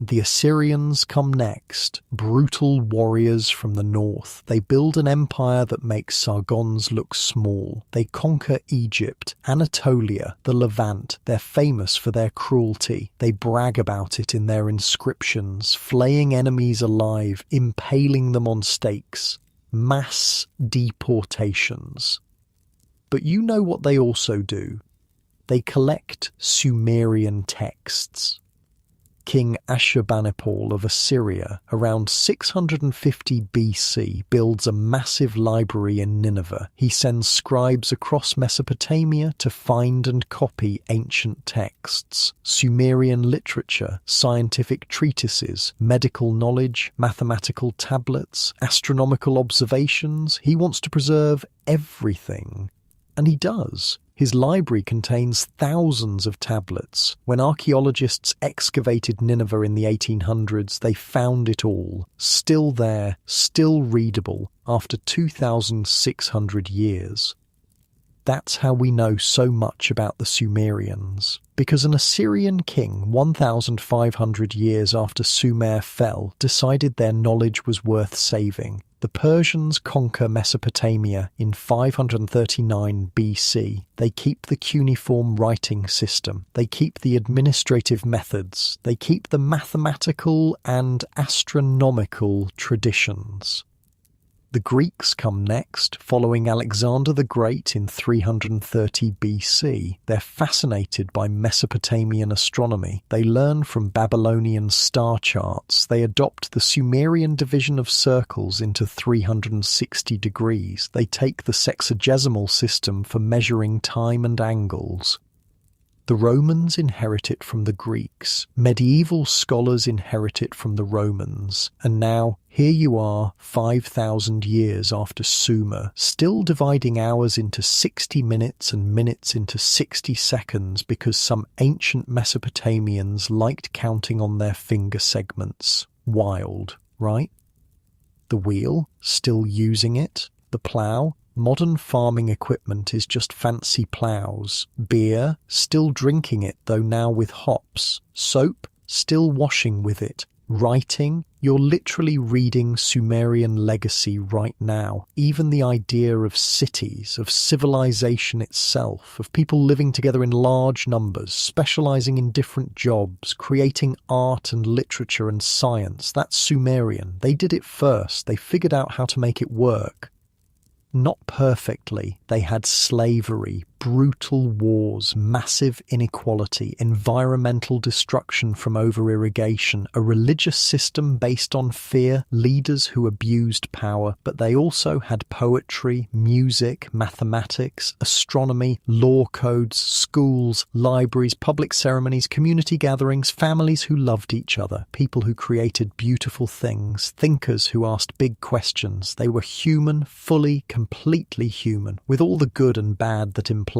A: The Assyrians come next, brutal warriors from the north. They build an empire that makes Sargons look small. They conquer Egypt, Anatolia, the Levant. They're famous for their cruelty. They brag about it in their inscriptions, flaying enemies alive, impaling them on stakes. Mass deportations. But you know what they also do? They collect Sumerian texts. King Ashurbanipal of Assyria, around 650 BC, builds a massive library in Nineveh. He sends scribes across Mesopotamia to find and copy ancient texts, Sumerian literature, scientific treatises, medical knowledge, mathematical tablets, astronomical observations. He wants to preserve everything. And he does. His library contains thousands of tablets. When archaeologists excavated Nineveh in the 1800s, they found it all, still there, still readable, after 2,600 years. That's how we know so much about the Sumerians. Because an Assyrian king, 1,500 years after Sumer fell, decided their knowledge was worth saving. The Persians conquer Mesopotamia in 539 BC. They keep the cuneiform writing system. They keep the administrative methods. They keep the mathematical and astronomical traditions. The Greeks come next, following Alexander the Great in 330 BC. They're fascinated by Mesopotamian astronomy. They learn from Babylonian star charts. They adopt the Sumerian division of circles into 360 degrees. They take the sexagesimal system for measuring time and angles. The Romans inherit it from the Greeks. Medieval scholars inherit it from the Romans. And now, here you are, 5,000 years after Sumer, still dividing hours into 60 minutes and minutes into 60 seconds because some ancient Mesopotamians liked counting on their finger segments. Wild, right? The wheel, still using it. The plough, modern farming equipment is just fancy ploughs. Beer, still drinking it, though now with hops. Soap, still washing with it. Writing, you're literally reading Sumerian legacy right now. Even the idea of cities, of civilization itself, of people living together in large numbers, specializing in different jobs, creating art and literature and science, that's Sumerian. They did it first. They figured out how to make it work. Not perfectly. They had slavery, brutal wars, massive inequality, environmental destruction from over-irrigation, a religious system based on fear, leaders who abused power, but they also had poetry, music, mathematics, astronomy, law codes, schools, libraries, public ceremonies, community gatherings, families who loved each other, people who created beautiful things, thinkers who asked big questions. They were human, fully, completely human, with all the good and bad that implies.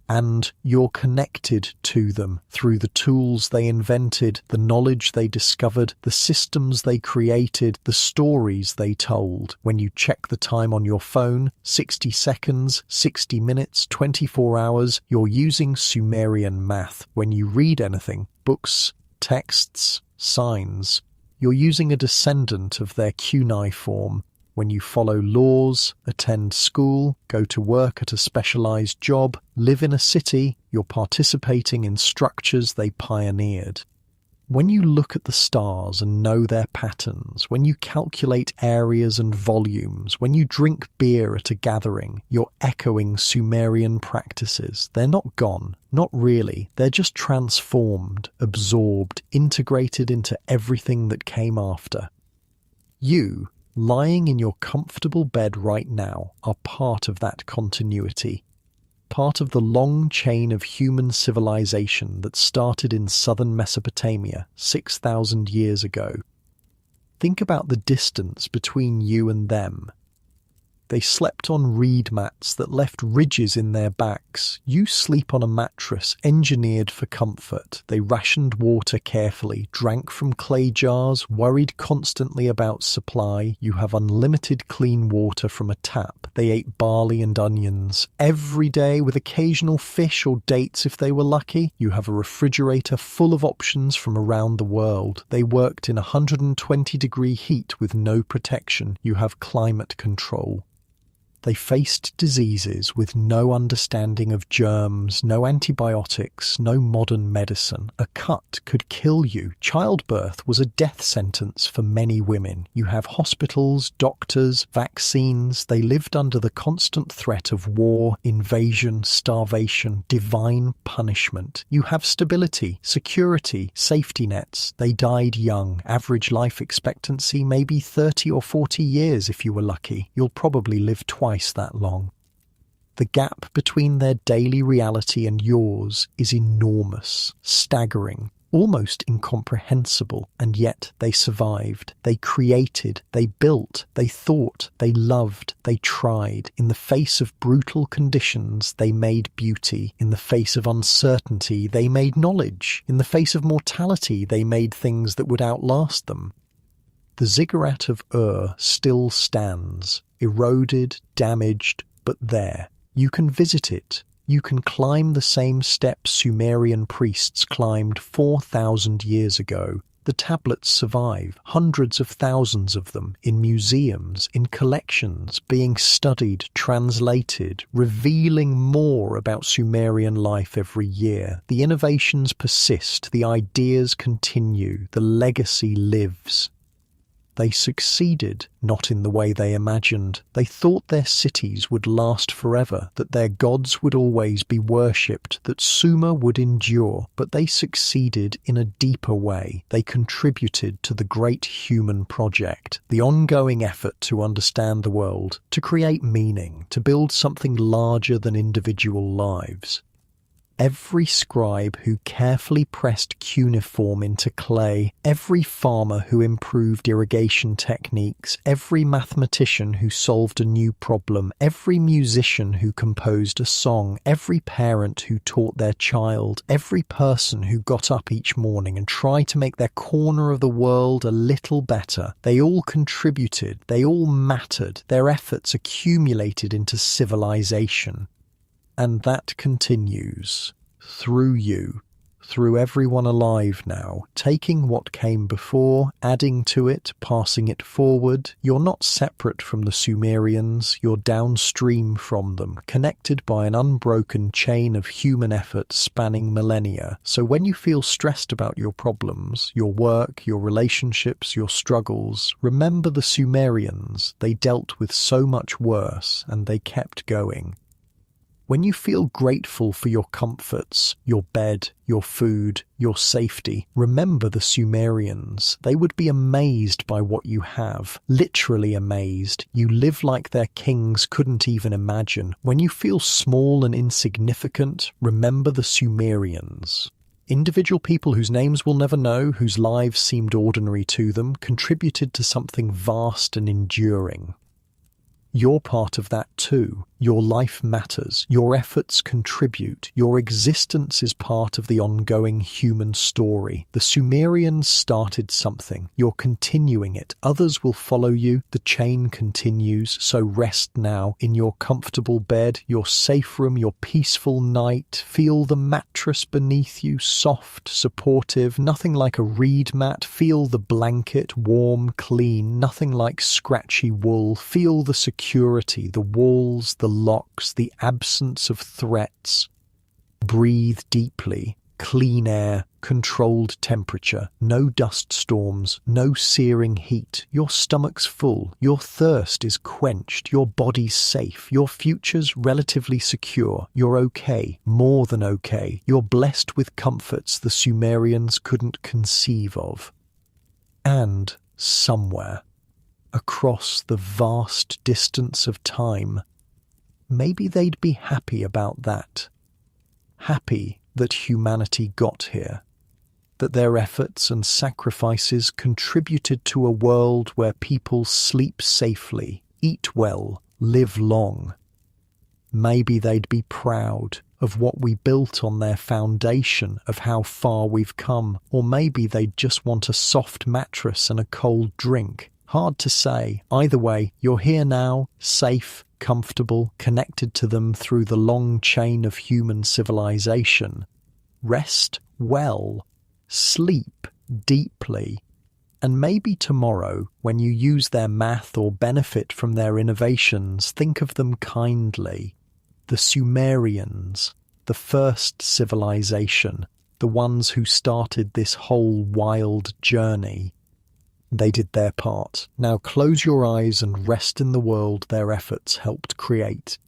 A: And you're connected to them through the tools they invented, the knowledge they discovered, the systems they created, the stories they told. When you check the time on your phone, 60 seconds, 60 minutes, 24 hours, you're using Sumerian math. When you read anything, books, texts, signs, you're using a descendant of their cuneiform. When you follow laws, attend school, go to work at a specialized job, live in a city, you're participating in structures they pioneered. When you look at the stars and know their patterns, when you calculate areas and volumes, when you drink beer at a gathering, you're echoing Sumerian practices. They're not gone, not really. They're just transformed, absorbed, integrated into everything that came after. You, lying in your comfortable bed right now, are part of that continuity. Part of the long chain of human civilization that started in southern Mesopotamia 6,000 years ago. Think about the distance between you and them. They slept on reed mats that left ridges in their backs. You sleep on a mattress engineered for comfort. They rationed water carefully, drank from clay jars, worried constantly about supply. You have unlimited clean water from a tap. They ate barley and onions every day, with occasional fish or dates if they were lucky. You have a refrigerator full of options from around the world. They worked in 120-degree heat with no protection. You have climate control. They faced diseases with no understanding of germs, no antibiotics, no modern medicine. A cut could kill you. Childbirth was a death sentence for many women. You have hospitals, doctors, vaccines. They lived under the constant threat of war, invasion, starvation, divine punishment. You have stability, security, safety nets. They died young. Average life expectancy maybe 30 or 40 years if you were lucky. You'll probably live twice that long. The gap between their daily reality and yours is enormous, staggering, almost incomprehensible, and yet they survived. They created, they built, they thought, they loved, they tried. In the face of brutal conditions, they made beauty. In the face of uncertainty, they made knowledge. In the face of mortality, they made things that would outlast them. The ziggurat of Ur still stands, eroded, damaged, but there. You can visit it. You can climb the same steps Sumerian priests climbed 4,000 years ago. The tablets survive, hundreds of thousands of them, in museums, in collections, being studied, translated, revealing more about Sumerian life every year. The innovations persist, the ideas continue, the legacy lives. They succeeded, not in the way they imagined. They thought their cities would last forever, that their gods would always be worshipped, that Sumer would endure. But they succeeded in a deeper way. They contributed to the great human project, the ongoing effort to understand the world, to create meaning, to build something larger than individual lives. Every scribe who carefully pressed cuneiform into clay, every farmer who improved irrigation techniques, every mathematician who solved a new problem, every musician who composed a song, every parent who taught their child, every person who got up each morning and tried to make their corner of the world a little better, they all contributed, they all mattered, their efforts accumulated into civilization. And that continues, through you, through everyone alive now, taking what came before, adding to it, passing it forward. You're not separate from the Sumerians, you're downstream from them, connected by an unbroken chain of human effort spanning millennia. So when you feel stressed about your problems, your work, your relationships, your struggles, remember the Sumerians. They dealt with so much worse, and they kept going. When you feel grateful for your comforts, your bed, your food, your safety, remember the Sumerians. They would be amazed by what you have, literally amazed. You live like their kings couldn't even imagine. When you feel small and insignificant, remember the Sumerians. Individual people whose names we'll never know, whose lives seemed ordinary to them, contributed to something vast and enduring. You're part of that too. Your life matters. Your efforts contribute. Your existence is part of the ongoing human story. The Sumerians started something. You're continuing it. Others will follow you. The chain continues. So rest now in your comfortable bed, your safe room, your peaceful night. Feel the mattress beneath you, soft, supportive, nothing like a reed mat. Feel the blanket, warm, clean, nothing like scratchy wool. Feel the security, the walls, the locks, the absence of threats. Breathe deeply. Clean air, controlled temperature, no dust storms, no searing heat. Your stomach's full, your thirst is quenched, your body's safe, your future's relatively secure. You're okay, more than okay. You're blessed with comforts the Sumerians couldn't conceive of. And somewhere, across the vast distance of time, maybe they'd be happy about that. Happy that humanity got here, that their efforts and sacrifices contributed to a world where people sleep safely, eat well, live long. Maybe they'd be proud of what we built on their foundation, of how far we've come, or maybe they'd just want a soft mattress and a cold drink. Hard to say. Either way, you're here now, safe, comfortable, connected to them through the long chain of human civilization. Rest well, sleep deeply, and maybe tomorrow, when you use their math or benefit from their innovations, think of them kindly. The Sumerians, the first civilization, the ones who started this whole wild journey. They did their part. Now close your eyes and rest in the world their efforts helped create.